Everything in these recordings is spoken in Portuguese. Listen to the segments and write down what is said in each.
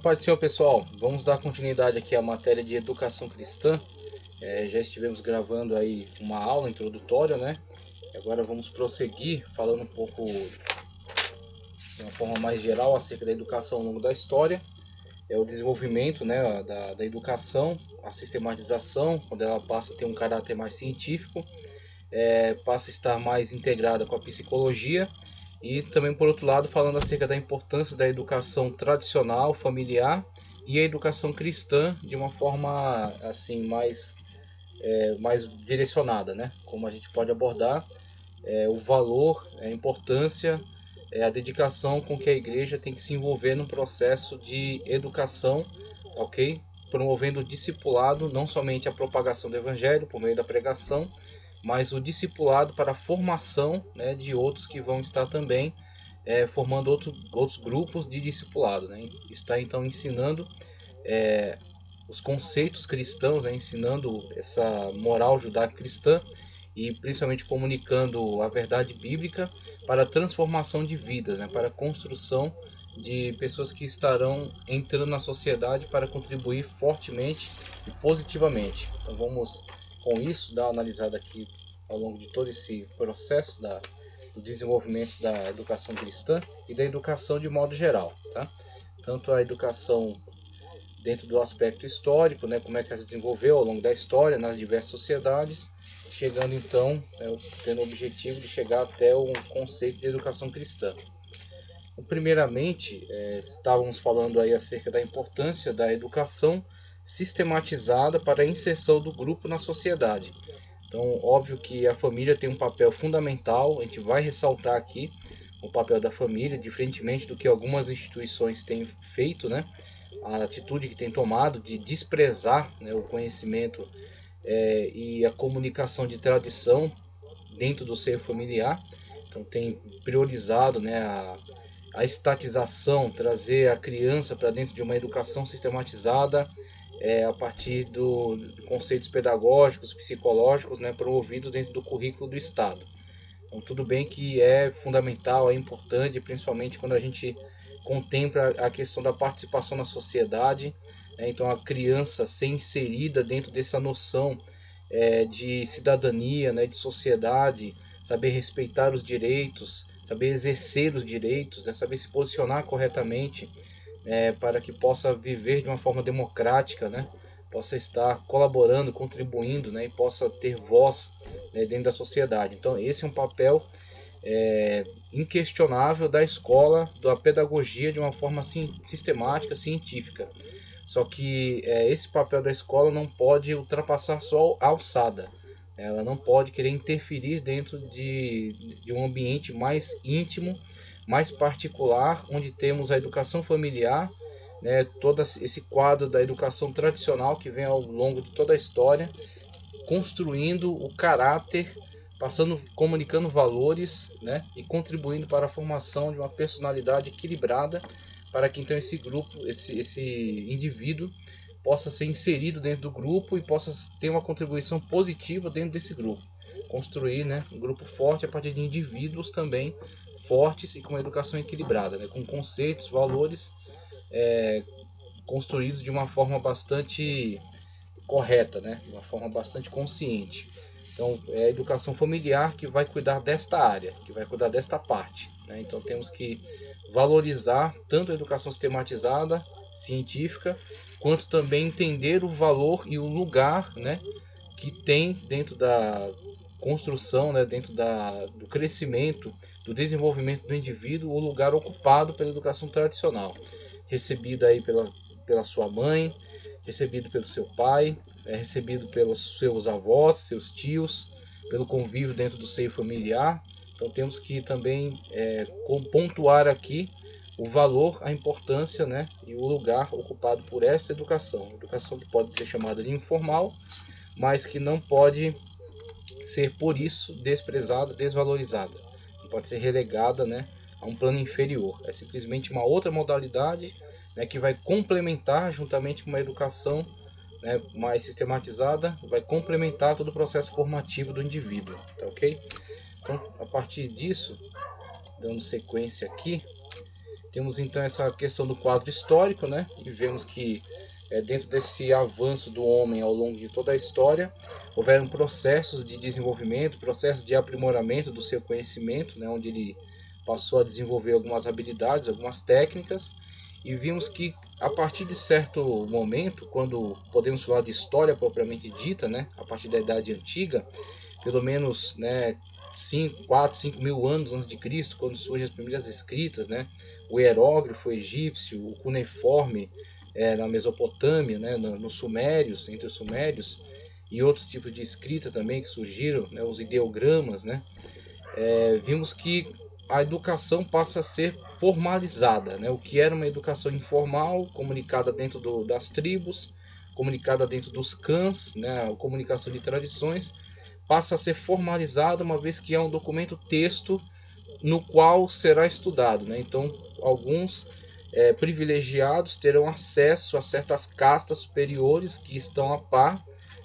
paz do Senhor, pessoal. Vamos dar continuidade aqui à matéria de educação cristã. Já estivemos gravando aí uma aula introdutória, né? Agora vamos prosseguir falando um pouco de uma forma mais geral acerca da educação ao longo da história. O desenvolvimento, né, da educação, a sistematização, quando ela passa a ter um caráter mais científico, passa a estar mais integrada com a psicologia. E também, por outro lado, falando acerca da importância da educação tradicional, familiar e a educação cristã de uma forma assim mais direcionada, né? Como a gente pode abordar o valor, a importância, a dedicação com que a igreja tem que se envolver no processo de educação, ok? Promovendo o discipulado, não somente a propagação do evangelho por meio da pregação, mas o discipulado para a formação, né, de outros que vão estar também formando outros grupos de discipulado, né? Está então ensinando os conceitos cristãos, né, ensinando essa moral judaico-cristã e principalmente comunicando a verdade bíblica para a transformação de vidas, né, para a construção de pessoas que estarão entrando na sociedade para contribuir fortemente e positivamente. Então vamos com isso dar uma analisada aqui ao longo de todo esse processo do desenvolvimento da educação cristã e da educação de modo geral, tá? Tanto a educação dentro do aspecto histórico, né, como é que ela se desenvolveu ao longo da história nas diversas sociedades, chegando então, tendo o objetivo de chegar até o conceito de educação cristã. Então, primeiramente, estávamos falando aí acerca da importância da educação sistematizada para a inserção do grupo na sociedade. Então, óbvio que a família tem um papel fundamental, a gente vai ressaltar aqui o papel da família, diferentemente do que algumas instituições têm feito, né? A atitude que tem tomado de desprezar, né, o conhecimento e a comunicação de tradição dentro do seio familiar. Então tem priorizado, né, a estatização, trazer a criança para dentro de uma educação sistematizada a partir de conceitos pedagógicos, psicológicos, né, promovidos dentro do currículo do Estado. Então tudo bem que é fundamental, é importante, principalmente quando a gente contempla a questão da participação na sociedade, né? Então a criança ser inserida dentro dessa noção de cidadania, né, de sociedade, saber respeitar os direitos, saber exercer os direitos, né, saber se posicionar corretamente para que possa viver de uma forma democrática, né, possa estar colaborando, contribuindo, né, e possa ter voz, né, dentro da sociedade. Então esse é um papel inquestionável da escola, da pedagogia de uma forma sistemática, científica. Só que esse papel da escola não pode ultrapassar só a alçada. Ela não pode querer interferir dentro de um ambiente mais íntimo, mais particular, onde temos a educação familiar, né, todo esse quadro da educação tradicional que vem ao longo de toda a história, construindo o caráter, comunicando valores, né, e contribuindo para a formação de uma personalidade equilibrada, para que então esse grupo, esse indivíduo possa ser inserido dentro do grupo e possa ter uma contribuição positiva dentro desse grupo. Construir, né, um grupo forte a partir de indivíduos também fortes e com uma educação equilibrada, né, com conceitos, valores construídos de uma forma bastante correta, né, de uma forma bastante consciente. Então é a educação familiar que vai cuidar desta área, que vai cuidar desta parte, né? Então temos que valorizar tanto a educação sistematizada, científica, quanto também entender o valor e o lugar, né, que tem dentro da construção, né, dentro do crescimento, do desenvolvimento do indivíduo, o lugar ocupado pela educação tradicional, recebida aí pela sua mãe, recebido pelo seu pai, recebido pelos seus avós, seus tios, pelo convívio dentro do seio familiar. Então temos que também pontuar aqui o valor, a importância, né, e o lugar ocupado por essa educação. Educação que pode ser chamada de informal, mas que não pode ser por isso desprezada, desvalorizada. Não pode ser relegada, né, a um plano inferior. É simplesmente uma outra modalidade, né, que vai complementar juntamente com uma educação, né, mais sistematizada, vai complementar todo o processo formativo do indivíduo, tá ok? Então, a partir disso, dando sequência aqui, Temos então essa questão do quadro histórico, né? E vemos que dentro desse avanço do homem ao longo de toda a história, houveram processos de desenvolvimento, processos de aprimoramento do seu conhecimento, né? Onde ele passou a desenvolver algumas habilidades, algumas técnicas, e vimos que a partir de certo momento, quando podemos falar de história propriamente dita, né? A partir da Idade Antiga, pelo menos, né, 4, 5 mil anos antes de Cristo, quando surgem as primeiras escritas, né? O hierógrafo egípcio, o cuneiforme na Mesopotâmia, né? Nos Sumérios, entre os Sumérios, e outros tipos de escrita também que surgiram, né? Os ideogramas, né? Vimos que a educação passa a ser formalizada, né? O que era uma educação informal, comunicada dentro das tribos, comunicada dentro dos clãs, né? A comunicação de tradições, passa a ser formalizada uma vez que há um documento texto no qual será estudado, né? Então, alguns privilegiados terão acesso a certas castas superiores que estão a par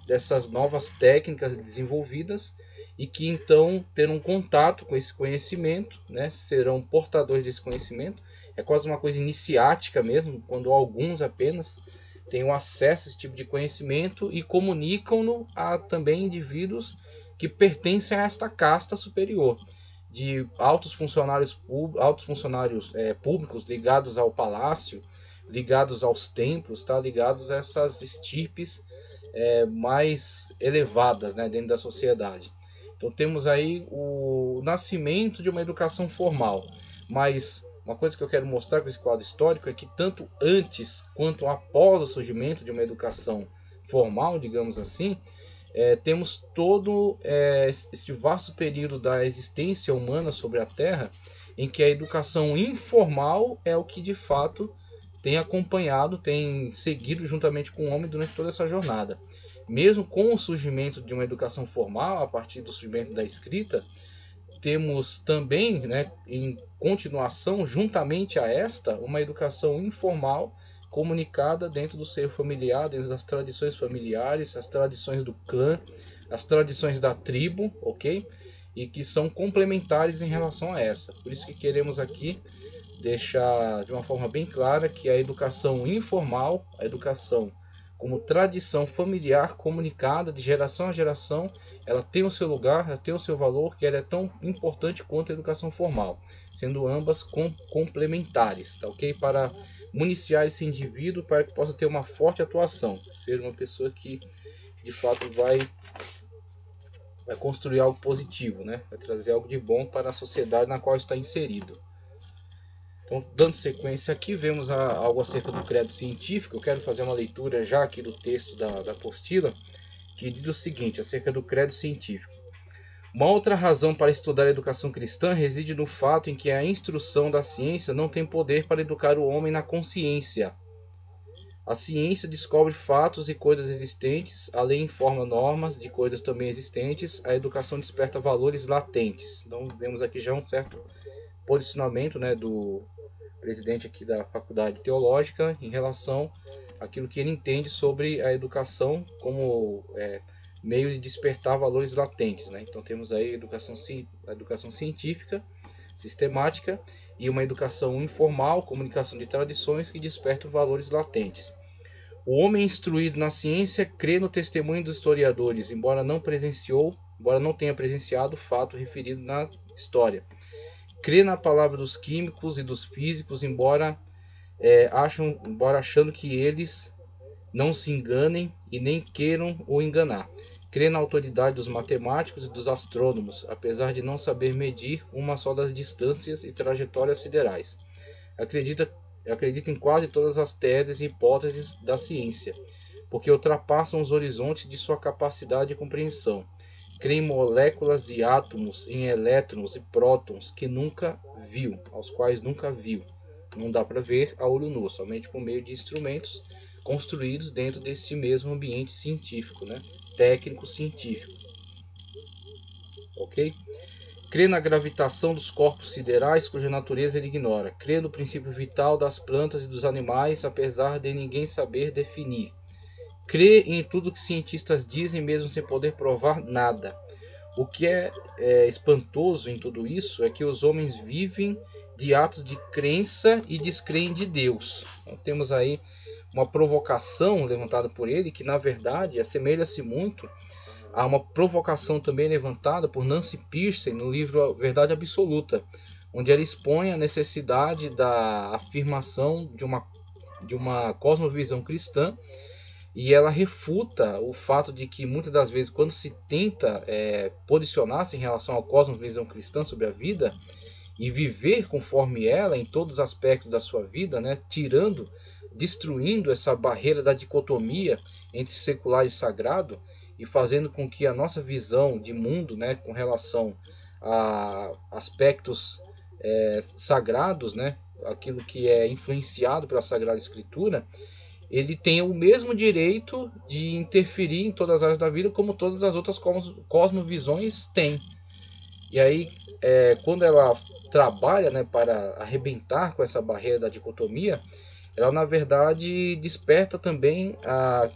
dessas novas técnicas desenvolvidas e que então terão contato com esse conhecimento, né? Serão portadores desse conhecimento. É quase uma coisa iniciática mesmo, quando alguns apenas têm acesso a esse tipo de conhecimento e comunicam-no a também indivíduos que pertencem a esta casta superior, de altos funcionários públicos ligados ao palácio, ligados aos templos, tá? Ligados a essas estirpes mais elevadas, né, dentro da sociedade. Então temos aí o nascimento de uma educação formal, mas uma coisa que eu quero mostrar com esse quadro histórico é que tanto antes quanto após o surgimento de uma educação formal, digamos assim, temos todo este vasto período da existência humana sobre a Terra, em que a educação informal é o que de fato tem acompanhado, tem seguido juntamente com o homem durante toda essa jornada. Mesmo com o surgimento de uma educação formal, a partir do surgimento da escrita, temos também, né, em continuação, juntamente a esta, uma educação informal comunicada dentro do seio familiar, dentro das tradições familiares, as tradições do clã, as tradições da tribo, ok? E que são complementares em relação a essa. Por isso que queremos aqui deixar de uma forma bem clara que a educação informal, a educação como tradição familiar comunicada de geração a geração, ela tem o seu lugar, ela tem o seu valor, que ela é tão importante quanto a educação formal, sendo ambas complementares, tá ok? Para municiar esse indivíduo para que possa ter uma forte atuação, ser uma pessoa que de fato vai construir algo positivo, né? Vai trazer algo de bom para a sociedade na qual está inserido. Então, dando sequência aqui, vemos algo acerca do credo científico. Eu quero fazer uma leitura já aqui do texto da apostila, que diz o seguinte, acerca do credo científico. Uma outra razão para estudar a educação cristã reside no fato em que a instrução da ciência não tem poder para educar o homem na consciência. A ciência descobre fatos e coisas existentes, a lei informa normas de coisas também existentes, a educação desperta valores latentes. Então, vemos aqui já um certo posicionamento, né, do presidente aqui da Faculdade Teológica em relação àquilo que ele entende sobre a educação como meio de despertar valores latentes, né? Então temos aí a educação científica, sistemática, e uma educação informal, comunicação de tradições que despertam valores latentes. O homem instruído na ciência crê no testemunho dos historiadores, embora não tenha presenciado o fato referido na história. Crê na palavra dos químicos e dos físicos, embora achando que eles não se enganem e nem queiram o enganar. Crê na autoridade dos matemáticos e dos astrônomos, apesar de não saber medir uma só das distâncias e trajetórias siderais. Acredita em quase todas as teses e hipóteses da ciência, porque ultrapassam os horizontes de sua capacidade de compreensão. Crê em moléculas e átomos, em elétrons e prótons que nunca viu, aos quais nunca viu. Não dá para ver a olho nu, somente por meio de instrumentos construídos dentro desse mesmo ambiente científico, né? Técnico-científico. Ok? Crê na gravitação dos corpos siderais, cuja natureza ele ignora. Crê no princípio vital das plantas e dos animais, apesar de ninguém saber definir. Crê em tudo que cientistas dizem, mesmo sem poder provar nada. O que é espantoso em tudo isso é que os homens vivem de atos de crença e descreem de Deus. Então, temos aí uma provocação levantada por ele, que na verdade assemelha-se muito a uma provocação também levantada por Nancy Pearcey no livro Verdade Absoluta, onde ela expõe a necessidade da afirmação de uma cosmovisão cristã, e ela refuta o fato de que muitas das vezes, quando se tenta posicionar-se em relação à cosmovisão cristã sobre a vida e viver conforme ela em todos os aspectos da sua vida, né, destruindo essa barreira da dicotomia entre secular e sagrado, e fazendo com que a nossa visão de mundo, né, com relação a aspectos sagrados, né, aquilo que é influenciado pela Sagrada Escritura, ele tenha o mesmo direito de interferir em todas as áreas da vida como todas as outras cosmovisões têm. E aí, quando ela trabalha, né, para arrebentar com essa barreira da dicotomia, ela na verdade desperta também a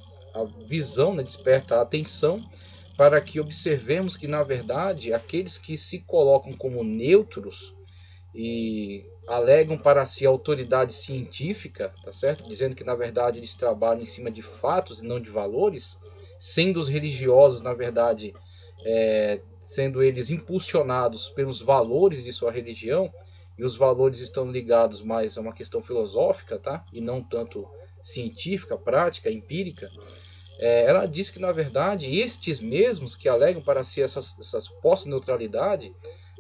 visão, né, desperta a atenção para que observemos que na verdade aqueles que se colocam como neutros e alegam para si a autoridade científica, tá certo? Dizendo que na verdade eles trabalham em cima de fatos e não de valores, sendo os religiosos na verdade sendo eles impulsionados pelos valores de sua religião, e os valores estão ligados mais a uma questão filosófica, tá? E não tanto científica, prática, empírica. Ela diz que na verdade estes mesmos que alegam para si essa suposta neutralidade,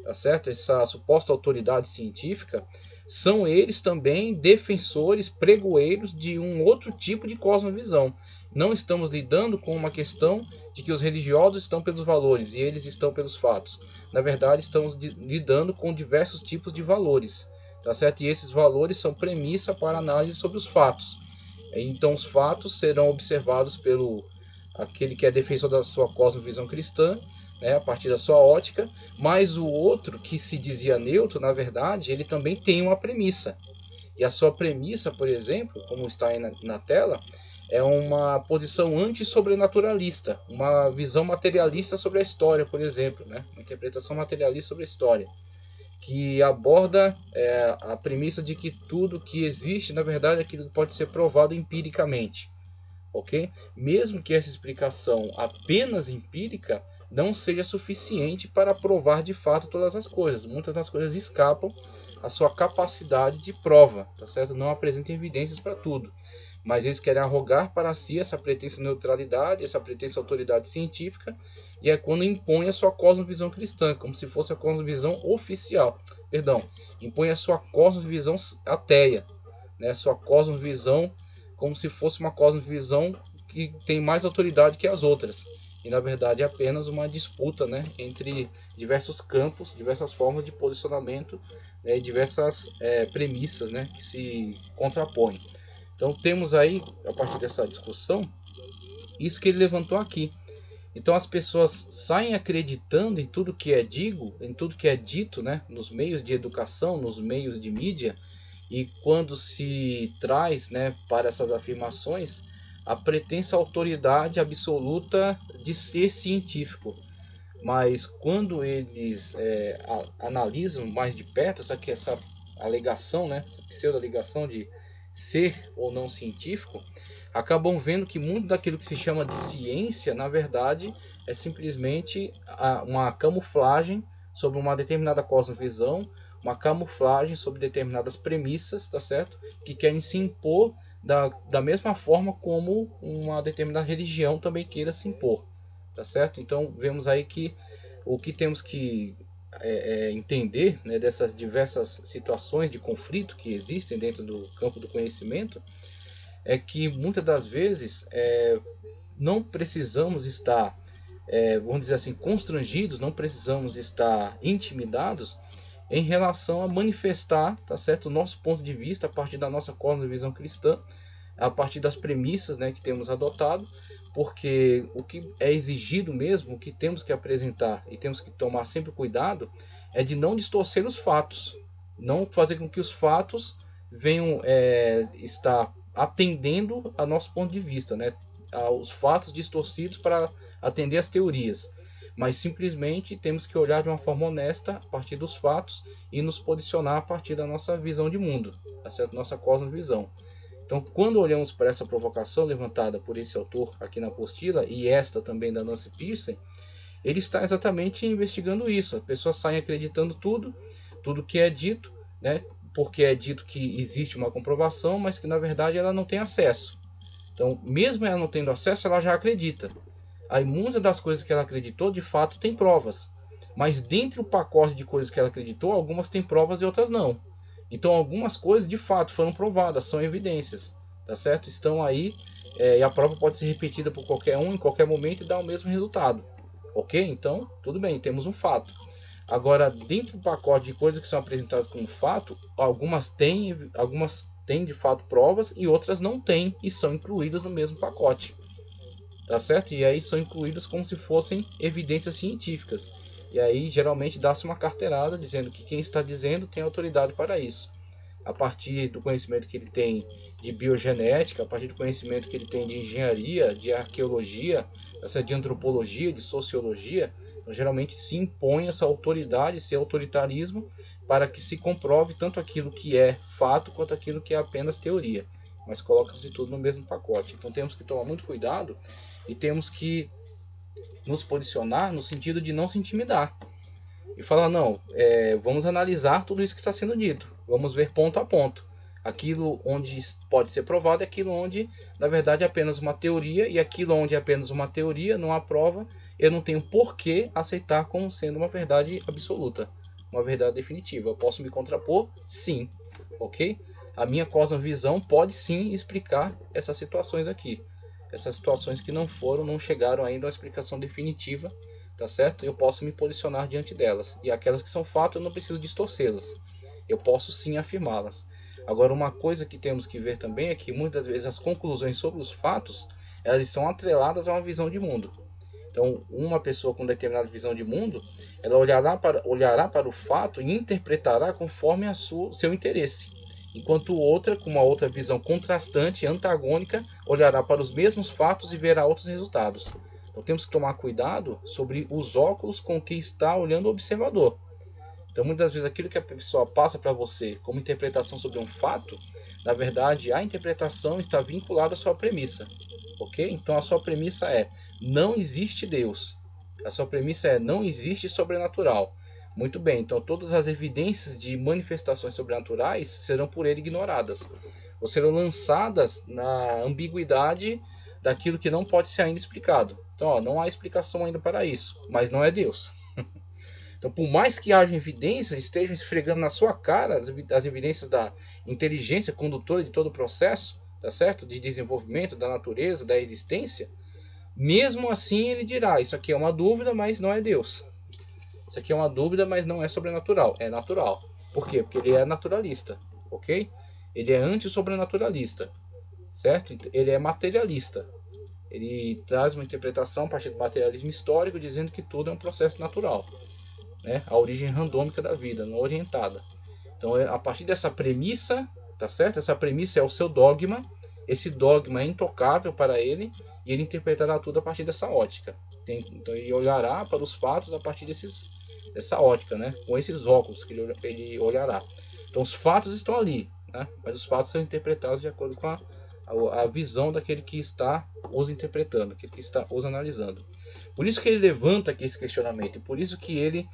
tá certo? Essa suposta autoridade científica, são eles também defensores, pregoeiros de um outro tipo de cosmovisão. Não estamos lidando com uma questão de que os religiosos estão pelos valores e eles estão pelos fatos. Na verdade, estamos lidando com diversos tipos de valores, tá certo? E esses valores são premissa para análise sobre os fatos. Então, os fatos serão observados pelo aquele que é defensor da sua cosmovisão cristã, né, a partir da sua ótica, mas o outro que se dizia neutro, na verdade, ele também tem uma premissa. E a sua premissa, por exemplo, como está aí na tela, é uma posição anti-sobrenaturalista, uma visão materialista sobre a história, por exemplo, né, uma interpretação materialista sobre a história, que aborda a premissa de que tudo que existe, na verdade, é aquilo que pode ser provado empiricamente. Ok? Mesmo que essa explicação apenas empírica não seja suficiente para provar de fato todas as coisas. Muitas das coisas escapam à sua capacidade de prova, tá certo? Não apresentam evidências para tudo. Mas eles querem arrogar para si essa pretensa neutralidade, essa pretensa autoridade científica, e é quando impõe a sua cosmovisão cristã, como se fosse a cosmovisão oficial. Perdão, impõe a sua cosmovisão ateia, né? A sua cosmovisão como se fosse uma cosmovisão que tem mais autoridade que as outras. E na verdade é apenas uma disputa, né, entre diversos campos, diversas formas de posicionamento, né, e diversas premissas, né, que se contrapõem. Então temos aí, a partir dessa discussão, isso que ele levantou aqui. Então as pessoas saem acreditando em tudo que é em tudo que é dito, né, nos meios de educação, nos meios de mídia, e quando se traz, né, para essas afirmações a pretensa autoridade absoluta de ser científico. Mas quando eles analisam mais de perto essa alegação, né, essa pseudo-alegação de ser ou não científico, acabam vendo que muito daquilo que se chama de ciência, na verdade, é simplesmente uma camuflagem sobre uma determinada cosmovisão, uma camuflagem sobre determinadas premissas, tá certo? Que querem se impor da mesma forma como uma determinada religião também queira se impor, tá certo? Então vemos aí que o que temos que entender, né, dessas diversas situações de conflito que existem dentro do campo do conhecimento é que muitas das vezes não precisamos estar, vamos dizer assim, constrangidos, não precisamos estar intimidados em relação a manifestar, tá certo, o nosso ponto de vista a partir da nossa cosmovisão cristã, a partir das premissas, né, que temos adotado, porque o que é exigido mesmo, o que temos que apresentar e temos que tomar sempre cuidado é de não distorcer os fatos, não fazer com que os fatos venham estar atendendo a nosso ponto de vista, né, aos fatos distorcidos para atender às teorias. mas simplesmente temos que olhar de uma forma honesta a partir dos fatos e nos posicionar a partir da nossa visão de mundo, tá certo? Nossa cosmovisão. Então, quando olhamos para essa provocação levantada por esse autor aqui na apostila, e esta também da Nancy Pearcey, ele está exatamente investigando isso. As pessoas saem acreditando tudo que é dito, né? Porque é dito que existe uma comprovação, mas que na verdade ela não tem acesso. Então, mesmo ela não tendo acesso, ela já acredita. Aí muitas das coisas que ela acreditou, de fato, tem provas. Mas dentro do pacote de coisas que ela acreditou, algumas têm provas e outras não. Então algumas coisas de fato foram provadas, são evidências, tá certo? Estão aí, e a prova pode ser repetida por qualquer um em qualquer momento e dar o mesmo resultado. Ok? Então, tudo bem, temos um fato. Agora, dentro do pacote de coisas que são apresentadas como fato, algumas têm de fato provas e outras não têm e são incluídas no mesmo pacote. Tá certo? E aí são incluídas como se fossem evidências científicas. E aí geralmente dá-se uma carteirada dizendo que quem está dizendo tem autoridade para isso. A partir do conhecimento que ele tem de biogenética, a partir do conhecimento que ele tem de engenharia, de arqueologia, de antropologia, de sociologia, então, geralmente se impõe essa autoridade, esse autoritarismo, para que se comprove tanto aquilo que é fato quanto aquilo que é apenas teoria. Mas coloca-se tudo no mesmo pacote. Então temos que tomar muito cuidado e temos que nos posicionar no sentido de não se intimidar. E falar, não, vamos analisar tudo isso que está sendo dito. Vamos ver ponto a ponto. Aquilo onde pode ser provado é aquilo onde, na verdade, é apenas uma teoria. E aquilo onde é apenas uma teoria, não há prova, eu não tenho por que aceitar como sendo uma verdade absoluta. Uma verdade definitiva. Eu posso me contrapor? Sim. Ok? A minha cosmovisão pode sim explicar essas situações aqui. Essas situações que não chegaram ainda a uma explicação definitiva, tá certo? Eu posso me posicionar diante delas. E aquelas que são fato, eu não preciso distorcê-las. Eu posso sim afirmá-las. Agora, uma coisa que temos que ver também é que muitas vezes as conclusões sobre os fatos, elas estão atreladas a uma visão de mundo. Então, uma pessoa com determinada visão de mundo, ela olhará para o fato e interpretará conforme seu interesse. Enquanto outra, com uma outra visão contrastante, antagônica, olhará para os mesmos fatos e verá outros resultados. Então temos que tomar cuidado sobre os óculos com que está olhando o observador. Então muitas vezes aquilo que a pessoa passa para você como interpretação sobre um fato, na verdade a interpretação está vinculada à sua premissa. Ok? Então a sua premissa é, não existe Deus. A sua premissa é, não existe sobrenatural. Muito bem, então todas as evidências de manifestações sobrenaturais serão por ele ignoradas. Ou serão lançadas na ambiguidade daquilo que não pode ser ainda explicado. Então, não há explicação ainda para isso, mas não é Deus. Então, por mais que haja evidências, estejam esfregando na sua cara as evidências da inteligência condutora de todo o processo, tá certo? De desenvolvimento da natureza, da existência, mesmo assim ele dirá, isso aqui é uma dúvida, mas não é Deus. Isso aqui é uma dúvida, mas não é sobrenatural, é natural. Por quê? Porque ele é naturalista, ok? Ele é anti-sobrenaturalista, certo? Ele é materialista. Ele traz uma interpretação a partir do materialismo histórico, dizendo que tudo é um processo natural, né? A origem randômica da vida, não orientada. Então, a partir dessa premissa, tá certo? Essa premissa é o seu dogma. Esse dogma é intocável para ele e ele interpretará tudo a partir dessa ótica. Então, ele olhará para os fatos a partir dessa ótica, né? Com esses óculos que ele olhará. Então, os fatos estão ali, né? Mas os fatos são interpretados de acordo com a visão daquele que está os interpretando, aquele que está os analisando. Por isso que ele levanta aqui esse questionamento, e por isso que ele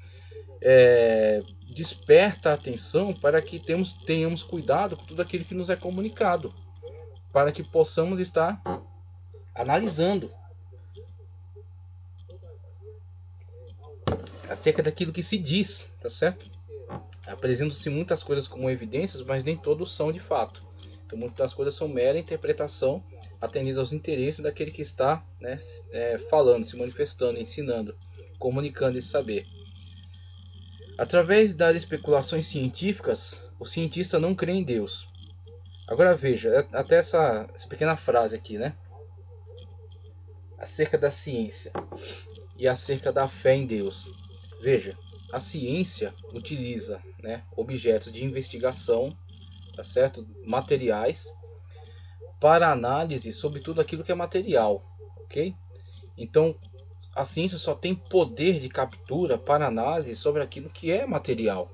desperta a atenção para que tenhamos cuidado com tudo aquilo que nos é comunicado, para que possamos estar analisando acerca daquilo que se diz, tá certo? Apresentam-se muitas coisas como evidências, mas nem todos são de fato. Então muitas das coisas são mera interpretação atendida aos interesses daquele que está, né, falando, se manifestando, ensinando, comunicando esse saber. Através das especulações científicas, o cientista não crê em Deus. Agora veja, até essa pequena frase aqui, né? Acerca da ciência e acerca da fé em Deus. Veja, a ciência utiliza, né, objetos de investigação, tá certo? Materiais, para análise sobre tudo aquilo que é material, ok? Então, a ciência só tem poder de captura para análise sobre aquilo que é material.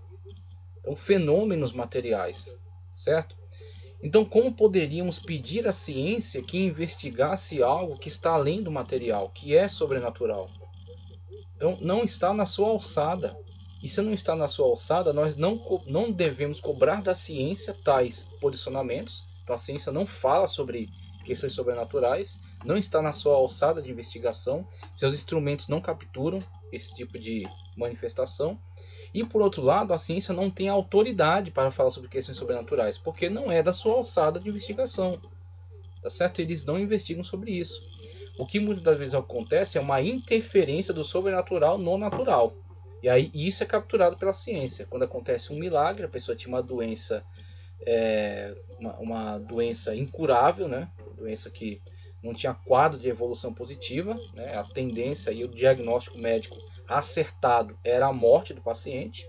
Então, fenômenos materiais, certo? Então, como poderíamos pedir à ciência que investigasse algo que está além do material, que é sobrenatural? Então, não está na sua alçada. E se não está na sua alçada, nós não devemos cobrar da ciência tais posicionamentos. Então, a ciência não fala sobre questões sobrenaturais, não está na sua alçada de investigação, seus instrumentos não capturam esse tipo de manifestação. E por outro lado, a ciência não tem autoridade para falar sobre questões sobrenaturais, porque não é da sua alçada de investigação. Tá certo? Eles não investigam sobre isso. O que muitas das vezes acontece é uma interferência do sobrenatural no natural. E aí isso é capturado pela ciência. Quando acontece um milagre, a pessoa tinha uma doença, uma doença incurável, né? Doença que não tinha quadro de evolução positiva, né? A tendência e o diagnóstico médico acertado era a morte do paciente,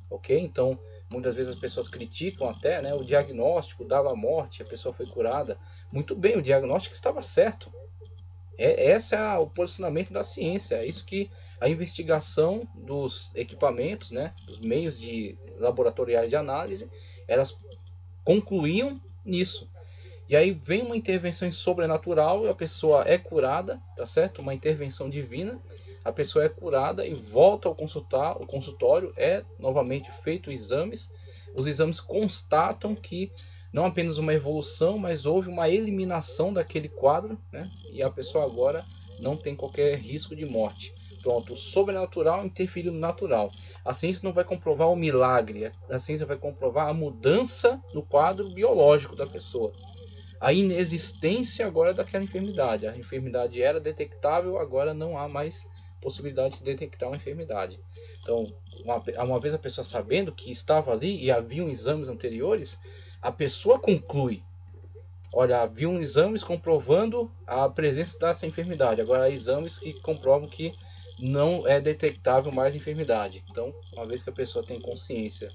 ok? Então, muitas vezes as pessoas criticam até, né? O diagnóstico dava morte, a pessoa foi curada. Muito bem, o diagnóstico estava certo. Esse é o posicionamento da ciência. É isso que a investigação dos equipamentos, né? Dos meios laboratoriais de análise, elas concluíam nisso. E aí vem uma intervenção sobrenatural e a pessoa é curada, tá certo? Uma intervenção divina, a pessoa é curada e volta ao consultório, é novamente feito exames. Os exames constatam que não apenas uma evolução, mas houve uma eliminação daquele quadro, né? E a pessoa agora não tem qualquer risco de morte. Pronto, o sobrenatural interferiu no natural. A ciência não vai comprovar o milagre, a ciência vai comprovar a mudança no quadro biológico da pessoa. A inexistência agora daquela enfermidade. A enfermidade era detectável, agora não há mais possibilidade de se detectar uma enfermidade. Então, uma vez a pessoa sabendo que estava ali e haviam exames anteriores, a pessoa conclui: olha, haviam exames comprovando a presença dessa enfermidade. Agora há exames que comprovam que não é detectável mais enfermidade. Então, uma vez que a pessoa tem consciência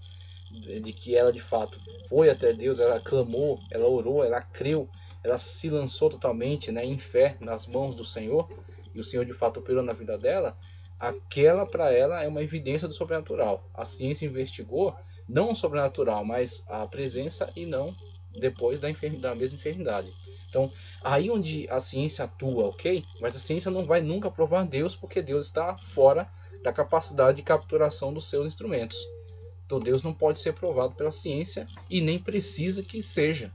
de que ela de fato foi até Deus, ela clamou, ela orou, ela creu, ela se lançou totalmente, né, em fé nas mãos do Senhor, e o Senhor de fato operou na vida dela, aquela para ela é uma evidência do sobrenatural. A ciência investigou não o sobrenatural, mas a presença e não depois da mesma enfermidade. Então, aí onde a ciência atua, ok? Mas a ciência não vai nunca provar Deus, porque Deus está fora da capacidade de capturação dos seus instrumentos. Então Deus não pode ser provado pela ciência e nem precisa que seja.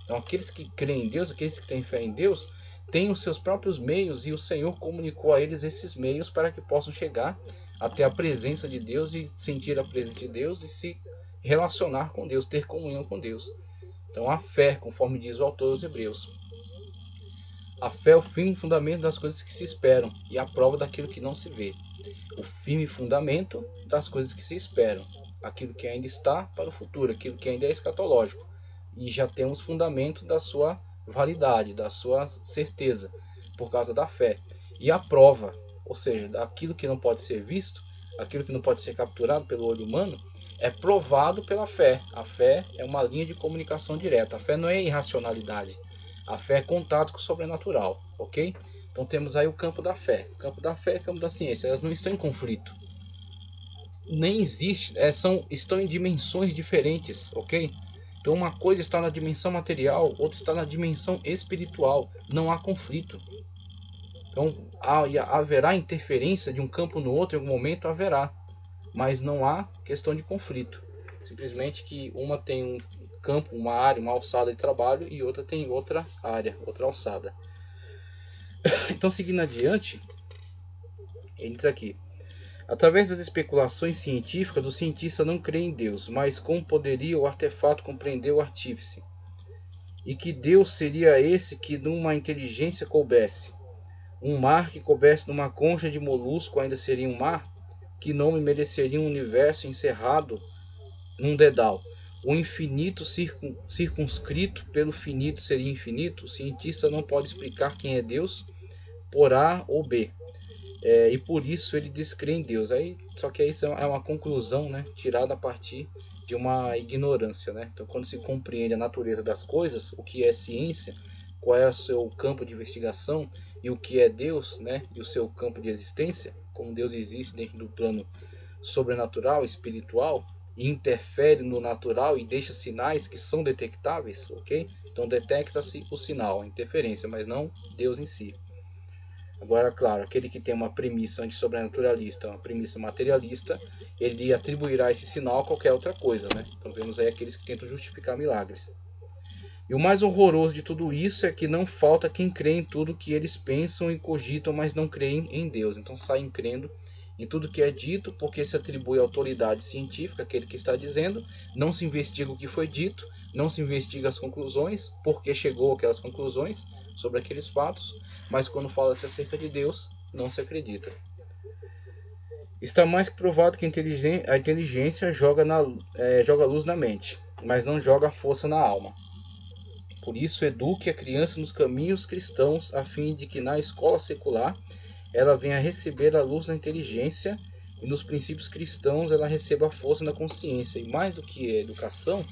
Então aqueles que creem em Deus, aqueles que têm fé em Deus, têm os seus próprios meios e o Senhor comunicou a eles esses meios para que possam chegar até a presença de Deus e sentir a presença de Deus e se relacionar com Deus, ter comunhão com Deus. Então a fé, conforme diz o autor dos Hebreus, a fé é o firme fundamento das coisas que se esperam e a prova daquilo que não se vê. O firme fundamento das coisas que se esperam, aquilo que ainda está para o futuro, aquilo que ainda é escatológico. E já temos fundamento da sua validade, da sua certeza, por causa da fé. E a prova, ou seja, daquilo que não pode ser visto, aquilo que não pode ser capturado pelo olho humano, é provado pela fé. A fé é uma linha de comunicação direta. A fé não é irracionalidade. A fé é contato com o sobrenatural, ok? Então temos aí o campo da fé. O campo da fé e o campo da ciência. Elas não estão em conflito. Nem existe, estão em dimensões diferentes, ok? Então uma coisa está na dimensão material, outra está na dimensão espiritual. Não há conflito. Então haverá interferência de um campo no outro, em algum momento haverá. Mas não há questão de conflito. Simplesmente que uma tem um campo, uma área, uma alçada de trabalho e outra tem outra área, outra alçada. Então, seguindo adiante, ele diz aqui: através das especulações científicas, o cientista não crê em Deus, mas como poderia o artefato compreender o artífice? E que Deus seria esse que numa inteligência coubesse? Um mar que coubesse numa concha de molusco ainda seria um mar? Que nome mereceria um universo encerrado num dedal? O infinito circunscrito pelo finito seria infinito? O cientista não pode explicar quem é Deus por A ou B. E por isso ele descrê em Deus. Só que isso é uma conclusão, né, tirada a partir de uma ignorância. Né? Então, quando se compreende a natureza das coisas, o que é ciência, qual é o seu campo de investigação, e o que é Deus, né, e o seu campo de existência, como Deus existe dentro do plano sobrenatural, espiritual, e interfere no natural e deixa sinais que são detectáveis, ok? Então detecta-se o sinal, a interferência, mas não Deus em si. Agora, claro, aquele que tem uma premissa antissobrenaturalista, uma premissa materialista, ele atribuirá esse sinal a qualquer outra coisa, né? Então vemos aí aqueles que tentam justificar milagres. E o mais horroroso de tudo isso é que não falta quem crê em tudo que eles pensam e cogitam, mas não creem em Deus. Então saem crendo em tudo que é dito, porque se atribui autoridade científica, aquele que está dizendo, não se investiga o que foi dito, não se investiga as conclusões, porque chegou aquelas conclusões sobre aqueles fatos, mas quando fala-se acerca de Deus, não se acredita. Está mais que provado que a inteligência joga luz na mente, mas não joga força na alma. Por isso, eduque a criança nos caminhos cristãos, a fim de que na escola secular ela venha receber a luz da inteligência e nos princípios cristãos ela receba a força na consciência. E mais do que a educação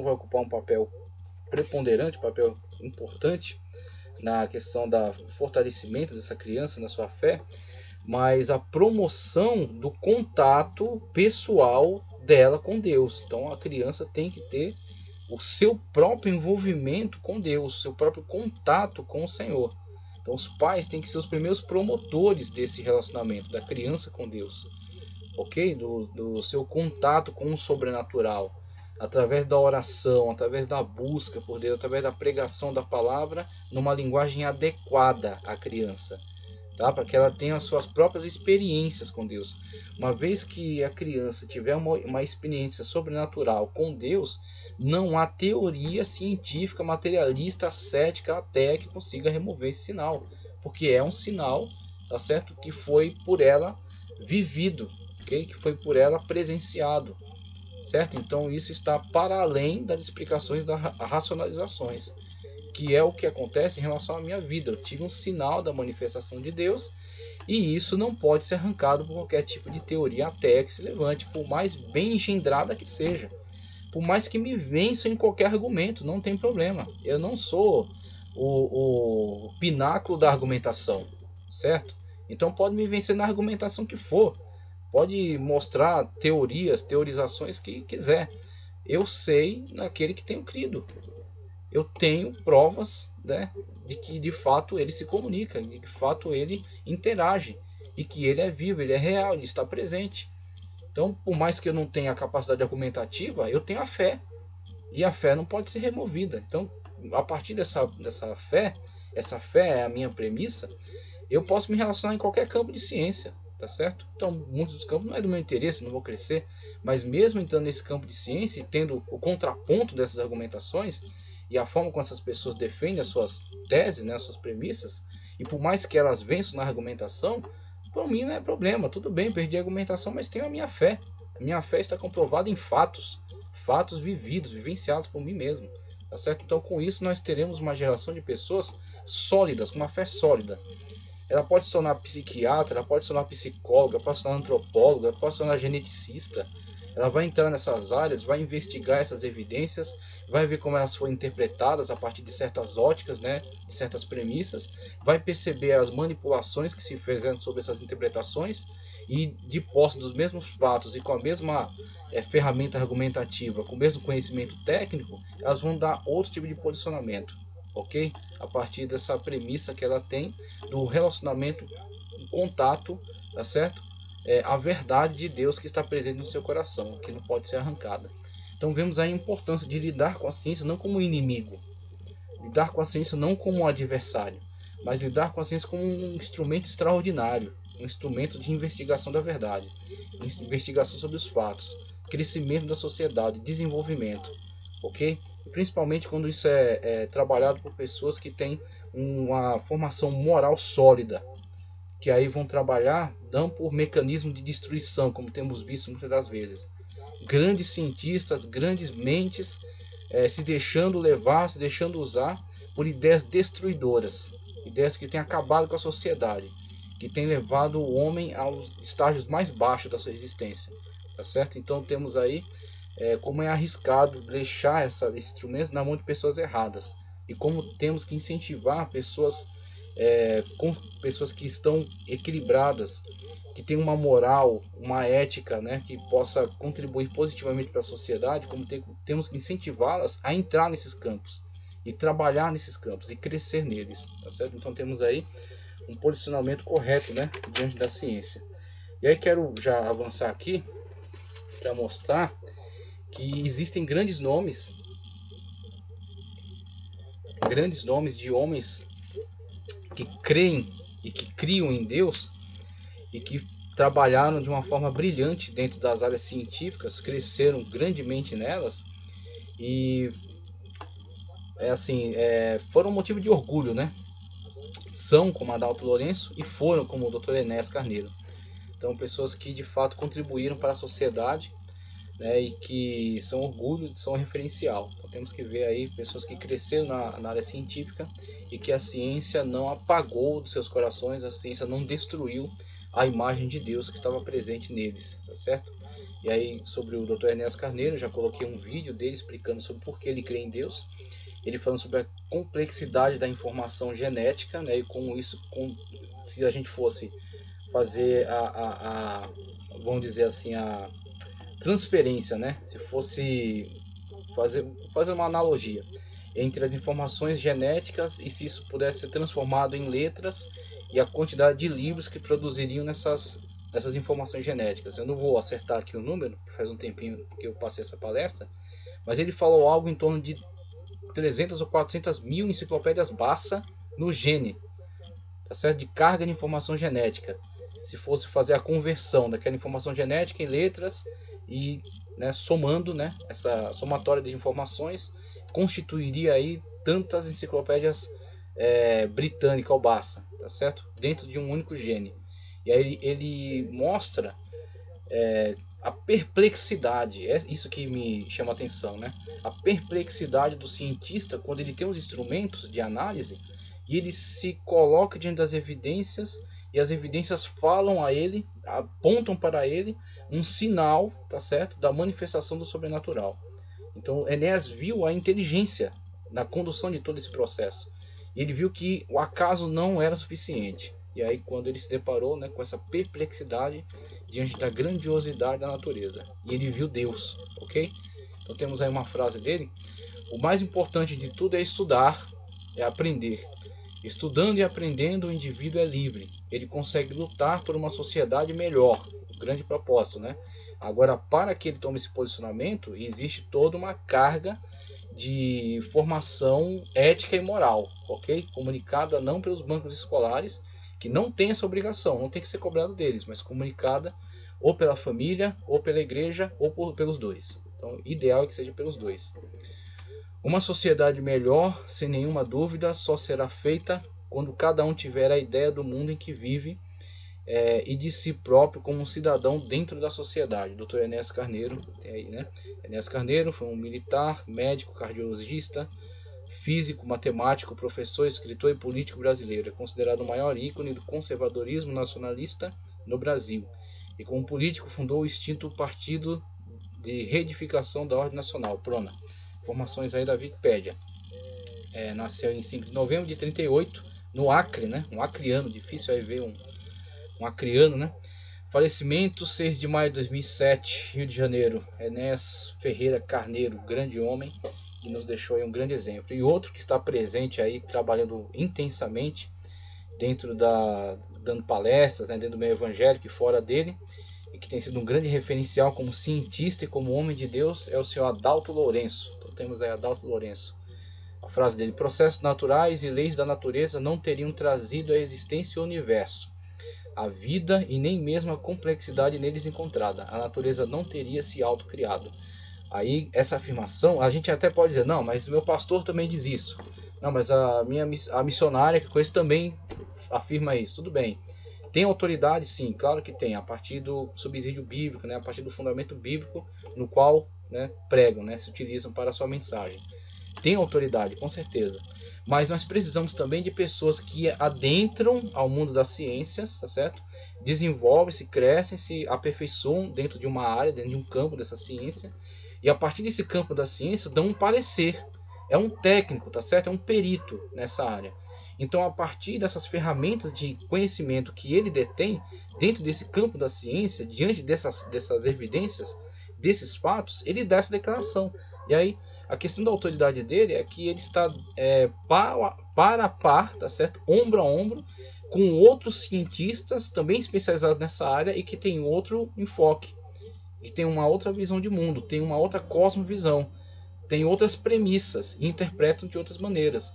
vai ocupar um papel preponderante, um papel importante na questão do fortalecimento dessa criança na sua fé, mas a promoção do contato pessoal dela com Deus. Então a criança tem que ter o seu próprio envolvimento com Deus, o seu próprio contato com o Senhor. Então os pais têm que ser os primeiros promotores desse relacionamento da criança com Deus, ok? Do seu contato com o sobrenatural, através da oração, através da busca por Deus, através da pregação da palavra, numa linguagem adequada à criança, tá? Para que ela tenha as suas próprias experiências com Deus. Uma vez que a criança tiver uma experiência sobrenatural com Deus, não há teoria científica, materialista, cética, até que consiga remover esse sinal, porque é um sinal, tá certo? Que foi por ela vivido, okay? Que foi por ela presenciado, certo? Então isso está para além das explicações, das racionalizações, que é o que acontece em relação à minha vida. Eu tive um sinal da manifestação de Deus e isso não pode ser arrancado por qualquer tipo de teoria até que se levante, por mais bem engendrada que seja, por mais que me vençam em qualquer argumento, não tem problema. Eu não sou o pináculo da argumentação, certo? Então pode me vencer na argumentação que for, pode mostrar teorizações que quiser. Eu sei naquele que tenho crido. Eu tenho provas, né, de que de fato ele se comunica, de que de fato ele interage, e que ele é vivo, ele é real, ele está presente. Então, por mais que eu não tenha a capacidade argumentativa, eu tenho a fé. E a fé não pode ser removida. Então, a partir dessa fé, essa fé é a minha premissa, eu posso me relacionar em qualquer campo de ciência, tá certo? Então, muitos dos campos não é do meu interesse, não vou crescer, mas mesmo entrando nesse campo de ciência e tendo o contraponto dessas argumentações e a forma como essas pessoas defendem as suas teses, né, as suas premissas, e por mais que elas vençam na argumentação, para mim não é problema, tudo bem, perdi a argumentação, mas tenho a minha fé. A minha fé está comprovada em fatos, fatos vividos, vivenciados por mim mesmo, tá certo? Então com isso nós teremos uma geração de pessoas sólidas, com uma fé sólida. Ela pode se tornar psiquiatra, ela pode se tornar psicóloga, pode se tornar antropóloga, pode se tornar geneticista. Ela vai entrar nessas áreas, vai investigar essas evidências, vai ver como elas foram interpretadas a partir de certas óticas, né, de certas premissas, vai perceber as manipulações que se fizeram sobre essas interpretações e, de posse dos mesmos fatos e com a mesma ferramenta argumentativa, com o mesmo conhecimento técnico, elas vão dar outro tipo de posicionamento, ok? A partir dessa premissa que ela tem do relacionamento, contato, tá certo? A verdade de Deus que está presente no seu coração, que não pode ser arrancada. Então vemos a importância de lidar com a ciência não como inimigo, lidar com a ciência não como um adversário, mas lidar com a ciência como um instrumento extraordinário, um instrumento de investigação da verdade, investigação sobre os fatos, crescimento da sociedade, desenvolvimento, ok? E principalmente quando isso é trabalhado por pessoas que têm uma formação moral sólida, que aí vão trabalhar não por mecanismo de destruição, como temos visto muitas das vezes. Grandes cientistas, grandes mentes se deixando levar, se deixando usar por ideias destruidoras, ideias que têm acabado com a sociedade, que têm levado o homem aos estágios mais baixos da sua existência, tá certo? Então temos aí como é arriscado deixar esses instrumentos na mão de pessoas erradas, e como temos que incentivar pessoas com pessoas que estão equilibradas, que tem uma moral, uma ética, né, que possa contribuir positivamente para a sociedade, como temos que incentivá-las a entrar nesses campos e trabalhar nesses campos e crescer neles, tá certo? Então temos aí um posicionamento correto, né, diante da ciência. E aí quero já avançar aqui para mostrar que existem grandes nomes de homens que creem e que criam em Deus e que trabalharam de uma forma brilhante dentro das áreas científicas, cresceram grandemente nelas e foram motivo de orgulho, né? São como Adalto Lourenço e foram como o Dr. Enéas Carneiro. Então, pessoas que de fato contribuíram para a sociedade, né, e que são orgulho, são referencial. Então, temos que ver aí pessoas que cresceram na área científica e que a ciência não apagou dos seus corações, a ciência não destruiu a imagem de Deus que estava presente neles, tá certo? E aí, sobre o Dr. Enéas Carneiro, já coloquei um vídeo dele explicando sobre por que ele crê em Deus. Ele falando sobre a complexidade da informação genética, né, e como isso, se a gente fosse fazer vamos dizer assim, a transferência, né, se fosse fazer uma analogia entre as informações genéticas e se isso pudesse ser transformado em letras e a quantidade de livros que produziriam nessas informações genéticas. Eu não vou acertar aqui o número, que faz um tempinho que eu passei essa palestra, mas ele falou algo em torno de 300 ou 400 mil enciclopédias Barça no gene, tá certo? De carga de informação genética. Se fosse fazer a conversão daquela informação genética em letras e, né, somando, né, essa somatória de informações, constituiria aí tantas enciclopédias britânicas ou Barça, tá certo? Dentro de um único gene. E aí ele mostra a perplexidade, é isso que me chama a atenção, né? A perplexidade do cientista quando ele tem os instrumentos de análise e ele se coloca diante das evidências e as evidências falam a ele, apontam para ele um sinal, tá certo, da manifestação do sobrenatural. Então Enéas viu a inteligência na condução de todo esse processo. E ele viu que o acaso não era suficiente. E aí quando ele se deparou, né, com essa perplexidade diante da grandiosidade da natureza, e ele viu Deus, ok? Então temos aí uma frase dele: o mais importante de tudo é estudar, é aprender. Estudando e aprendendo, o indivíduo é livre. Ele consegue lutar por uma sociedade melhor. O grande propósito, né? Agora, para que ele tome esse posicionamento, existe toda uma carga de formação ética e moral, ok? Comunicada não pelos bancos escolares, que não tem essa obrigação, não tem que ser cobrado deles, mas comunicada ou pela família, ou pela igreja, ou pelos dois. Então, ideal é que seja pelos dois. Uma sociedade melhor, sem nenhuma dúvida, só será feita quando cada um tiver a ideia do mundo em que vive e de si próprio como um cidadão dentro da sociedade. Dr. Enéas Carneiro, tem aí, né? Enéas Carneiro foi um militar, médico, cardiologista, físico, matemático, professor, escritor e político brasileiro. É considerado o maior ícone do conservadorismo nacionalista no Brasil. E como político fundou o extinto Partido de Reedificação da Ordem Nacional, PRONA. Informações aí da Wikipédia. Nasceu em 5 de novembro de 38, no Acre, né? Um acreano, difícil aí ver um acreano, né? Falecimento, 6 de maio de 2007, Rio de Janeiro. Enéas Ferreira Carneiro, grande homem, que nos deixou aí um grande exemplo. E outro que está presente aí, trabalhando intensamente, dando palestras, né, dentro do meio evangélico e fora dele, e que tem sido um grande referencial como cientista e como homem de Deus, é o senhor Adalto Lourenço. Então temos aí Adalto Lourenço. A frase dele: processos naturais e leis da natureza não teriam trazido à existência o universo, a vida e nem mesmo a complexidade neles encontrada. A natureza não teria se autocriado. Aí essa afirmação, a gente até pode dizer, não, mas meu pastor também diz isso. Não, mas a missionária que eu conheço também afirma isso. Tudo bem. Tem autoridade? Sim, claro que tem. A partir do subsídio bíblico, né? A partir do fundamento bíblico no qual, né, pregam, né, se utilizam para a sua mensagem. Tem autoridade, com certeza. Mas nós precisamos também de pessoas que adentram ao mundo das ciências, tá certo? Desenvolvem-se, crescem, se aperfeiçoam dentro de uma área, dentro de um campo dessa ciência. E a partir desse campo da ciência dão um parecer. É um técnico, tá certo? É um perito nessa área. Então, a partir dessas ferramentas de conhecimento que ele detém dentro desse campo da ciência, diante dessas evidências, desses fatos, ele dá essa declaração. E aí, a questão da autoridade dele é que ele está par a par, tá certo? Ombro a ombro, com outros cientistas também especializados nessa área e que tem outro enfoque, que tem uma outra visão de mundo, tem uma outra cosmovisão, tem outras premissas e interpretam de outras maneiras.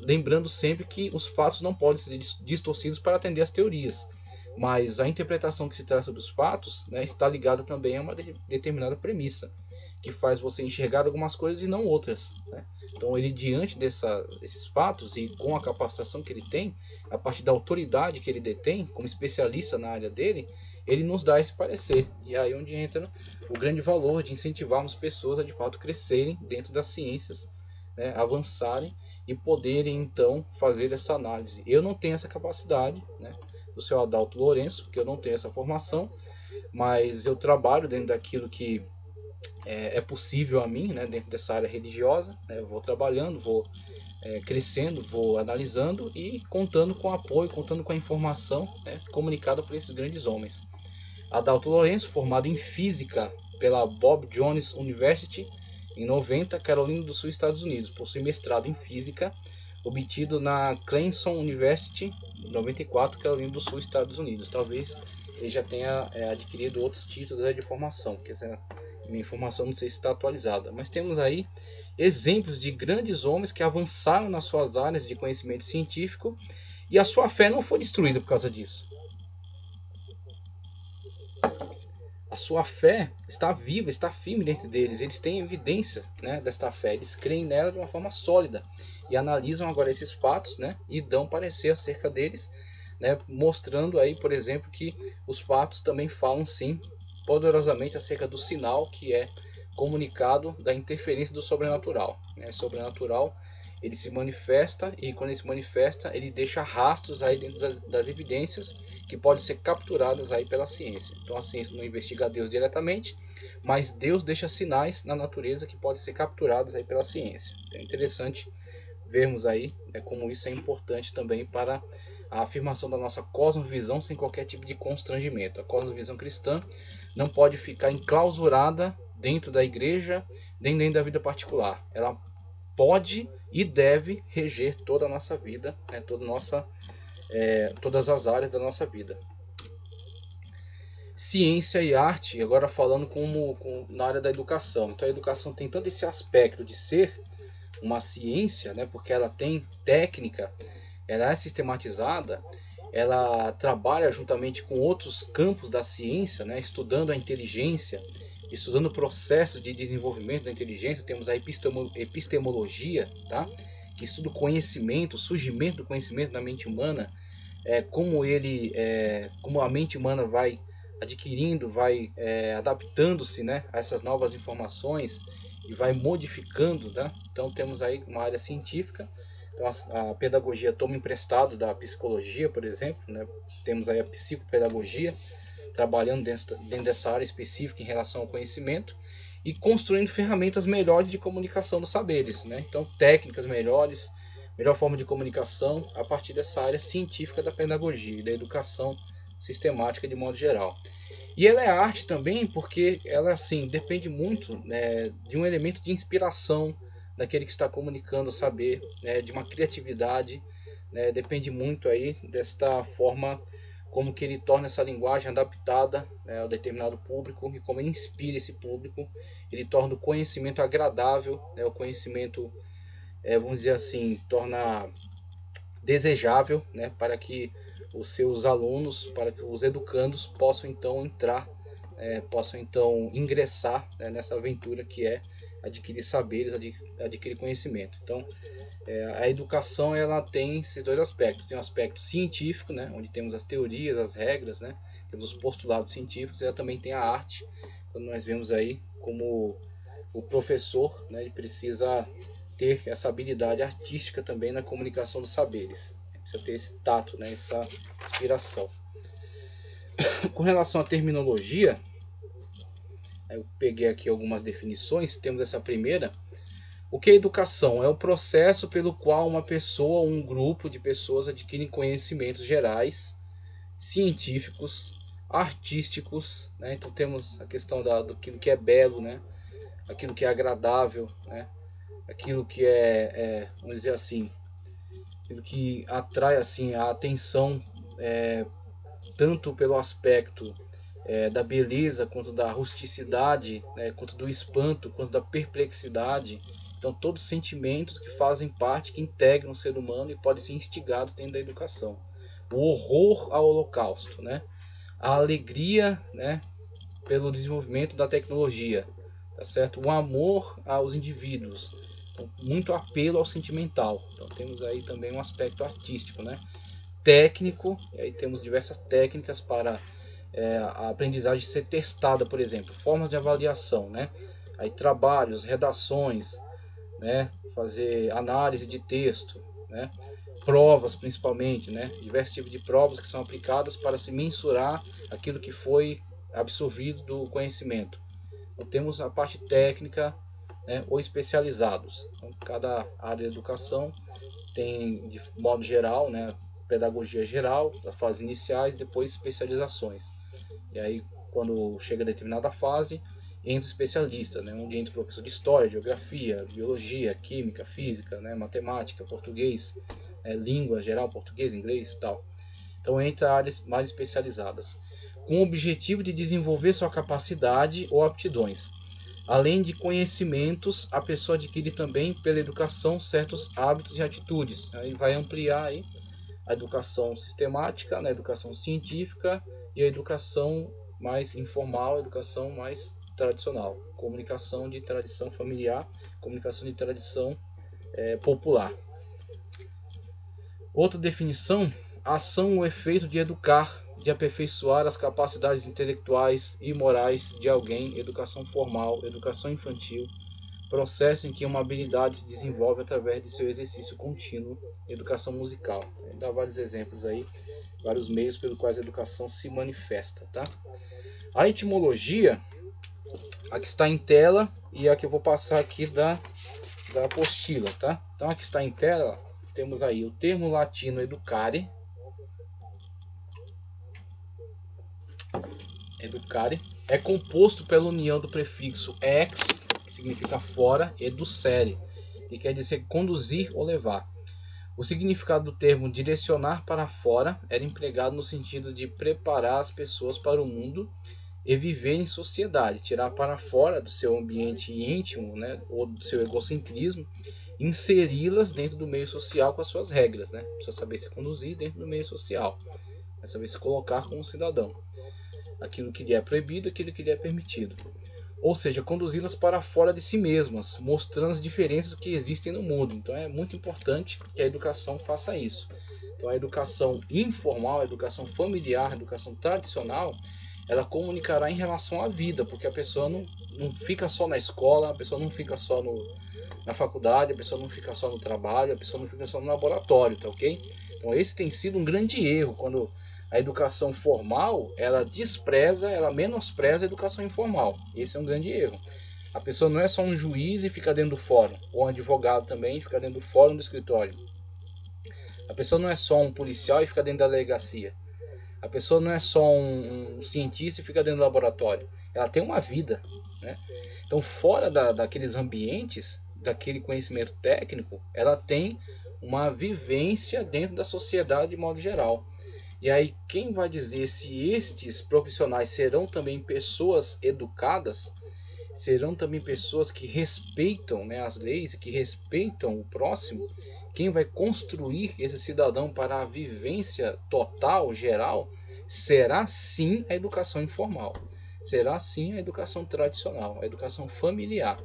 Lembrando sempre que os fatos não podem ser distorcidos para atender às teorias, mas a interpretação que se traz sobre os fatos, né, está ligada também a uma determinada premissa, que faz você enxergar algumas coisas e não outras, né? Então ele, diante desses fatos e com a capacitação que ele tem, a partir da autoridade que ele detém como especialista na área dele, ele nos dá esse parecer. E aí onde entra o grande valor de incentivarmos pessoas a de fato crescerem dentro das ciências, né, avançarem e poderem então fazer essa análise. Eu não tenho essa capacidade, né, do seu Adalto Lourenço, porque eu não tenho essa formação, mas eu trabalho dentro daquilo que é possível a mim, né, dentro dessa área religiosa, né, eu vou trabalhando, vou crescendo, vou analisando e contando com apoio, contando com a informação, né, comunicada por esses grandes homens. Adalto Lourenço, formado em Física pela Bob Jones University, em 90, Carolina do Sul, Estados Unidos. Possui mestrado em Física, obtido na Clemson University, em 94, Carolina do Sul, Estados Unidos. Talvez ele já tenha adquirido outros títulos de formação, porque essa minha informação não sei se está atualizada. Mas temos aí exemplos de grandes homens que avançaram nas suas áreas de conhecimento científico e a sua fé não foi destruída por causa disso. A sua fé está viva, está firme dentro deles. Eles têm evidências, né, desta fé. Eles creem nela de uma forma sólida e analisam agora esses fatos, né, e dão parecer acerca deles, né, mostrando aí, por exemplo, que os fatos também falam sim poderosamente acerca do sinal que é comunicado da interferência do sobrenatural. Sobrenatural, ele se manifesta e quando ele se manifesta, ele deixa rastros aí dentro das evidências que podem ser capturadas aí pela ciência. Então a ciência não investiga Deus diretamente, mas Deus deixa sinais na natureza que podem ser capturados aí pela ciência. Então é interessante vermos aí, né, como isso é importante também para a afirmação da nossa cosmovisão sem qualquer tipo de constrangimento. A cosmovisão cristã não pode ficar enclausurada dentro da igreja, nem dentro da vida particular. Ela pode e deve reger toda a nossa vida, né, todas as áreas da nossa vida. Ciência e arte, agora falando na área da educação. Então a educação tem tanto esse aspecto de ser uma ciência, né, porque ela tem técnica, ela é sistematizada, ela trabalha juntamente com outros campos da ciência, né, estudando a inteligência, estudando processos de desenvolvimento da inteligência. Temos a epistemologia, tá, que estuda o conhecimento, o surgimento do conhecimento na mente humana, como a mente humana vai adquirindo, vai adaptando-se, né, a essas novas informações e vai modificando, né? Então temos aí uma área científica. Então a pedagogia toma emprestado da psicologia, por exemplo, né? Temos aí a psicopedagogia trabalhando dentro dessa área específica em relação ao conhecimento e construindo ferramentas melhores de comunicação dos saberes, né? Então técnicas melhores, melhor forma de comunicação a partir dessa área científica da pedagogia e da educação sistemática de modo geral. E ela é arte também porque ela assim depende muito, né, de um elemento de inspiração daquele que está comunicando o saber, né, de uma criatividade, né, depende muito aí desta forma como que ele torna essa linguagem adaptada, né, ao determinado público e como ele inspira esse público. Ele torna o conhecimento agradável, né, o conhecimento, vamos dizer assim, torna desejável, né, para que os seus alunos, para que os educandos possam então possam então ingressar, né, nessa aventura que é adquirir saberes, adquirir conhecimento. Então, a educação ela tem esses dois aspectos. Tem um aspecto científico, né, onde temos as teorias, as regras, né, temos os postulados científicos, e ela também tem a arte, quando nós vemos aí como o professor, né, ele precisa ter essa habilidade artística também na comunicação dos saberes. Precisa ter esse tato, né, essa inspiração. Com relação à terminologia, eu peguei aqui algumas definições. Temos essa primeira, O que é educação? É o processo pelo qual uma pessoa ou um grupo de pessoas adquirem conhecimentos gerais, científicos, artísticos, né? Então temos a questão daquilo que é belo, né? Aquilo que é agradável, né? Aquilo que vamos dizer assim, aquilo que atrai assim a atenção, tanto pelo aspecto da beleza, quanto da rusticidade, né? Quanto do espanto, quanto da perplexidade. Então todos sentimentos que fazem parte, que integram o ser humano e podem ser instigados dentro da educação. O horror ao holocausto, né? A alegria, né? Pelo desenvolvimento da tecnologia, tá certo? O amor aos indivíduos, então, muito apelo ao sentimental. Então temos aí também um aspecto artístico, né? Técnico, e aí temos diversas técnicas para a aprendizagem ser testada, por exemplo, formas de avaliação, né? Aí trabalhos, redações, né? Fazer análise de texto, né? Provas principalmente, né? Diversos tipos de provas que são aplicadas para se mensurar aquilo que foi absorvido do conhecimento. Então, temos a parte técnica, né? Ou especializados. Então, cada área de educação tem, de modo geral, né? Pedagogia geral, as fases iniciais, depois especializações. E aí, quando chega a determinada fase, entra o especialista, né? Onde entra o professor de história, geografia, biologia, química, física, né? Matemática, português, língua geral, português, inglês e tal. Então entra áreas mais especializadas, com o objetivo de desenvolver sua capacidade ou aptidões. Além de conhecimentos, a pessoa adquire também pela educação certos hábitos e atitudes. Aí vai ampliar aí a educação sistemática, né? A educação científica e a educação mais informal, a educação mais tradicional. Comunicação de tradição familiar, comunicação de tradição popular. Outra definição: ação ou efeito de educar, de aperfeiçoar as capacidades intelectuais e morais de alguém. Educação formal, educação infantil, processo em que uma habilidade se desenvolve através de seu exercício contínuo. Educação musical. Dá vários exemplos aí, vários meios pelos quais a educação se manifesta, tá? A etimologia, aqui está em tela, e a que eu vou passar aqui da apostila, tá? Então aqui está em tela, temos aí o termo latino educare. Educare é composto pela união do prefixo ex, que significa fora, e ducere, que quer dizer conduzir ou levar. O significado do termo direcionar para fora era empregado no sentido de preparar as pessoas para o mundo e viver em sociedade, tirar para fora do seu ambiente íntimo, né, ou do seu egocentrismo, inseri-las dentro do meio social com as suas regras, né? Precisa saber se conduzir dentro do meio social, saber se colocar como cidadão. Aquilo que lhe é proibido, aquilo que lhe é permitido. Ou seja, conduzi-las para fora de si mesmas, mostrando as diferenças que existem no mundo. Então é muito importante que a educação faça isso. Então a educação informal, a educação familiar, a educação tradicional, ela comunicará em relação à vida, porque a pessoa não fica só na escola, a pessoa não fica só na faculdade, a pessoa não fica só no trabalho, a pessoa não fica só no laboratório, tá ok? Então esse tem sido um grande erro, quando a educação formal, ela despreza, ela menospreza a educação informal. Esse é um grande erro. A pessoa não é só um juiz e fica dentro do fórum, ou um advogado também e fica dentro do fórum do escritório. A pessoa não é só um policial e fica dentro da delegacia. A pessoa não é só um cientista e fica dentro do laboratório. Ela tem uma vida, né? Então, fora daqueles ambientes, daquele conhecimento técnico, ela tem uma vivência dentro da sociedade de modo geral. E aí, quem vai dizer se estes profissionais serão também pessoas educadas, serão também pessoas que respeitam, né, as leis, que respeitam o próximo? Quem vai construir esse cidadão para a vivência total, geral, será sim a educação informal. Será sim a educação tradicional, a educação familiar.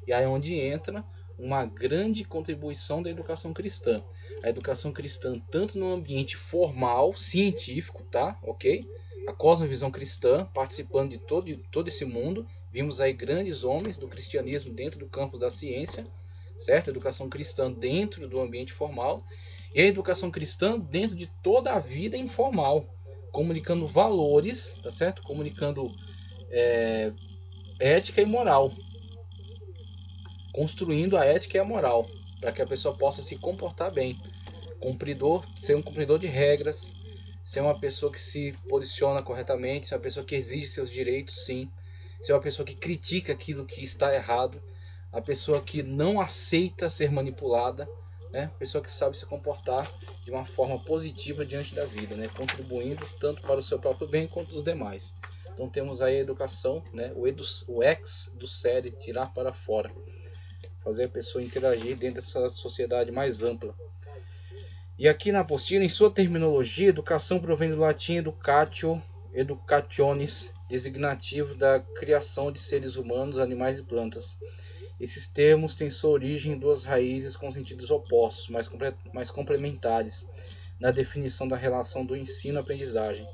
E aí é onde entra uma grande contribuição da educação cristã. A educação cristã, tanto no ambiente formal, científico, tá? Ok? A cosmovisão cristã, participando de todo esse mundo. Vimos aí grandes homens do cristianismo dentro do campo da ciência, certo? A educação cristã dentro do ambiente formal. E a educação cristã dentro de toda a vida informal, comunicando valores, tá certo? Comunicando ética e moral. construindo a ética e a moral, para que a pessoa possa se comportar bem. Ser um cumpridor de regras, ser uma pessoa que se posiciona corretamente, ser uma pessoa que exige seus direitos, sim, ser uma pessoa que critica aquilo que está errado, a pessoa que não aceita ser manipulada, né? Pessoa que sabe se comportar de uma forma positiva diante da vida, né? Contribuindo tanto para o seu próprio bem quanto dos demais. Então temos aí a educação, né? O ex do série, tirar para fora, fazer a pessoa interagir dentro dessa sociedade mais ampla. E aqui na apostila, em sua terminologia, educação provém do latim educatio, educationis, designativo da criação de seres humanos, animais e plantas. Esses termos têm sua origem em duas raízes com sentidos opostos, mas complementares, na definição da relação do ensino-aprendizagem.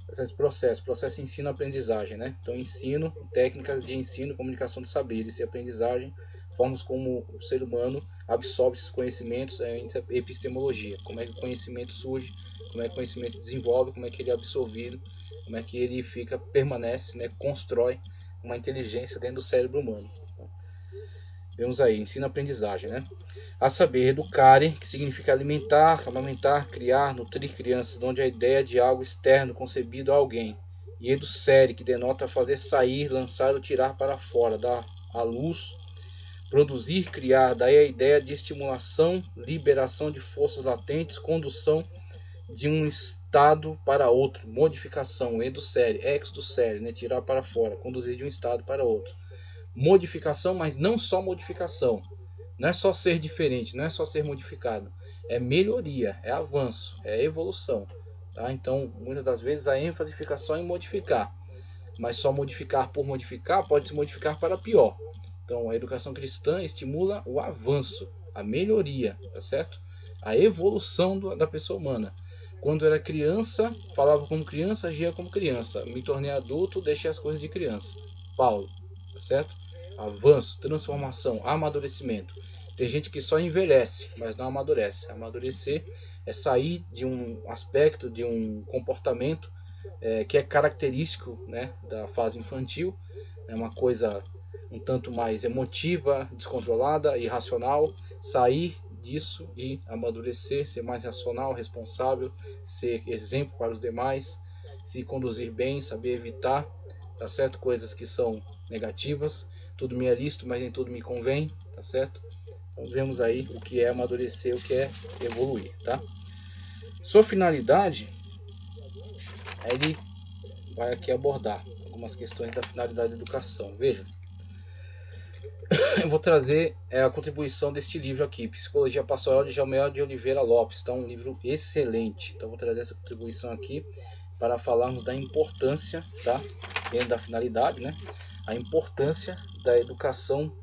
Esse processo ensino-aprendizagem, né? Então, ensino, técnicas de ensino, comunicação de saberes e aprendizagem, formas como o ser humano absorve esses conhecimentos, epistemologia, como é que o conhecimento surge, como é que o conhecimento se desenvolve, como é que ele é absorvido, como é que ele permanece, né? Constrói uma inteligência dentro do cérebro humano. Vemos aí, ensino-aprendizagem, né? A saber, educare, que significa alimentar, amamentar, criar, nutrir crianças, onde a ideia de algo externo concebido a alguém. E educere, que denota fazer sair, lançar ou tirar para fora, dar à luz, produzir, criar, daí a ideia de estimulação, liberação de forças latentes, condução de um estado para outro, modificação, educere, exducere, né? Tirar para fora, conduzir de um estado para outro. Modificação, mas não só modificação, não é só ser diferente, não é só ser modificado, é melhoria, é avanço, é evolução, tá? Então muitas das vezes a ênfase fica só em modificar, mas só modificar por modificar pode se modificar para pior. Então a educação cristã estimula o avanço, a melhoria, tá certo? A evolução da pessoa humana. Quando era criança, falava como criança, agia como criança. Me tornei adulto, deixei as coisas de criança. Paulo, tá certo? Avanço, transformação, amadurecimento. Tem gente que só envelhece, mas não amadurece. Amadurecer é sair de um aspecto, de um comportamento que é característico, né, da fase infantil. É uma coisa um tanto mais emotiva, descontrolada, irracional. Sair disso e amadurecer, ser mais racional, responsável, ser exemplo para os demais, se conduzir bem, saber evitar, tá certo? Coisas que são negativas. Tudo me é lícito, mas nem tudo me convém, tá certo? Então vemos aí o que é amadurecer, o que é evoluir, tá? Sua finalidade, ele vai aqui abordar algumas questões da finalidade da educação. Veja, eu vou trazer a contribuição deste livro aqui, Psicologia Pastoral de Jalmel de Oliveira Lopes. Então, um livro excelente. Então, vou trazer essa contribuição aqui para falarmos da importância, tá? Dentro da finalidade, né? A importância da educação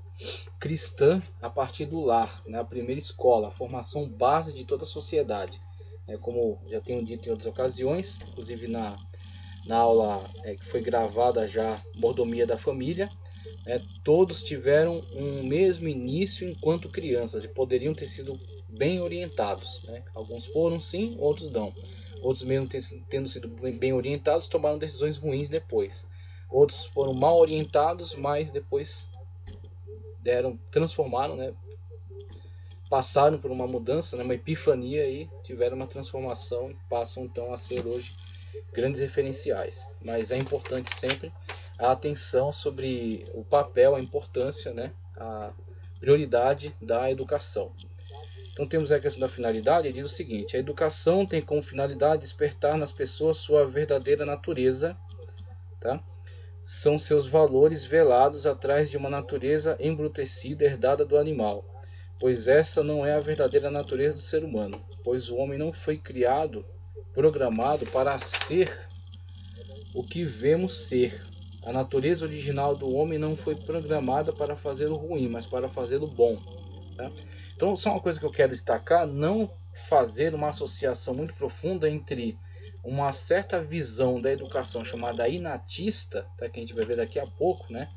cristã a partir do lar, né? A primeira escola, a formação base de toda a sociedade. Como já tenho dito em outras ocasiões, inclusive na aula que foi gravada já, Mordomia da Família, todos tiveram um mesmo início enquanto crianças e poderiam ter sido bem orientados, né? Alguns foram sim, outros não. Outros mesmo tendo sido bem orientados tomaram decisões ruins depois. Outros foram mal orientados, mas depois transformaram, né? Passaram por uma mudança, né? Uma epifania e tiveram uma transformação e passam então a ser hoje grandes referenciais. Mas é importante sempre a atenção sobre o papel, a importância, né? A prioridade da educação. Então temos a questão da finalidade, ele diz o seguinte: a educação tem como finalidade despertar nas pessoas sua verdadeira natureza, tá? São seus valores velados atrás de uma natureza embrutecida herdada do animal, pois essa não é a verdadeira natureza do ser humano, pois o homem não foi programado para ser o que vemos ser. A natureza original do homem não foi programada para fazê-lo ruim, mas para fazê-lo bom, tá? Então, só uma coisa que eu quero destacar, não fazer uma associação muito profunda entre uma certa visão da educação chamada inatista, tá? Que a gente vai ver daqui a pouco, né?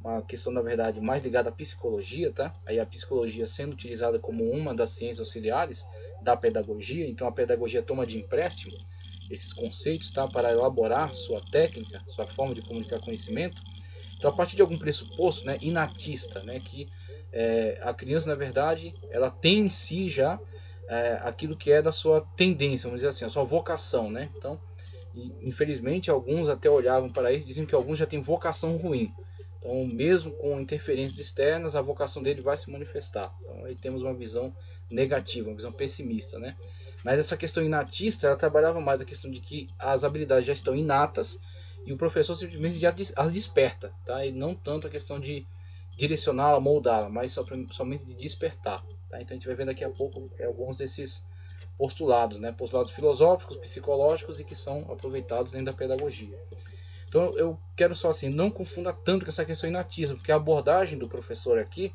Uma questão, na verdade, mais ligada à psicologia, tá? Aí a psicologia sendo utilizada como uma das ciências auxiliares da pedagogia, então a pedagogia toma de empréstimo esses conceitos, tá? Para elaborar sua técnica, sua forma de comunicar conhecimento. Então, a partir de algum pressuposto, né, inatista, né, que a criança, na verdade, ela tem em si já aquilo que é da sua tendência, vamos dizer assim, a sua vocação, né? Então, infelizmente, alguns até olhavam para isso e diziam que alguns já têm vocação ruim. Então, mesmo com interferências externas, a vocação dele vai se manifestar. Então, aí temos uma visão negativa, uma visão pessimista, né? Mas essa questão inatista, ela trabalhava mais a questão de que as habilidades já estão inatas e o professor simplesmente já as desperta, tá? E não tanto a questão de direcioná-la, moldá-la, mas somente de despertar, tá? Então, a gente vai ver daqui a pouco alguns desses postulados, né? Postulados filosóficos, psicológicos e que são aproveitados dentro da pedagogia. Então eu quero só assim, não confunda tanto com essa questão inatismo, porque a abordagem do professor aqui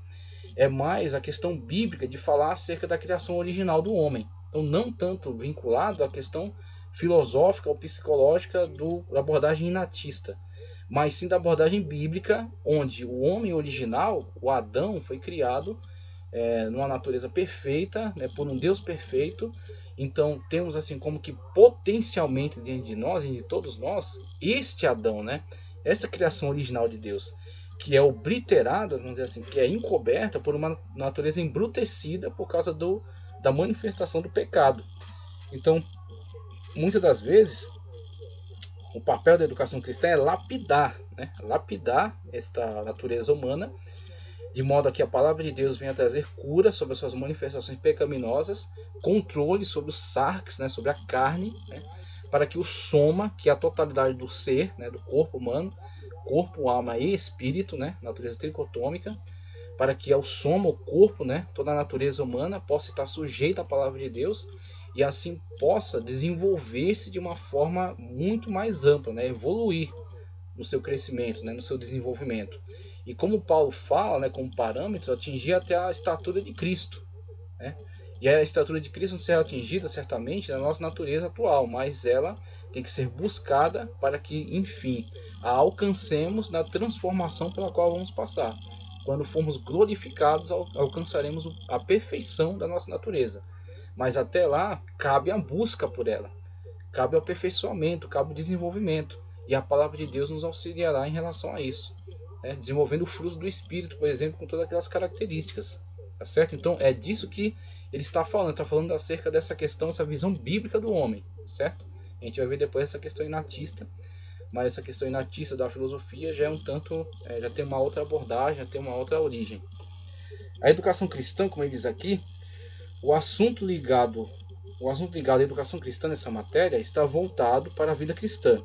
é mais a questão bíblica de falar acerca da criação original do homem. Então não tanto vinculado à questão filosófica ou psicológica da abordagem inatista, mas sim da abordagem bíblica, onde o homem original, o Adão, foi criado numa natureza perfeita, né, por um Deus perfeito. Então temos assim como que potencialmente dentro de nós, de todos nós, este Adão, né, essa criação original de Deus, que é obliterada, vamos dizer assim, que é encoberta por uma natureza embrutecida por causa da manifestação do pecado. Então, muitas das vezes, o papel da educação cristã é lapidar, né, lapidar esta natureza humana, de modo a que a palavra de Deus venha trazer cura sobre as suas manifestações pecaminosas, controle sobre os sarx, né, sobre a carne, né, para que o soma, que é a totalidade do ser, né, do corpo humano, corpo, alma e espírito, né, natureza tricotômica, para que ao soma, o corpo, né, toda a natureza humana possa estar sujeita à palavra de Deus e assim possa desenvolver-se de uma forma muito mais ampla, né, evoluir no seu crescimento, né, no seu desenvolvimento. E como Paulo fala, né, como parâmetro, atingir até a estatura de Cristo, né? E a estatura de Cristo não será atingida certamente na nossa natureza atual, mas ela tem que ser buscada para que, enfim, a alcancemos na transformação pela qual vamos passar. Quando formos glorificados, alcançaremos a perfeição da nossa natureza. Mas até lá, cabe a busca por ela, cabe o aperfeiçoamento, cabe o desenvolvimento. E a palavra de Deus nos auxiliará em relação a isso, né? Desenvolvendo o fruto do Espírito, por exemplo, com todas aquelas características. Tá certo? Então é disso que ele está falando acerca dessa questão, essa visão bíblica do homem, certo? A gente vai ver depois essa questão inatista, mas essa questão inatista da filosofia já é um tanto, já tem uma outra abordagem, já tem uma outra origem. A educação cristã, como ele diz aqui, o assunto ligado à educação cristã nessa matéria está voltado para a vida cristã.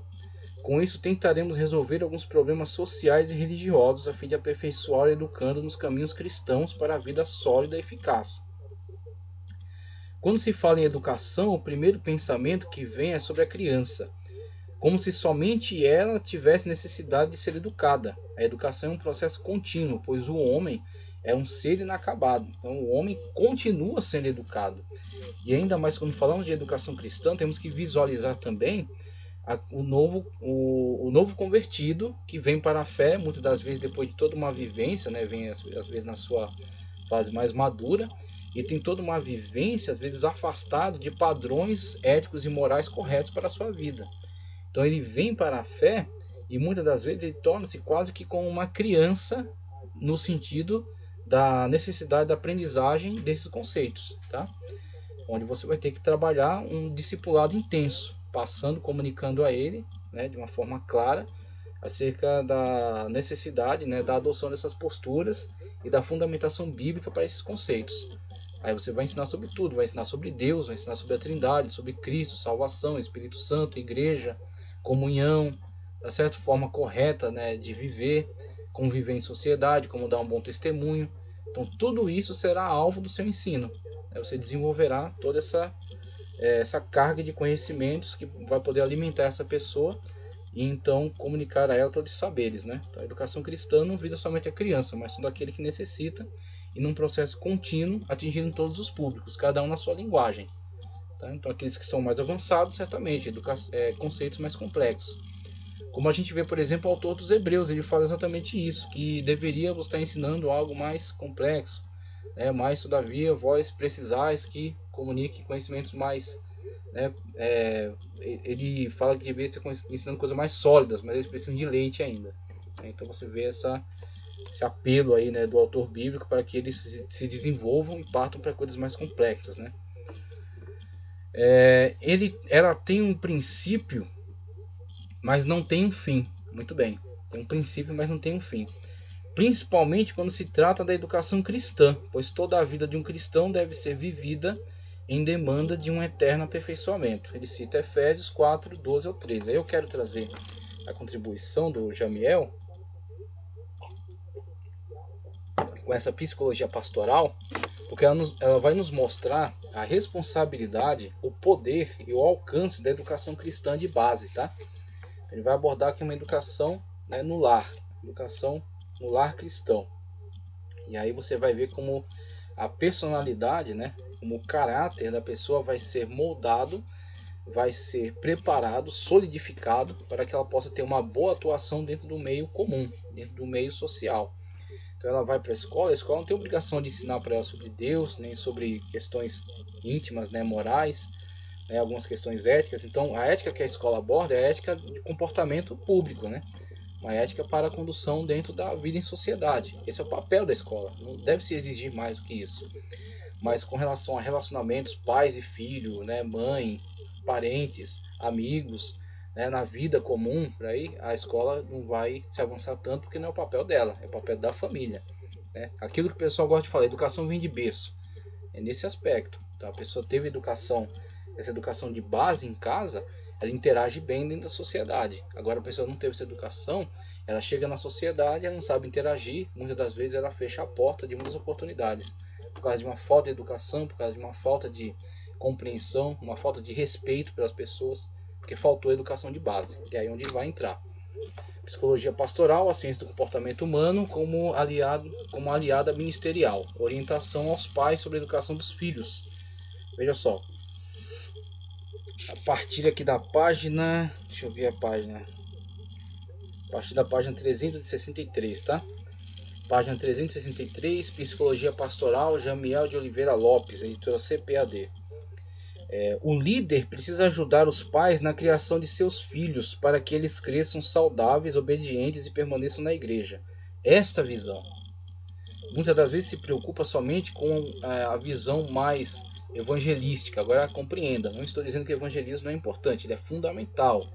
Com isso, tentaremos resolver alguns problemas sociais e religiosos a fim de aperfeiçoar e educando nos caminhos cristãos para a vida sólida e eficaz. Quando se fala em educação, o primeiro pensamento que vem é sobre a criança, como se somente ela tivesse necessidade de ser educada. A educação é um processo contínuo, pois o homem é um ser inacabado. Então, o homem continua sendo educado. E ainda mais quando falamos de educação cristã, temos que visualizar também o novo convertido que vem para a fé, muitas das vezes depois de toda uma vivência, né, vem às vezes na sua fase mais madura, e tem toda uma vivência, às vezes afastado de padrões éticos e morais corretos para a sua vida. Então ele vem para a fé e muitas das vezes ele torna-se quase que como uma criança no sentido da necessidade da aprendizagem desses conceitos, tá? Onde você vai ter que trabalhar um discipulado intenso, passando, comunicando a ele, né, de uma forma clara, acerca da necessidade, né, da adoção dessas posturas e da fundamentação bíblica para esses conceitos. Aí você vai ensinar sobre tudo, vai ensinar sobre Deus, vai ensinar sobre a Trindade, sobre Cristo, salvação, Espírito Santo, igreja, comunhão, da certa forma correta, né, de viver, como viver em sociedade, como dar um bom testemunho. Então tudo isso será alvo do seu ensino. Você desenvolverá toda essa carga de conhecimentos que vai poder alimentar essa pessoa e então comunicar a ela todos os saberes, né? Então, a educação cristã não visa somente a criança, mas todo aquele que necessita e num processo contínuo, atingindo todos os públicos, cada um na sua linguagem. Tá? Então aqueles que são mais avançados, certamente, conceitos mais complexos. Como a gente vê, por exemplo, o autor dos Hebreus, ele fala exatamente isso, que deveríamos estar ensinando algo mais complexo, mas todavia vós precisais que comunique conhecimentos mais, né, ele fala que deveria estar ensinando coisas mais sólidas, mas eles precisam de leite ainda. Então você vê esse apelo aí, né, do autor bíblico para que eles se desenvolvam e partam para coisas mais complexas, né? Ela tem um princípio, mas não tem um fim. Muito bem, tem um princípio, mas não tem um fim. Principalmente quando se trata da educação cristã, pois toda a vida de um cristão deve ser vivida em demanda de um eterno aperfeiçoamento. Ele cita Efésios 4, 12 ao 13. Aí eu quero trazer a contribuição do Jamiel com essa psicologia pastoral, porque ela vai nos mostrar a responsabilidade, o poder e o alcance da educação cristã de base, tá? Ele vai abordar aqui uma educação, né, no lar, educação no lar cristão. E aí você vai ver como a personalidade, né, como o caráter da pessoa vai ser moldado, vai ser preparado, solidificado para que ela possa ter uma boa atuação dentro do meio comum, dentro do meio social. Então ela vai para a escola não tem obrigação de ensinar para ela sobre Deus, nem sobre questões íntimas, né, morais, né, algumas questões éticas. Então a ética que a escola aborda é a ética de comportamento público, né? Uma ética para a condução dentro da vida em sociedade. Esse é o papel da escola, não deve se exigir mais do que isso. Mas com relação a relacionamentos, pais e filho, né, mãe, parentes, amigos, né, na vida comum, por aí, a escola não vai se avançar tanto porque não é o papel dela, é o papel da família. Né? Aquilo que o pessoal gosta de falar, educação vem de berço. É nesse aspecto. Tá? A pessoa teve educação, essa educação de base em casa, ela interage bem dentro da sociedade. Agora a pessoa não teve essa educação, ela chega na sociedade, ela não sabe interagir, muitas das vezes ela fecha a porta de muitas oportunidades. Por causa de uma falta de educação, por causa de uma falta de compreensão, uma falta de respeito pelas pessoas, porque faltou educação de base. E aí onde vai entrar. Psicologia pastoral, a ciência do comportamento humano como aliada ministerial. Orientação aos pais sobre a educação dos filhos. Veja só. A partir aqui da página... Deixa eu ver a página. A partir da página 363, tá? Página 363, Psicologia Pastoral, Jamiel de Oliveira Lopes, editora CPAD. O líder precisa ajudar os pais na criação de seus filhos para que eles cresçam saudáveis, obedientes e permaneçam na igreja. Esta visão. Muitas das vezes se preocupa somente com a visão mais evangelística. Agora compreenda, não estou dizendo que o evangelismo não é importante, ele é fundamental.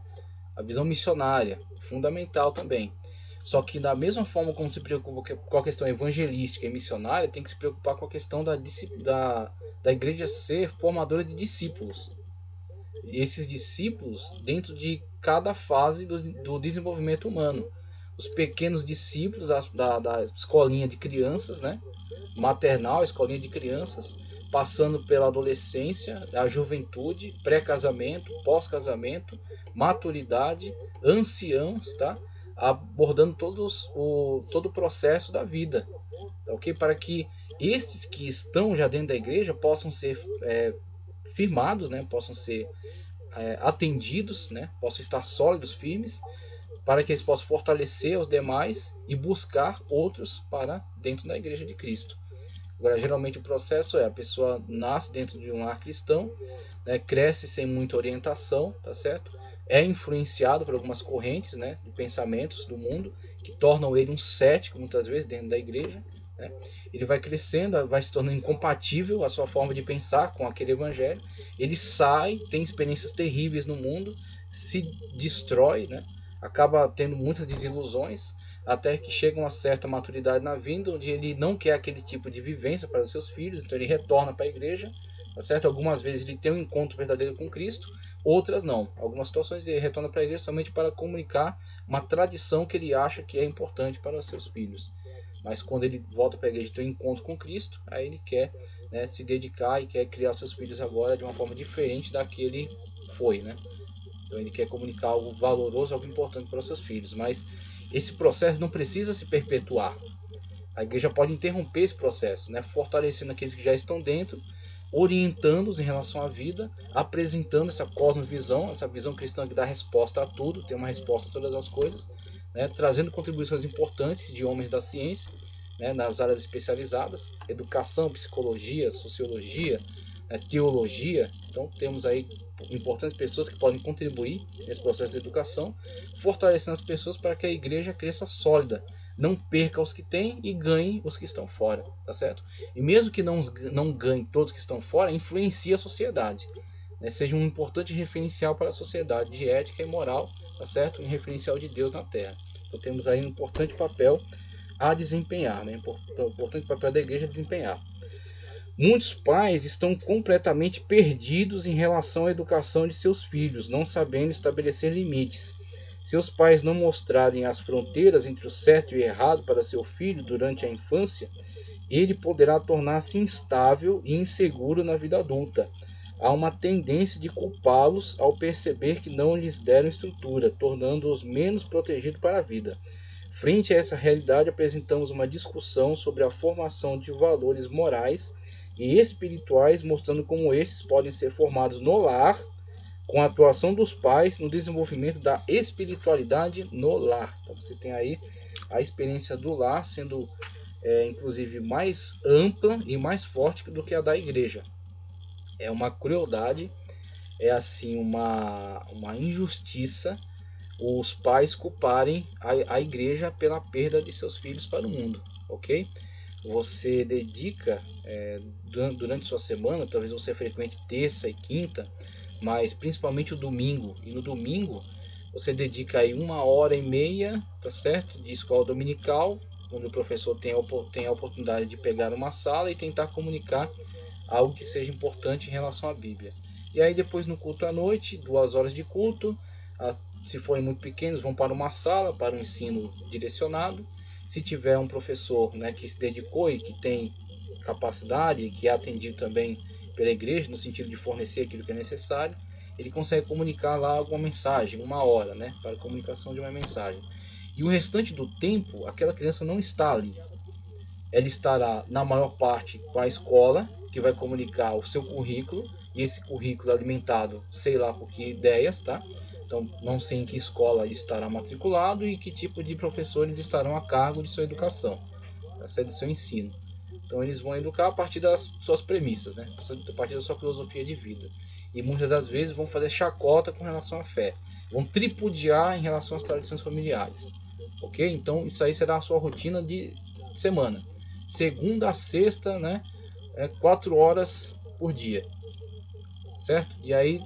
A visão missionária, fundamental também. Só que da mesma forma como se preocupa com a questão evangelística e missionária, tem que se preocupar com a questão da igreja ser formadora de discípulos. E esses discípulos dentro de cada fase do desenvolvimento humano. Os pequenos discípulos da escolinha de crianças, né? Maternal, escolinha de crianças, passando pela adolescência, a juventude, pré-casamento, pós-casamento, maturidade, anciãos, tá? Abordando todo o processo da vida, ok? Para que estes que estão já dentro da igreja possam ser firmados, né? Possam ser atendidos, né? Possam estar sólidos, firmes, para que eles possam fortalecer os demais e buscar outros para dentro da igreja de Cristo. Agora, geralmente o processo a pessoa nasce dentro de um lar cristão, né? Cresce sem muita orientação, tá certo? É influenciado por algumas correntes, né, de pensamentos do mundo que tornam ele um cético muitas vezes dentro da igreja, né? Ele vai crescendo, vai se tornando incompatível a sua forma de pensar com aquele evangelho. Ele sai, tem experiências terríveis no mundo, se destrói, né? Acaba tendo muitas desilusões, até que chega uma certa maturidade na vida, onde ele não quer aquele tipo de vivência para os seus filhos, então ele retorna para a igreja, tá certo? Algumas vezes ele tem um encontro verdadeiro com Cristo, outras não. Algumas situações ele retorna para a igreja somente para comunicar uma tradição que ele acha que é importante para os seus filhos. Mas quando ele volta para a igreja e tem um encontro com Cristo, aí ele quer, né, se dedicar e quer criar seus filhos agora de uma forma diferente da que ele foi, né? Então ele quer comunicar algo valoroso, algo importante para os seus filhos. Mas esse processo não precisa se perpetuar. A igreja pode interromper esse processo, né? Fortalecendo aqueles que já estão dentro, orientando-os em relação à vida, apresentando essa cosmovisão, essa visão cristã que dá resposta a tudo, tem uma resposta a todas as coisas, né? Trazendo contribuições importantes de homens da ciência, né? Nas áreas especializadas, educação, psicologia, sociologia, teologia, Então temos aí importantes pessoas que podem contribuir nesse processo de educação, fortalecendo as pessoas para que a igreja cresça sólida, não perca os que tem e ganhe os que estão fora, tá certo? E mesmo que não ganhe todos que estão fora, influencia a sociedade, né? Seja um importante referencial para a sociedade de ética e moral, tá certo? Um referencial de Deus na Terra. Então temos aí um importante papel a desempenhar, né? Importante papel da igreja a desempenhar. Muitos pais estão completamente perdidos em relação à educação de seus filhos, não sabendo estabelecer limites. Se os pais não mostrarem as fronteiras entre o certo e o errado para seu filho durante a infância, ele poderá tornar-se instável e inseguro na vida adulta. Há uma tendência de culpá-los ao perceber que não lhes deram estrutura, tornando-os menos protegidos para a vida. Frente a essa realidade, apresentamos uma discussão sobre a formação de valores morais e espirituais, mostrando como esses podem ser formados no lar, com a atuação dos pais no desenvolvimento da espiritualidade no lar. Então você tem aí a experiência do lar sendo inclusive mais ampla e mais forte do que a da igreja. É uma crueldade, é assim uma injustiça os pais culparem a igreja pela perda de seus filhos para o mundo, ok? Você dedica durante sua semana, talvez você frequente terça e quinta, mas principalmente o domingo. E no domingo você dedica aí 1h30, tá certo? De escola dominical, onde o professor tem a oportunidade de pegar uma sala e tentar comunicar algo que seja importante em relação à Bíblia. E aí depois no culto à noite, 2 horas de culto, se forem muito pequenos vão para uma sala, para um ensino direcionado. Se tiver um professor, né, que se dedicou e que tem capacidade, que é atendido também pela igreja, no sentido de fornecer aquilo que é necessário, ele consegue comunicar lá alguma mensagem, 1 hora, né, para a comunicação de uma mensagem. E o restante do tempo, aquela criança não está ali. Ela estará, na maior parte, com a escola, que vai comunicar o seu currículo, e esse currículo é alimentado, sei lá por que ideias, tá? Então, não sei em que escola ele estará matriculado e que tipo de professores estarão a cargo de sua educação, do seu ensino. Então, eles vão educar a partir das suas premissas, né? A partir da sua filosofia de vida. E muitas das vezes vão fazer chacota com relação à fé. Vão tripudiar em relação às tradições familiares. Ok? Então, isso aí será a sua rotina de semana. Segunda a sexta, né? 4 horas por dia. Certo? E aí,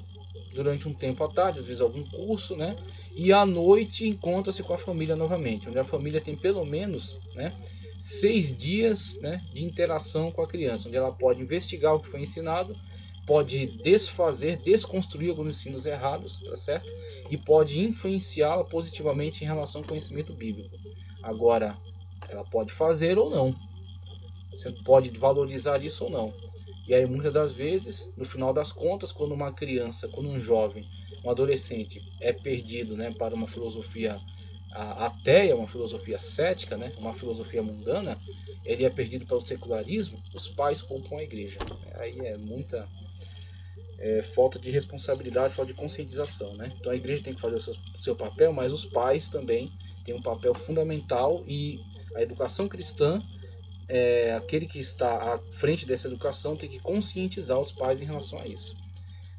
durante um tempo à tarde, às vezes algum curso, né? E à noite encontra-se com a família novamente, onde a família tem pelo menos, né, 6 dias, né, de interação com a criança, onde ela pode investigar o que foi ensinado, pode desconstruir alguns ensinos errados, tá certo? E pode influenciá-la positivamente em relação ao conhecimento bíblico. Agora, ela pode fazer ou não. Você pode valorizar isso ou não. E aí muitas das vezes, no final das contas, quando uma criança, quando um jovem, um adolescente é perdido, né, para uma filosofia ateia, uma filosofia cética, né, uma filosofia mundana, ele é perdido para o secularismo, os pais culpam a igreja. Aí é muita falta de responsabilidade, falta de conscientização, né? Então a igreja tem que fazer o seu papel, mas os pais também têm um papel fundamental e a educação cristã, aquele que está à frente dessa educação tem que conscientizar os pais em relação a isso.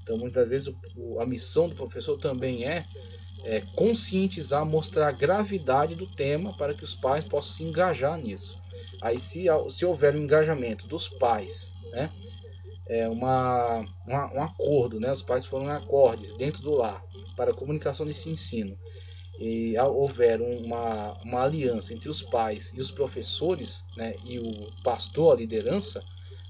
Então muitas vezes a missão do professor também é conscientizar, mostrar a gravidade do tema para que os pais possam se engajar nisso. Aí se houver um engajamento dos pais, né, um acordo, né, os pais foram em acordes dentro do lar para a comunicação desse ensino, e houver uma aliança entre os pais e os professores, né, e o pastor, a liderança,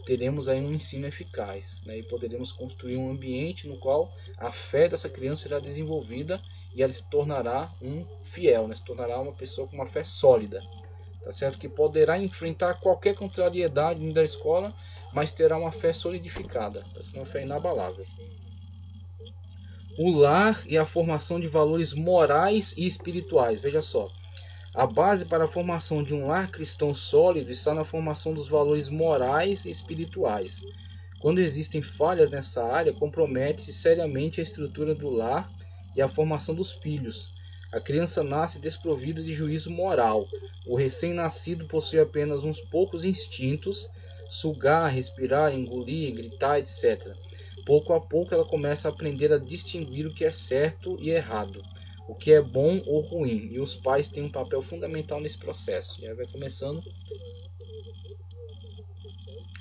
teremos aí um ensino eficaz, né, e poderemos construir um ambiente no qual a fé dessa criança será desenvolvida e ela se tornará um fiel, né, se tornará uma pessoa com uma fé sólida, tá certo? Que poderá enfrentar qualquer contrariedade dentro da escola, mas terá uma fé solidificada, uma fé inabalável. O lar e a formação de valores morais e espirituais. Veja só, a base para a formação de um lar cristão sólido está na formação dos valores morais e espirituais. Quando existem falhas nessa área, compromete-se seriamente a estrutura do lar e a formação dos filhos. A criança nasce desprovida de juízo moral. O recém-nascido possui apenas uns poucos instintos: sugar, respirar, engolir, gritar, etc. Pouco a pouco ela começa a aprender a distinguir o que é certo e errado, o que é bom ou ruim, e os pais têm um papel fundamental nesse processo. E aí vai começando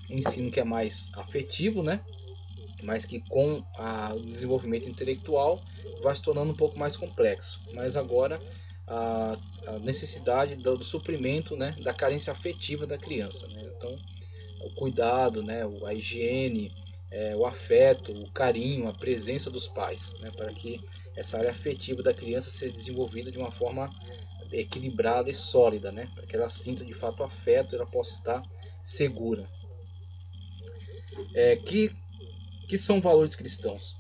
um ensino que é mais afetivo, né? Mas que com o desenvolvimento intelectual vai se tornando um pouco mais complexo. Mas agora a necessidade do suprimento, né, da carência afetiva da criança, né? Então o cuidado, né, a higiene, o afeto, o carinho, a presença dos pais, né, para que essa área afetiva da criança seja desenvolvida de uma forma equilibrada e sólida, né, para que ela sinta de fato afeto e ela possa estar segura. Que são valores cristãos?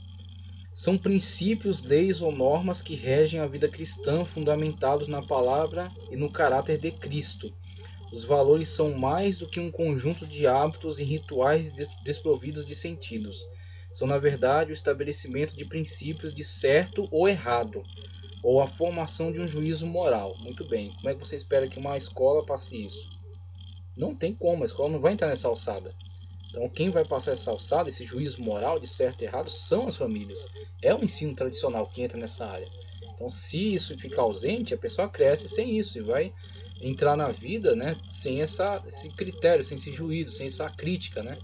São princípios, leis ou normas que regem a vida cristã, fundamentados na palavra e no caráter de Cristo. Os valores são mais do que um conjunto de hábitos e rituais desprovidos de sentidos. São, na verdade, o estabelecimento de princípios de certo ou errado, ou a formação de um juízo moral. Muito bem, como é que você espera que uma escola passe isso? Não tem como, a escola não vai entrar nessa alçada. Então, quem vai passar essa alçada, esse juízo moral de certo e errado, são as famílias. É o ensino tradicional que entra nessa área. Então, se isso ficar ausente, a pessoa cresce sem isso e vai entrar na vida, né, sem esse critério, sem esse juízo, sem essa crítica, né?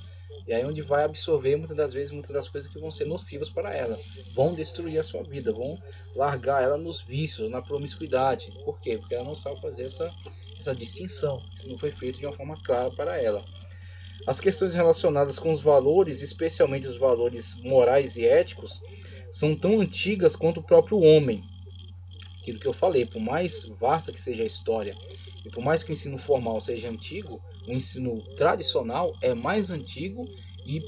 E aí onde vai absorver muitas das vezes muitas das coisas que vão ser nocivas para ela, vão destruir a sua vida, vão largar ela nos vícios, na promiscuidade. Por quê? Porque ela não sabe fazer essa distinção. Isso não foi feito de uma forma clara para ela. As questões relacionadas com os valores, especialmente os valores morais e éticos, são tão antigas quanto o próprio homem. Aquilo que eu falei, por mais vasta que seja a história, e por mais que o ensino formal seja antigo, o ensino tradicional é mais antigo e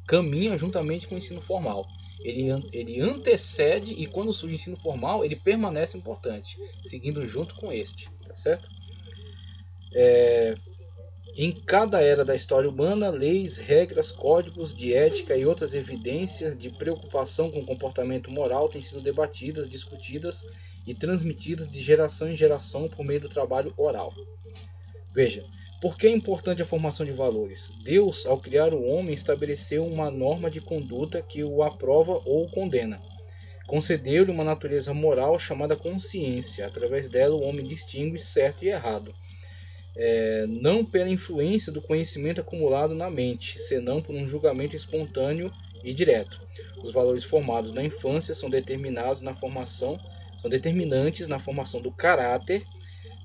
caminha juntamente com o ensino formal. Ele antecede, e quando surge o ensino formal, ele permanece importante, seguindo junto com este, tá certo? Em cada era da história humana, leis, regras, códigos de ética e outras evidências de preocupação com o comportamento moral têm sido debatidas, discutidas e transmitidas de geração em geração por meio do trabalho oral. Veja, por que é importante a formação de valores? Deus, ao criar o homem, estabeleceu uma norma de conduta que o aprova ou o condena. Concedeu-lhe uma natureza moral chamada consciência. Através dela, o homem distingue certo e errado. Não pela influência do conhecimento acumulado na mente, senão por um julgamento espontâneo e direto. Os valores formados na infância são determinantes na formação do caráter,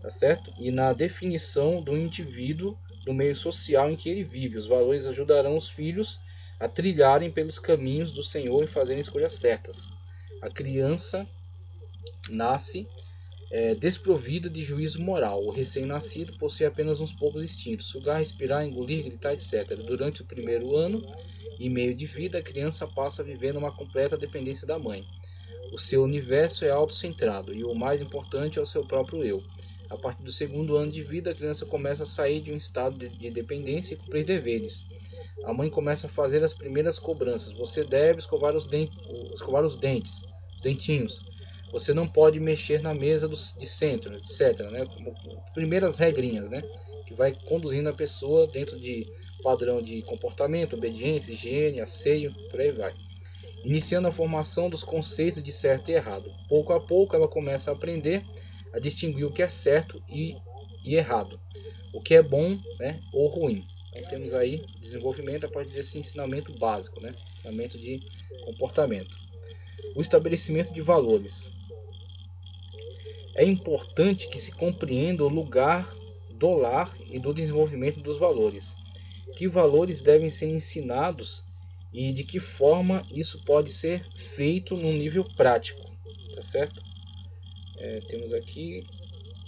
tá certo? E na definição do indivíduo do meio social em que ele vive. Os valores ajudarão os filhos a trilharem pelos caminhos do Senhor e fazerem escolhas certas. A criança nasce desprovida de juízo moral. O recém-nascido possui apenas uns poucos instintos: sugar, respirar, engolir, gritar, etc. Durante o primeiro ano e meio de vida, a criança passa a viver numa completa dependência da mãe. O seu universo é autocentrado e o mais importante é o seu próprio eu. A partir do segundo ano de vida, a criança começa a sair de um estado de dependência e cumprir deveres. A mãe começa a fazer as primeiras cobranças: você deve escovar os dentes, os dentinhos. Você não pode mexer na mesa de centro, etc. Né? Como primeiras regrinhas, né? Que vai conduzindo a pessoa dentro de padrão de comportamento, obediência, higiene, asseio, por aí vai. Iniciando a formação dos conceitos de certo e errado. Pouco a pouco ela começa a aprender a distinguir o que é certo e errado, o que é bom, né, ou ruim. Então temos aí desenvolvimento a partir desse ensinamento básico, né? Ensinamento de comportamento. O estabelecimento de valores. É importante que se compreenda o lugar do lar e do desenvolvimento dos valores. Que valores devem ser ensinados e de que forma isso pode ser feito num nível prático, tá certo? Temos aqui,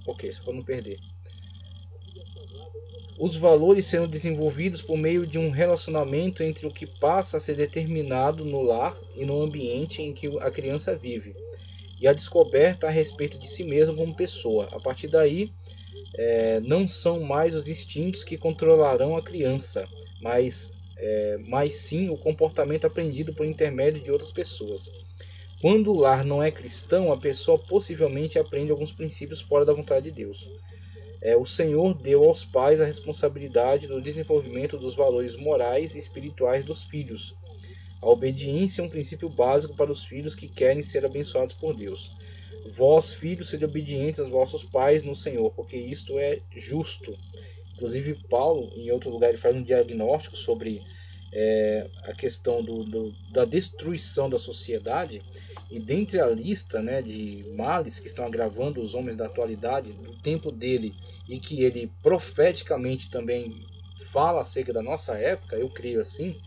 ok, só para não perder. Os valores serão desenvolvidos por meio de um relacionamento entre o que passa a ser determinado no lar e no ambiente em que a criança vive, e a descoberta a respeito de si mesmo como pessoa. A partir daí, não são mais os instintos que controlarão a criança, mas sim o comportamento aprendido por intermédio de outras pessoas. Quando o lar não é cristão, a pessoa possivelmente aprende alguns princípios fora da vontade de Deus. O Senhor deu aos pais a responsabilidade do desenvolvimento dos valores morais e espirituais dos filhos. A obediência é um princípio básico para os filhos que querem ser abençoados por Deus. Vós, filhos, sede obedientes aos vossos pais no Senhor, porque isto é justo. Inclusive, Paulo, em outro lugar, ele faz um diagnóstico sobre a questão da destruição da sociedade, e dentre a lista, né, de males que estão agravando os homens da atualidade, do tempo dele, e que ele profeticamente também fala acerca da nossa época, eu creio assim,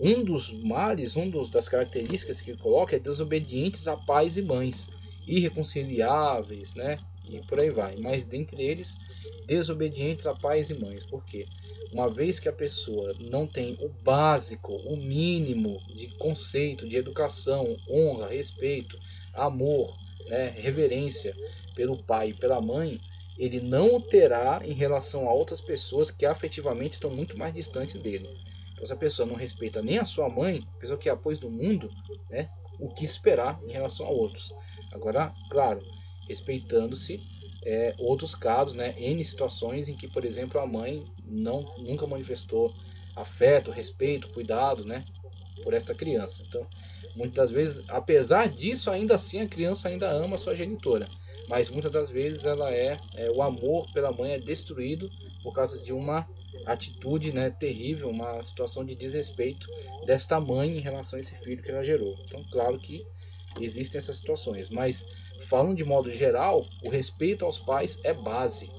um dos males, das características que ele coloca é desobedientes a pais e mães, irreconciliáveis, né, e por aí vai. Mas dentre eles, desobedientes a pais e mães. Por quê? Uma vez que a pessoa não tem o básico, o mínimo de conceito, de educação, honra, respeito, amor, né, reverência pelo pai e pela mãe, ele não o terá em relação a outras pessoas que afetivamente estão muito mais distantes dele. Então, se a pessoa não respeita nem a sua mãe, a pessoa que é a pôs do mundo, né, o que esperar em relação a outros? Agora, claro, respeitando-se outros casos, né, N situações em que, por exemplo, a mãe nunca manifestou afeto, respeito, cuidado, né, por esta criança. Então, muitas das vezes, apesar disso, ainda assim a criança ainda ama a sua genitora, mas muitas das vezes o amor pela mãe é destruído por causa de uma atitude, né, terrível, uma situação de desrespeito desta mãe em relação a esse filho que ela gerou. Então, claro que existem essas situações, mas falando de modo geral, o respeito aos pais é base,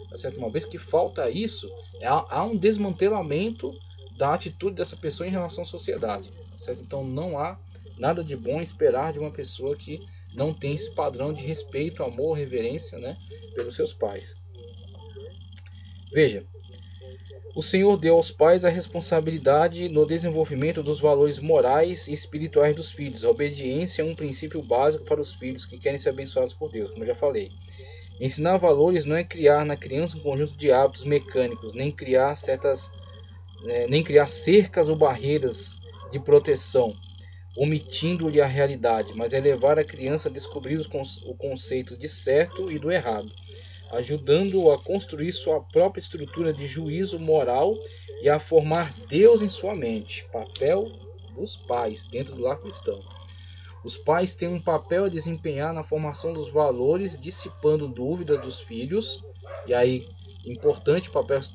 tá certo? Uma vez que falta isso, há um desmantelamento da atitude dessa pessoa em relação à sociedade, tá certo? Então não há nada de bom esperar de uma pessoa que não tem esse padrão de respeito, amor, reverência, né, pelos seus pais. Veja, o Senhor deu aos pais a responsabilidade no desenvolvimento dos valores morais e espirituais dos filhos. A obediência é um princípio básico para os filhos que querem ser abençoados por Deus, como eu já falei. Ensinar valores não é criar na criança um conjunto de hábitos mecânicos, nem criar cercas ou barreiras de proteção, omitindo-lhe a realidade, mas é levar a criança a descobrir o conceito de certo e do errado, ajudando-o a construir sua própria estrutura de juízo moral e a formar Deus em sua mente. Papel dos pais dentro do lar cristão. Os pais têm um papel a desempenhar na formação dos valores, dissipando dúvidas dos filhos. E aí, importante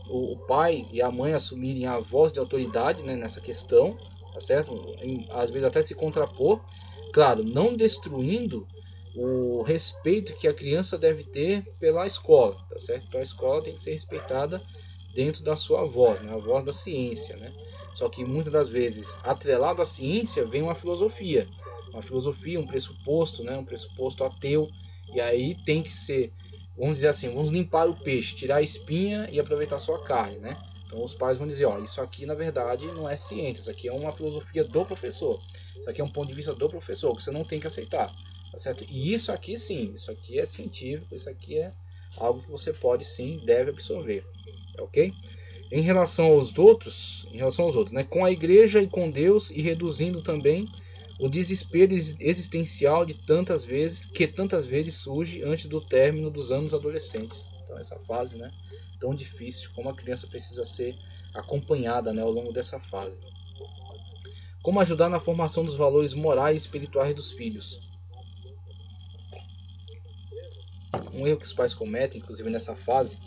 o pai e a mãe assumirem a voz de autoridade, né, nessa questão, tá certo? Às vezes até se contrapor. Claro, não destruindo o respeito que a criança deve ter pela escola, tá certo? Então a escola tem que ser respeitada dentro da sua voz, né? A voz da ciência, né? Só que muitas das vezes, atrelado à ciência, vem uma filosofia, um pressuposto, né? Um pressuposto ateu, e aí tem que ser, vamos dizer assim, vamos limpar o peixe, tirar a espinha e aproveitar só a carne, né? Então os pais vão dizer, ó, isso aqui na verdade não é ciência, isso aqui é uma filosofia do professor, isso aqui é um ponto de vista do professor, que você não tem que aceitar. Tá certo? E isso aqui sim, isso aqui é científico, isso aqui é algo que você pode sim, deve absorver, tá ok? Em relação aos outros, né, com a igreja e com Deus, e reduzindo também o desespero existencial que tantas vezes surge antes do término dos anos adolescentes. Então essa fase, né, tão difícil, como a criança precisa ser acompanhada, né, ao longo dessa fase. Como ajudar na formação dos valores morais e espirituais dos filhos. Um erro que os pais cometem, inclusive nessa fase,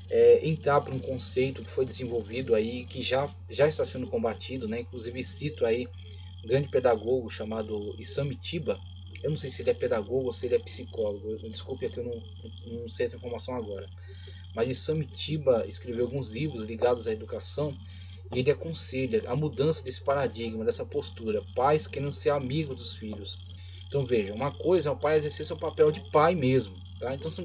é entrar para um conceito que foi desenvolvido aí, que já está sendo combatido, né? Inclusive cito aí um grande pedagogo chamado Isamitiba. Eu não sei se ele é pedagogo ou se ele é psicólogo, desculpe que eu não sei essa informação agora. Mas Isamitiba escreveu alguns livros ligados à educação e ele aconselha a mudança desse paradigma, dessa postura. Pais querendo ser amigos dos filhos. Então veja, uma coisa é o pai exercer seu papel de pai mesmo. Tá? Então você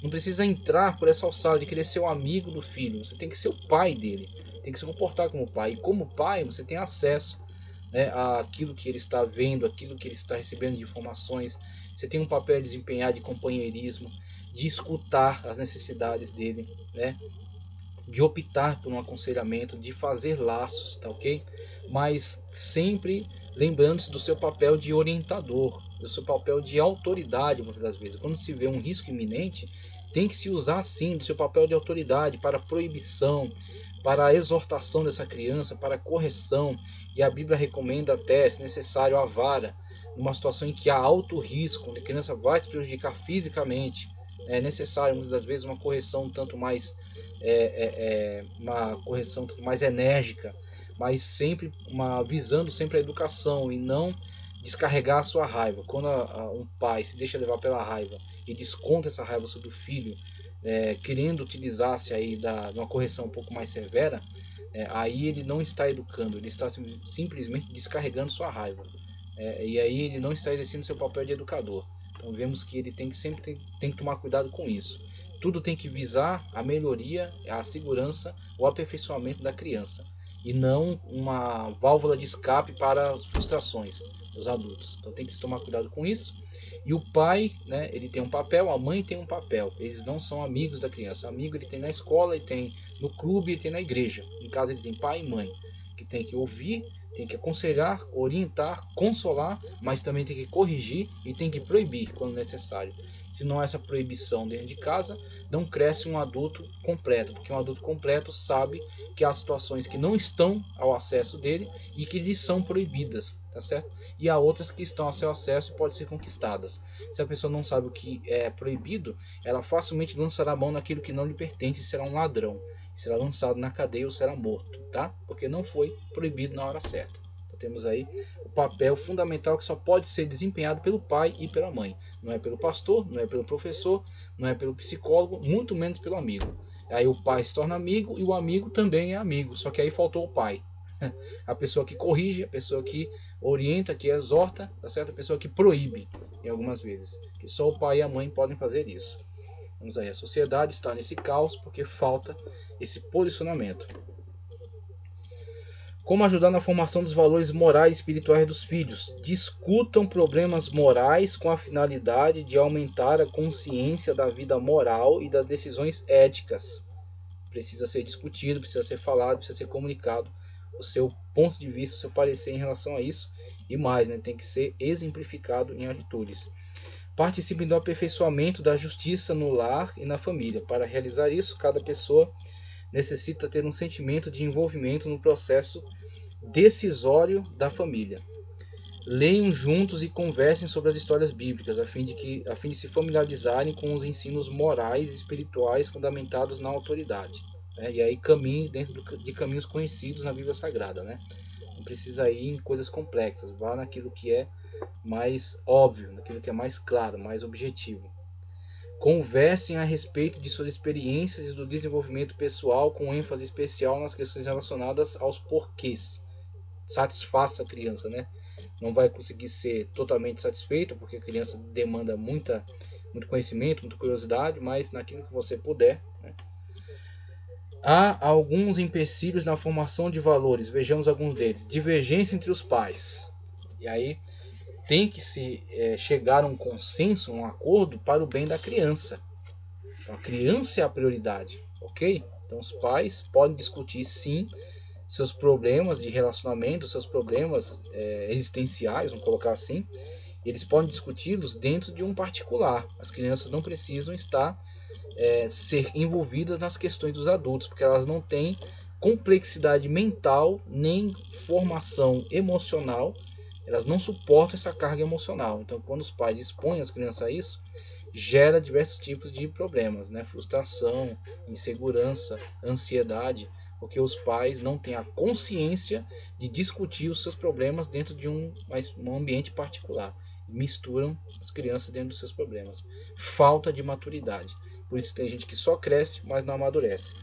não precisa entrar por essa alçada de querer ser o amigo do filho. Você tem que ser o pai dele, tem que se comportar como pai. E como pai você tem acesso, né, àquilo que ele está vendo, aquilo que ele está recebendo de informações. Você tem um papel a desempenhar de companheirismo, de escutar as necessidades dele, né, de optar por um aconselhamento, de fazer laços, tá ok? Mas sempre lembrando-se do seu papel de orientador, do seu papel de autoridade, muitas das vezes. Quando se vê um risco iminente, tem que se usar sim do seu papel de autoridade para proibição, para a exortação dessa criança, para a correção, e a Bíblia recomenda até, se necessário, a vara, numa situação em que há alto risco, onde a criança vai se prejudicar fisicamente. É necessário muitas das vezes uma correção tanto mais enérgica, mas sempre visando sempre a educação e não descarregar a sua raiva. Quando um pai se deixa levar pela raiva e desconta essa raiva sobre o filho, querendo utilizar-se aí de uma correção um pouco mais severa, aí ele não está educando, ele está simplesmente descarregando sua raiva. E aí ele não está exercendo seu papel de educador. Então vemos que ele sempre tem que tomar cuidado com isso. Tudo tem que visar a melhoria, a segurança, o aperfeiçoamento da criança, e não uma válvula de escape para as frustrações dos adultos. Então tem que se tomar cuidado com isso. E o pai, né, ele tem um papel, a mãe tem um papel. Eles não são amigos da criança. Amigo ele tem na escola, ele tem no clube, ele tem na igreja. Em casa ele tem pai e mãe, que tem que ouvir, tem que aconselhar, orientar, consolar, mas também tem que corrigir e tem que proibir quando necessário. Se não há essa proibição dentro de casa, não cresce um adulto completo, porque um adulto completo sabe que há situações que não estão ao acesso dele e que lhe são proibidas, tá certo? E há outras que estão ao seu acesso e podem ser conquistadas. Se a pessoa não sabe o que é proibido, ela facilmente lançará a mão naquilo que não lhe pertence e será um ladrão. Será lançado na cadeia ou será morto, tá? Porque não foi proibido na hora certa. Então temos aí o papel fundamental que só pode ser desempenhado pelo pai e pela mãe. Não é pelo pastor, não é pelo professor, não é pelo psicólogo, muito menos pelo amigo. Aí o pai se torna amigo e o amigo também é amigo, só que aí faltou o pai. A pessoa que corrige, a pessoa que orienta, que exorta, tá certo? A pessoa que proíbe, em algumas vezes. Que só o pai e a mãe podem fazer isso. Vamos aí, a sociedade está nesse caos porque falta esse posicionamento. Como ajudar na formação dos valores morais e espirituais dos filhos? Discutam problemas morais com a finalidade de aumentar a consciência da vida moral e das decisões éticas. Precisa ser discutido, precisa ser falado, precisa ser comunicado o seu ponto de vista, o seu parecer em relação a isso. E mais, né, tem que ser exemplificado em atitudes. Participem do aperfeiçoamento da justiça no lar e na família. Para realizar isso, cada pessoa necessita ter um sentimento de envolvimento no processo decisório da família. Leiam juntos e conversem sobre as histórias bíblicas, a fim de se familiarizarem com os ensinos morais e espirituais fundamentados na autoridade. E aí caminhem dentro de caminhos conhecidos na Bíblia Sagrada. Né? Não precisa ir em coisas complexas, vá naquilo que é mais óbvio, naquilo que é mais claro, mais objetivo. Conversem a respeito de suas experiências e do desenvolvimento pessoal, com ênfase especial nas questões relacionadas aos porquês. Satisfaça a criança, né? Não vai conseguir ser totalmente satisfeito, porque a criança demanda muito conhecimento, muita curiosidade, mas naquilo que você puder. Né? Há alguns empecilhos na formação de valores, vejamos alguns deles. Divergência entre os pais. E aí tem que se chegar a um consenso, um acordo para o bem da criança. Então, a criança é a prioridade, ok? Então os pais podem discutir sim seus problemas de relacionamento, seus problemas existenciais, vamos colocar assim. Eles podem discuti-los dentro de um particular. As crianças não precisam ser envolvidas nas questões dos adultos, porque elas não têm complexidade mental nem formação emocional. Elas não suportam essa carga emocional. Então, quando os pais expõem as crianças a isso, gera diversos tipos de problemas, né? Frustração, insegurança, ansiedade, porque os pais não têm a consciência de discutir os seus problemas dentro de um ambiente particular. Misturam as crianças dentro dos seus problemas. Falta de maturidade. Por isso tem gente que só cresce, mas não amadurece.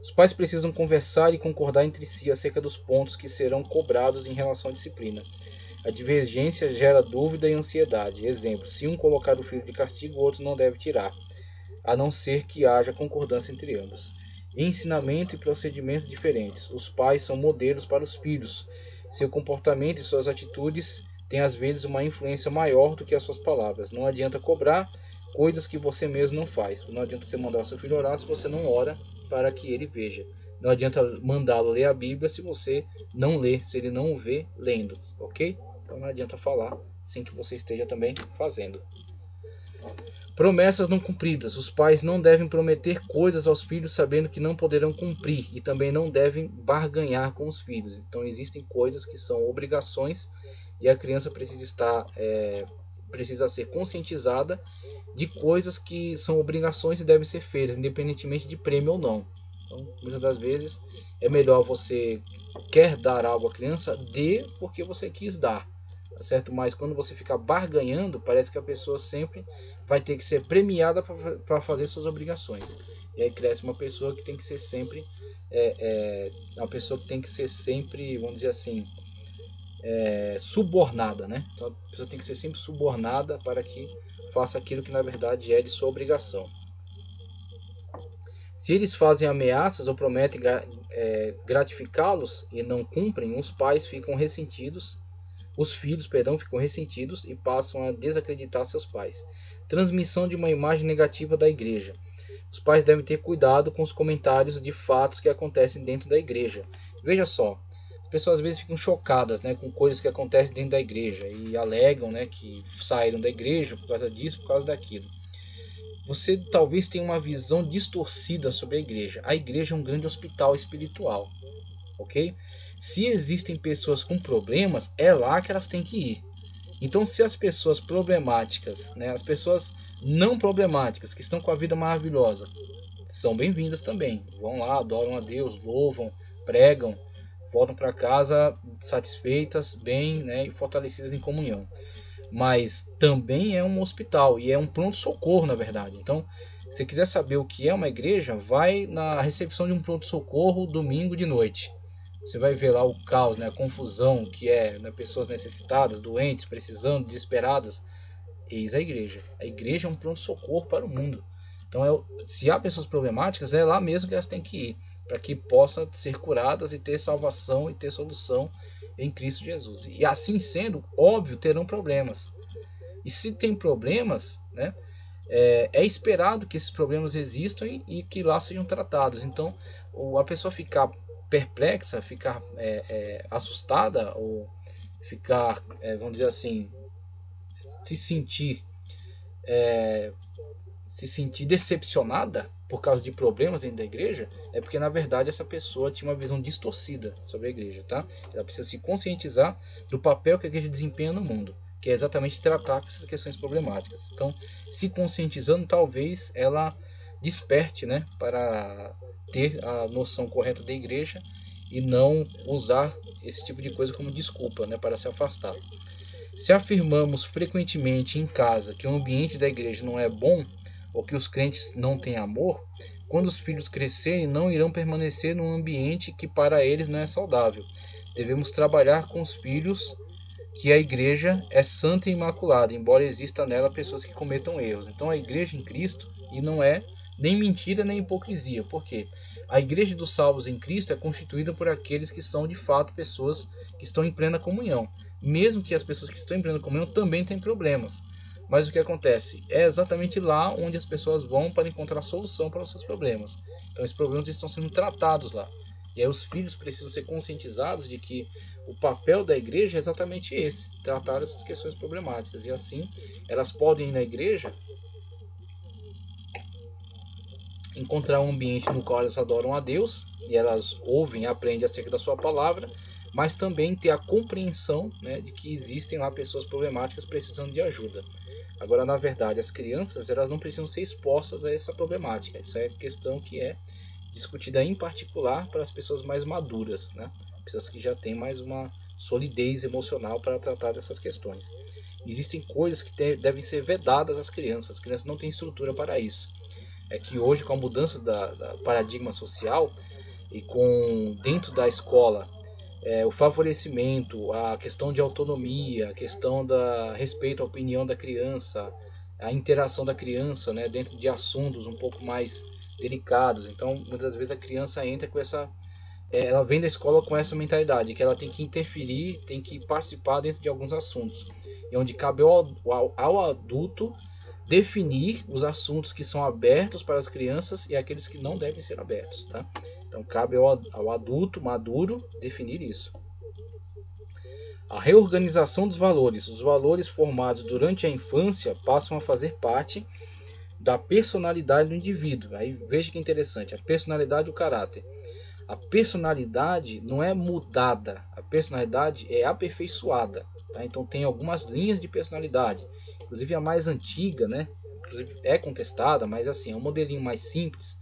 Os pais precisam conversar e concordar entre si acerca dos pontos que serão cobrados em relação à disciplina. A divergência gera dúvida e ansiedade. Exemplo, se um colocar o filho de castigo, o outro não deve tirar, a não ser que haja concordância entre ambos. Ensinamento e procedimentos diferentes. Os pais são modelos para os filhos. Seu comportamento e suas atitudes têm às vezes uma influência maior do que as suas palavras. Não adianta cobrar coisas que você mesmo não faz. Não adianta você mandar o seu filho orar se você não ora para que ele veja. Não adianta mandá-lo ler a Bíblia se você não lê, se ele não o vê lendo, ok? Então não adianta falar sem que você esteja também fazendo. Promessas não cumpridas. Os pais não devem prometer coisas aos filhos sabendo que não poderão cumprir, e também não devem barganhar com os filhos. Então existem coisas que são obrigações e a criança precisa ser conscientizada de coisas que são obrigações e devem ser feitas, independentemente de prêmio ou não. Então, muitas das vezes é melhor você quer dar algo à criança, dê porque você quis dar, tá certo? Mas quando você fica barganhando, parece que a pessoa sempre vai ter que ser premiada para fazer suas obrigações. E aí cresce uma pessoa que tem que ser sempre, uma pessoa que tem que ser sempre, vamos dizer assim, subornada, né? Então a pessoa tem que ser sempre subornada para que faça aquilo que na verdade é de sua obrigação. Se eles fazem ameaças ou prometem gratificá-los e não cumprem, os pais ficam ressentidos, os filhos, ficam ressentidos e passam a desacreditar seus pais. Transmissão de uma imagem negativa da igreja. Os pais devem ter cuidado com os comentários de fatos que acontecem dentro da igreja. Veja só, as pessoas às vezes ficam chocadas, né, com coisas que acontecem dentro da igreja e alegam, né, que saíram da igreja por causa disso, por causa daquilo. Você talvez tenha uma visão distorcida sobre a igreja. A igreja é um grande hospital espiritual, ok? Se existem pessoas com problemas, é lá que elas têm que ir. Então, se as pessoas problemáticas, né, as pessoas não problemáticas, que estão com a vida maravilhosa, são bem-vindas também. Vão lá, adoram a Deus, louvam, pregam, voltam para casa satisfeitas, bem, né, e fortalecidas em comunhão. Mas também é um hospital e é um pronto-socorro, na verdade. Então, se você quiser saber o que é uma igreja, vai na recepção de um pronto-socorro domingo de noite. Você vai ver lá o caos, né, a confusão que é, né, pessoas necessitadas, doentes, precisando, desesperadas. Eis a igreja. A igreja é um pronto-socorro para o mundo. Então, se há pessoas problemáticas, é lá mesmo que elas têm que ir, para que possam ser curadas e ter salvação e ter solução em Cristo Jesus. E assim sendo, óbvio, terão problemas. E se tem problemas, né, é esperado que esses problemas existam e que lá sejam tratados. Então, a pessoa ficar perplexa, ficar assustada, ou ficar, vamos dizer assim, se sentir decepcionada por causa de problemas dentro da igreja, é porque na verdade essa pessoa tinha uma visão distorcida sobre a igreja, tá? Ela precisa se conscientizar do papel que a igreja desempenha no mundo, que é exatamente tratar com essas questões problemáticas. Então, se conscientizando, talvez ela desperte, né, para ter a noção correta da igreja e não usar esse tipo de coisa como desculpa, né, para se afastar. Se afirmamos frequentemente em casa que o ambiente da igreja não é bom, ou que os crentes não têm amor, quando os filhos crescerem não irão permanecer num ambiente que para eles não é saudável. Devemos trabalhar com os filhos que a igreja é santa e imaculada, embora exista nela pessoas que cometam erros. Então a igreja em Cristo, e não é nem mentira nem hipocrisia. Por quê? A igreja dos salvos em Cristo é constituída por aqueles que são de fato pessoas que estão em plena comunhão. Mesmo que as pessoas que estão em plena comunhão também têm problemas. Mas o que acontece? É exatamente lá onde as pessoas vão para encontrar solução para os seus problemas. Então esses problemas estão sendo tratados lá. E aí os filhos precisam ser conscientizados de que o papel da igreja é exatamente esse, tratar essas questões problemáticas. E assim elas podem ir na igreja, encontrar um ambiente no qual elas adoram a Deus, e elas ouvem e aprendem acerca da sua palavra, mas também ter a compreensão, né, de que existem lá pessoas problemáticas precisando de ajuda. Agora, na verdade, as crianças elas não precisam ser expostas a essa problemática. Isso é questão que é discutida em particular para as pessoas mais maduras, né? Pessoas que já têm mais uma solidez emocional para tratar dessas questões. Existem coisas que devem ser vedadas às crianças. As crianças não têm estrutura para isso. É que hoje, com a mudança da paradigma social e com dentro da escola o favorecimento, a questão de autonomia, a questão da respeito à opinião da criança, a interação da criança, né, dentro de assuntos um pouco mais delicados. Então, muitas vezes a criança entra com essa, ela vem da escola com essa mentalidade que ela tem que interferir, tem que participar dentro de alguns assuntos, e onde cabe ao adulto definir os assuntos que são abertos para as crianças e aqueles que não devem ser abertos, tá? Então cabe ao adulto maduro definir isso. A reorganização dos valores. Os valores formados durante a infância passam a fazer parte da personalidade do indivíduo. Aí veja que interessante, a personalidade e o caráter. A personalidade não é mudada, a personalidade é aperfeiçoada. Tá? Então tem algumas linhas de personalidade, inclusive a mais antiga, né? Inclusive é contestada, mas assim, é um modelinho mais simples,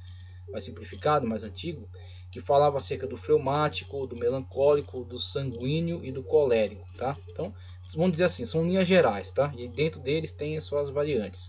mais simplificado, mais antigo, que falava acerca do fleumático, do melancólico, do sanguíneo e do colérico. Tá? Então, vamos dizer assim, são linhas gerais, tá? E dentro deles tem as suas variantes.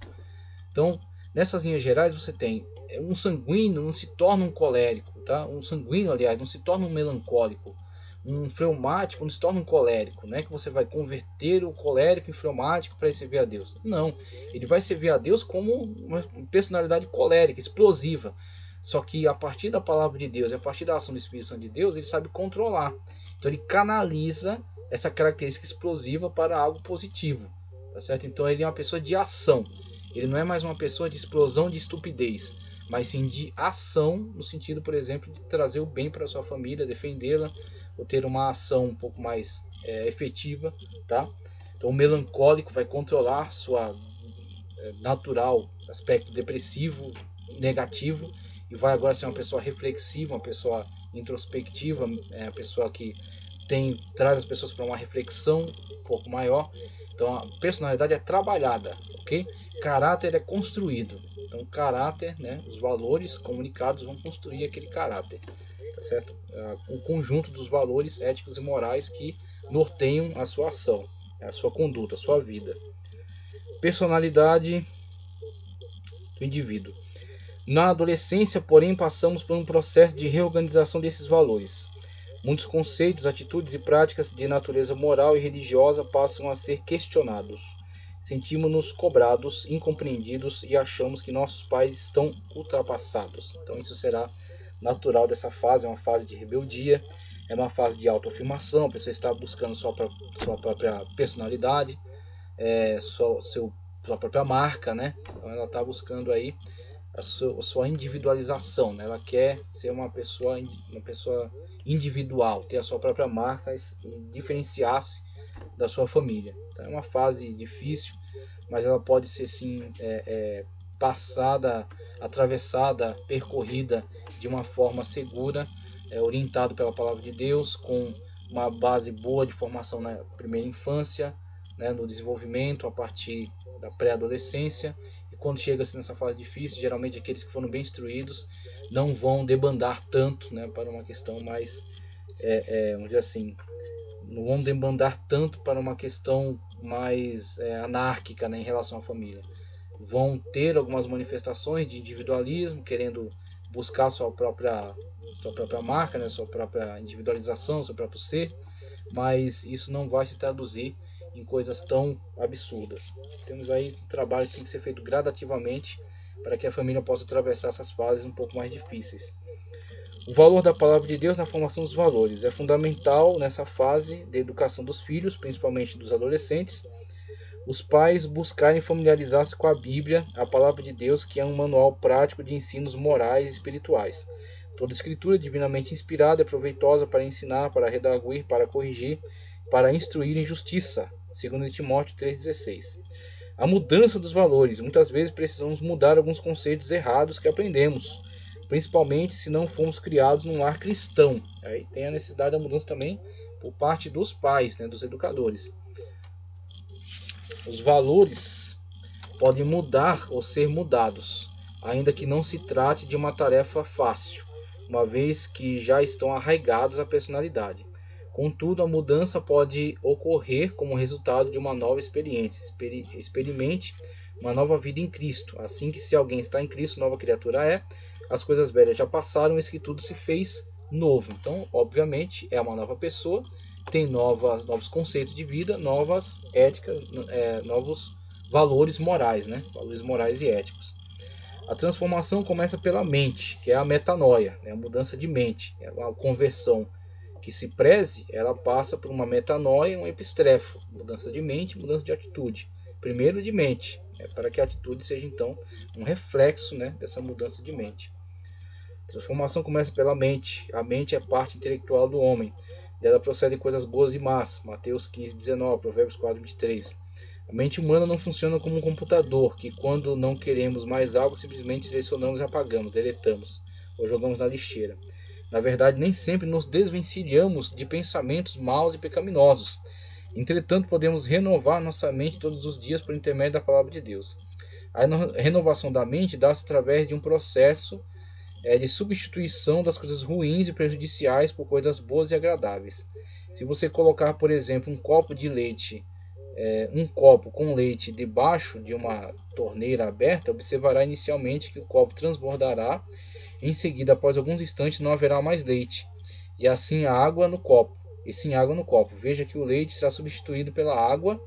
Então, nessas linhas gerais você tem um sanguíneo não se torna um colérico, tá? Um sanguíneo, aliás, não se torna um melancólico. Um fleumático não se torna um colérico, não é que você vai converter o colérico em fleumático para servir a Deus. Não, ele vai servir a Deus como uma personalidade colérica, explosiva. Só que a partir da palavra de Deus e a partir da ação do Espírito Santo de Deus, ele sabe controlar. Então ele canaliza essa característica explosiva para algo positivo, tá certo? Então ele é uma pessoa de ação. Ele não é mais uma pessoa de explosão de estupidez, mas sim de ação, no sentido, por exemplo, de trazer o bem para a sua família, defendê-la, ou ter uma ação um pouco mais efetiva. Tá? Então o melancólico vai controlar sua natural aspecto depressivo, negativo, e vai agora ser uma pessoa reflexiva, uma pessoa introspectiva, uma pessoa que traz as pessoas para uma reflexão um pouco maior. Então a personalidade é trabalhada, ok? Caráter é construído. Então caráter, né, os valores comunicados vão construir aquele caráter, tá certo? O conjunto dos valores éticos e morais que norteiam a sua ação, a sua conduta, a sua vida. Personalidade do indivíduo. Na adolescência, porém, passamos por um processo de reorganização desses valores. Muitos conceitos, atitudes e práticas de natureza moral e religiosa passam a ser questionados. Sentimos-nos cobrados, incompreendidos e achamos que nossos pais estão ultrapassados. Então isso será natural dessa fase, é uma fase de rebeldia, é uma fase de autoafirmação, a pessoa está buscando sua própria personalidade, sua própria marca, né? Então ela está buscando aí a sua individualização, né? Ela quer ser uma pessoa individual, ter a sua própria marca e diferenciar-se da sua família. Então, é uma fase difícil, mas ela pode ser sim passada, atravessada, percorrida de uma forma segura, orientado pela palavra de Deus, com uma base boa de formação na primeira infância, né, no desenvolvimento a partir da pré-adolescência. E quando chega-se nessa fase difícil, geralmente aqueles que foram bem instruídos não vão debandar tanto, né, para uma questão mais, vamos dizer assim, não vão debandar tanto para uma questão mais anárquica, né, em relação à família. Vão ter algumas manifestações de individualismo, querendo buscar sua própria marca, né, sua própria individualização, seu próprio ser, mas isso não vai se traduzir em coisas tão absurdas. Temos aí um trabalho que tem que ser feito gradativamente para que a família possa atravessar essas fases um pouco mais difíceis. O valor da palavra de Deus na formação dos valores é fundamental nessa fase de educação dos filhos, principalmente dos adolescentes. Os pais buscarem familiarizar-se com a Bíblia, a palavra de Deus, que é um manual prático de ensinos morais e espirituais. Toda escritura divinamente inspirada é proveitosa para ensinar, para redarguir, para corrigir, para instruir em justiça. 2 Timóteo 3,16. A mudança dos valores. Muitas vezes precisamos mudar alguns conceitos errados que aprendemos, principalmente se não fomos criados num lar cristão. Aí tem a necessidade da mudança também por parte dos pais, né, dos educadores. Os valores podem mudar ou ser mudados, ainda que não se trate de uma tarefa fácil, uma vez que já estão arraigados à personalidade. Contudo, a mudança pode ocorrer como resultado de uma nova experiência. Experimente uma nova vida em Cristo. Assim que se alguém está em Cristo, nova criatura é. As coisas velhas já passaram, eis que tudo se fez novo. Então, obviamente, é uma nova pessoa, tem novos conceitos de vida, novas éticas, novos valores morais, né? Valores morais e éticos. A transformação começa pela mente, que é a metanoia, né? A mudança de mente, é a conversão. Que se preze, ela passa por uma metanoia e um epistrefo, mudança de mente, mudança de atitude. Primeiro de mente, para que a atitude seja então um reflexo, né, dessa mudança de mente. A transformação começa pela mente. A mente é parte intelectual do homem. Dela procedem coisas boas e más. Mateus 15:19, Provérbios 4:23. A mente humana não funciona como um computador, que quando não queremos mais algo, simplesmente selecionamos e apagamos, deletamos ou jogamos na lixeira. Na verdade, nem sempre nos desvencilhamos de pensamentos maus e pecaminosos. Entretanto, podemos renovar nossa mente todos os dias por intermédio da palavra de Deus. A renovação da mente dá-se através de um processo de substituição das coisas ruins e prejudiciais por coisas boas e agradáveis. Se você colocar, por exemplo, um copo com leite debaixo de uma torneira aberta, observará inicialmente que o copo transbordará. Em seguida, após alguns instantes, não haverá mais leite, e assim água no copo. Veja que o leite será substituído pela água,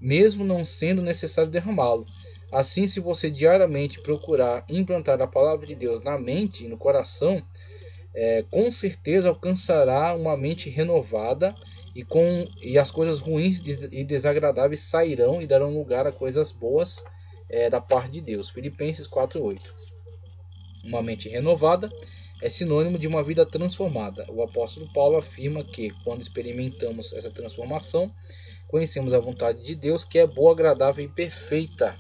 mesmo não sendo necessário derramá-lo. Assim, se você diariamente procurar implantar a palavra de Deus na mente e no coração, com certeza alcançará uma mente renovada e as coisas ruins e desagradáveis sairão e darão lugar a coisas boas da parte de Deus. Filipenses 4:8. Uma mente renovada é sinônimo de uma vida transformada. O apóstolo Paulo afirma que, quando experimentamos essa transformação, conhecemos a vontade de Deus, que é boa, agradável e perfeita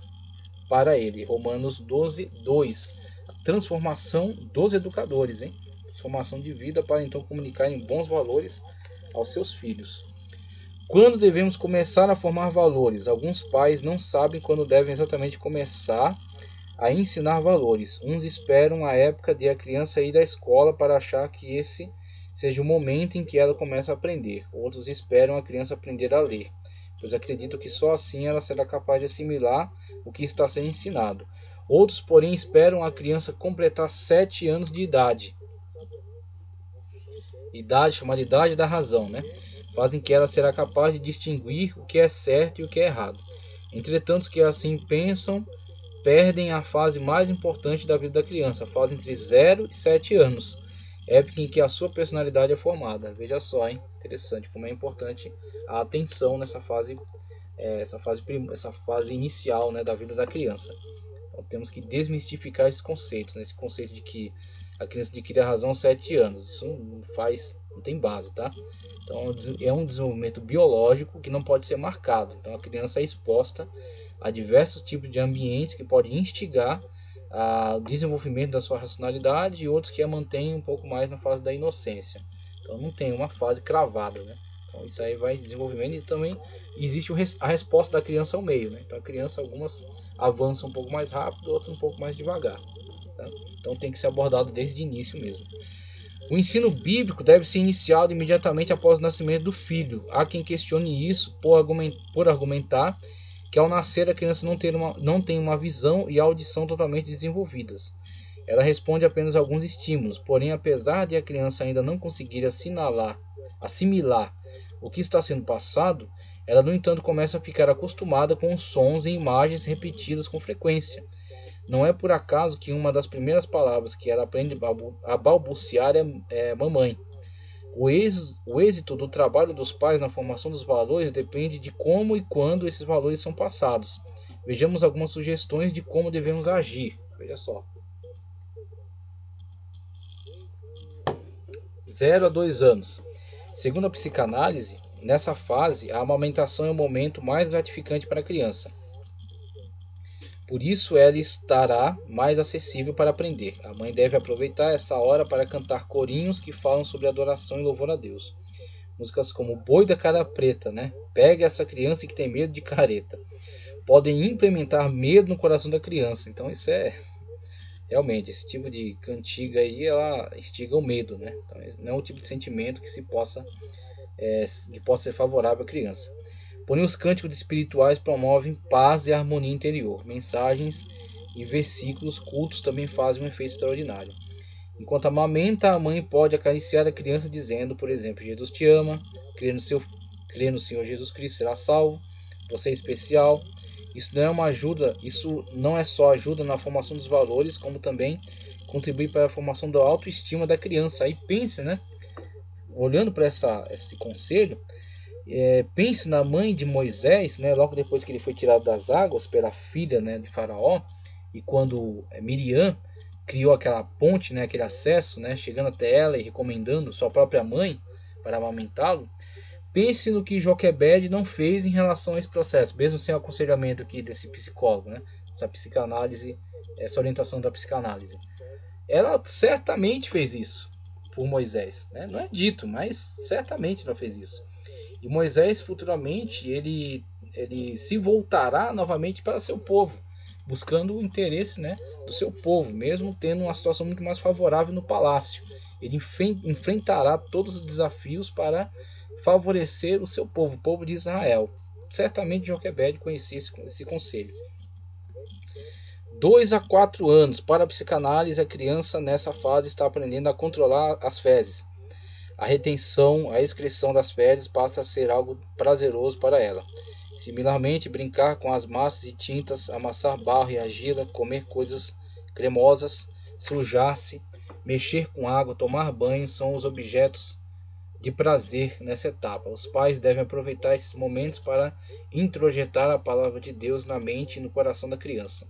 para ele. Romanos 12:2. A transformação dos educadores, hein? Transformação de vida para então comunicarem bons valores aos seus filhos. Quando devemos começar a formar valores? Alguns pais não sabem quando devem exatamente começar a ensinar valores. Uns esperam a época de a criança ir à escola para achar que esse seja o momento em que ela começa a aprender. Outros esperam a criança aprender a ler, pois acreditam que só assim ela será capaz de assimilar o que está sendo ensinado. Outros, porém, esperam a criança completar 7 anos de idade. Chamada idade da razão, né? Fazem que ela será capaz de distinguir o que é certo e o que é errado. Entretanto, os que assim pensam perdem a fase mais importante da vida da criança, a fase entre 0 e 7 anos, época em que a sua personalidade é formada. Veja só, hein? Interessante como é importante a atenção nessa fase, essa fase inicial, né, da vida da criança. Então, temos que desmistificar esses conceitos, né? Esse conceito de que a criança adquire a razão aos 7 anos. Isso não tem base, tá? Então é um desenvolvimento biológico que não pode ser marcado. Então a criança é exposta a diversos tipos de ambientes que podem instigar o desenvolvimento da sua racionalidade e outros que a mantêm um pouco mais na fase da inocência. Então não tem uma fase cravada, né? Então isso aí vai desenvolvimento e também existe a resposta da criança ao meio, né? Então a criança, algumas avançam um pouco mais rápido, outras um pouco mais devagar, tá? Então tem que ser abordado desde o início mesmo. O ensino bíblico deve ser iniciado imediatamente após o nascimento do filho. Há quem questione isso por argumentar que ao nascer a criança não tem uma visão e audição totalmente desenvolvidas. Ela responde apenas a alguns estímulos, porém, apesar de a criança ainda não conseguir assimilar o que está sendo passado, ela, no entanto, começa a ficar acostumada com os sons e imagens repetidas com frequência. Não é por acaso que uma das primeiras palavras que ela aprende a balbuciar é mamãe. O êxito do trabalho dos pais na formação dos valores depende de como e quando esses valores são passados. Vejamos algumas sugestões de como devemos agir. Veja só. 0 a 2 anos. Segundo a psicanálise, nessa fase, a amamentação é o momento mais gratificante para a criança. Por isso, ela estará mais acessível para aprender. A mãe deve aproveitar essa hora para cantar corinhos que falam sobre adoração e louvor a Deus. Músicas como Boi da Cara Preta, né? Pega essa criança que tem medo de careta. Podem implementar medo no coração da criança. Então, isso realmente, esse tipo de cantiga aí, ela instiga o medo, né? Então, não é o tipo de sentimento que possa ser favorável à criança. Porém, os cânticos espirituais promovem paz e harmonia interior. Mensagens e versículos cultos também fazem um efeito extraordinário. Enquanto amamenta, a mãe pode acariciar a criança dizendo, por exemplo, Jesus te ama, crê no Senhor Jesus Cristo, será salvo, você é especial. Isso não é só ajuda na formação dos valores, como também contribui para a formação da autoestima da criança. Aí pense, né? Olhando para esse conselho, pense na mãe de Moisés, né, logo depois que ele foi tirado das águas pela filha, né, de Faraó, e quando Miriam criou aquela ponte, né, aquele acesso, né, chegando até ela e recomendando sua própria mãe para amamentá-lo. pense no que Joquebed não fez em relação a esse processo, mesmo sem o aconselhamento aqui desse psicólogo, né? Essa psicanálise, essa orientação da psicanálise. Ela certamente fez isso por Moisés, né? Não é dito, mas certamente ela fez isso. E Moisés futuramente ele se voltará novamente para seu povo, buscando o interesse, né, do seu povo, mesmo tendo uma situação muito mais favorável no palácio. Ele enfrentará todos os desafios para favorecer o seu povo, o povo de Israel. Certamente Joquebed conhecia esse conselho. 2 a 4 anos. Para a psicanálise, a criança nessa fase está aprendendo a controlar as fezes. A retenção, a excreção das fezes passa a ser algo prazeroso para ela. Similarmente, brincar com as massas e tintas, amassar barro e argila, comer coisas cremosas, sujar-se, mexer com água, tomar banho são os objetos de prazer nessa etapa. Os pais devem aproveitar esses momentos para introjetar a palavra de Deus na mente e no coração da criança.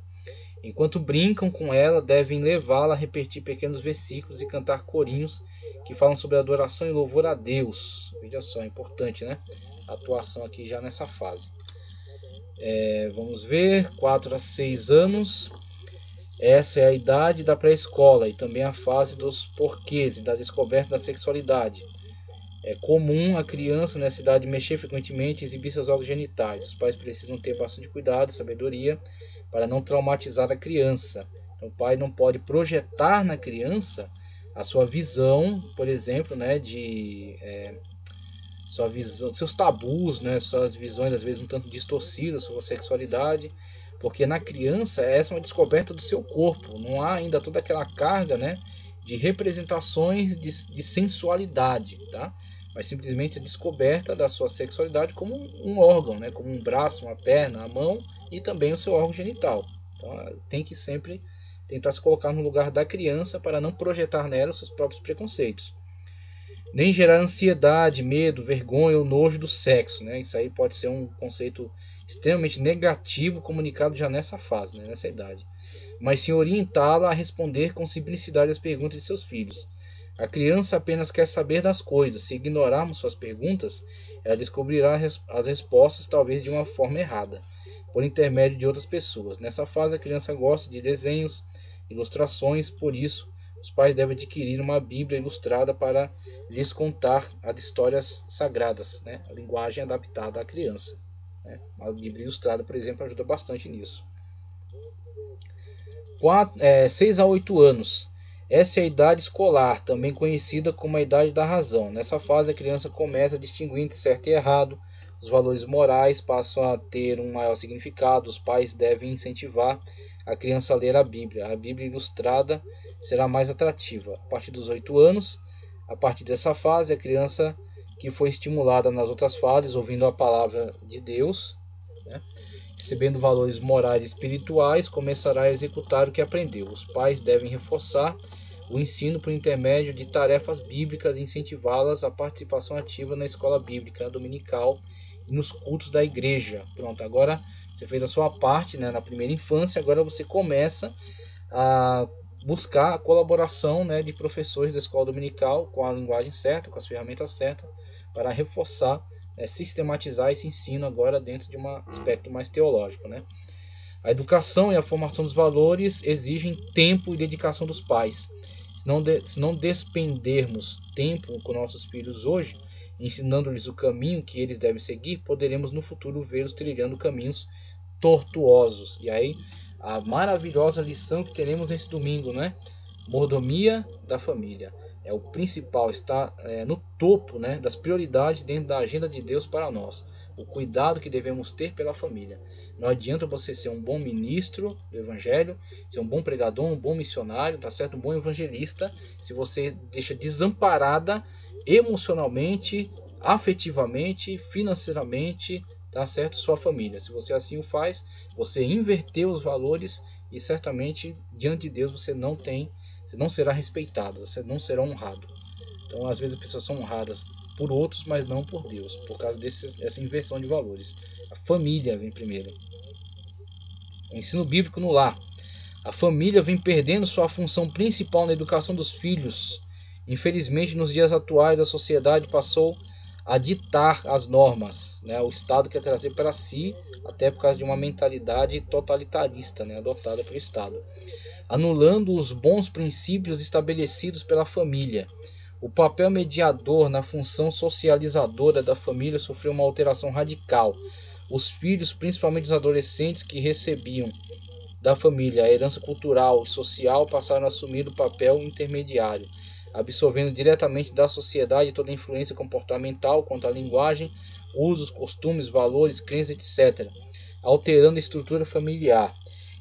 Enquanto brincam com ela, devem levá-la a repetir pequenos versículos e cantar corinhos que falam sobre adoração e louvor a Deus. Veja só, é importante, né? A atuação aqui já nessa fase. Vamos ver, 4 a 6 anos. Essa é a idade da pré-escola e também a fase dos porquês e da descoberta da sexualidade. É comum a criança nessa idade mexer frequentemente e exibir seus órgãos genitais. Os pais precisam ter bastante cuidado e sabedoria para não traumatizar a criança. Então, o pai não pode projetar na criança a sua visão, por exemplo, né, sua visão, seus tabus, né, suas visões às vezes um tanto distorcidas sobre a sexualidade, porque na criança essa é uma descoberta do seu corpo, não há ainda toda aquela carga, né, de representações de sensualidade, tá? Mas simplesmente a descoberta da sua sexualidade como um órgão, né, como um braço, uma perna, a mão e também o seu órgão genital. Então tem que sempre tentar se colocar no lugar da criança para não projetar nela os seus próprios preconceitos. Nem gerar ansiedade, medo, vergonha ou nojo do sexo, né? Isso aí pode ser um conceito extremamente negativo comunicado já nessa fase, né? Nessa idade. Mas sim orientá-la a responder com simplicidade as perguntas de seus filhos. A criança apenas quer saber das coisas. Se ignorarmos suas perguntas, ela descobrirá as respostas talvez de uma forma errada, por intermédio de outras pessoas. Nessa fase, a criança gosta de desenhos, ilustrações, por isso os pais devem adquirir uma Bíblia ilustrada para lhes contar as histórias sagradas, né? A linguagem adaptada à criança, né? A Bíblia ilustrada, por exemplo, ajuda bastante nisso. 6 a 8 anos. Essa é a idade escolar, também conhecida como a idade da razão. Nessa fase, a criança começa a distinguir entre certo e errado. Os valores morais passam a ter um maior significado. Os pais devem incentivar a criança a ler a Bíblia. A Bíblia ilustrada será mais atrativa. A partir dos 8 anos, a partir dessa fase, a criança que foi estimulada nas outras fases, ouvindo a palavra de Deus, né, recebendo valores morais e espirituais, começará a executar o que aprendeu. Os pais devem reforçar o ensino por intermédio de tarefas bíblicas e incentivá-las à participação ativa na escola bíblica dominical e nos cultos da igreja. Pronto, agora você fez a sua parte, né, na primeira infância, agora você começa a buscar a colaboração, né, de professores da escola dominical com a linguagem certa, com as ferramentas certas, para reforçar, sistematizar esse ensino agora dentro de um aspecto mais teológico, né? A educação e a formação dos valores exigem tempo e dedicação dos pais. Se não despendermos tempo com nossos filhos hoje, ensinando-lhes o caminho que eles devem seguir, poderemos no futuro vê-los trilhando caminhos tortuosos. E aí, a maravilhosa lição que teremos nesse domingo, né? Mordomia da família. É o principal, está no topo, né, das prioridades dentro da agenda de Deus para nós. O cuidado que devemos ter pela família. Não adianta você ser um bom ministro do Evangelho, ser um bom pregador, um bom missionário, tá certo? Um bom evangelista, se você deixa desamparada emocionalmente, afetivamente, financeiramente, tá certo? Sua família. Se você assim o faz, você inverteu os valores e certamente diante de Deus você não será respeitado, você não será honrado. Então, às vezes as pessoas são honradas por outros, mas não por Deus, por causa dessa inversão de valores. A família vem primeiro. O ensino bíblico no lar. A família vem perdendo sua função principal na educação dos filhos. Infelizmente, nos dias atuais, a sociedade passou a ditar as normas, né? O Estado quer trazer para si, até por causa de uma mentalidade totalitarista, né? Adotada pelo Estado, anulando os bons princípios estabelecidos pela família. O papel mediador na função socializadora da família sofreu uma alteração radical. Os filhos, principalmente os adolescentes que recebiam da família a herança cultural e social, passaram a assumir o papel intermediário, absorvendo diretamente da sociedade toda a influência comportamental quanto à linguagem, usos, costumes, valores, crenças, etc., alterando a estrutura familiar.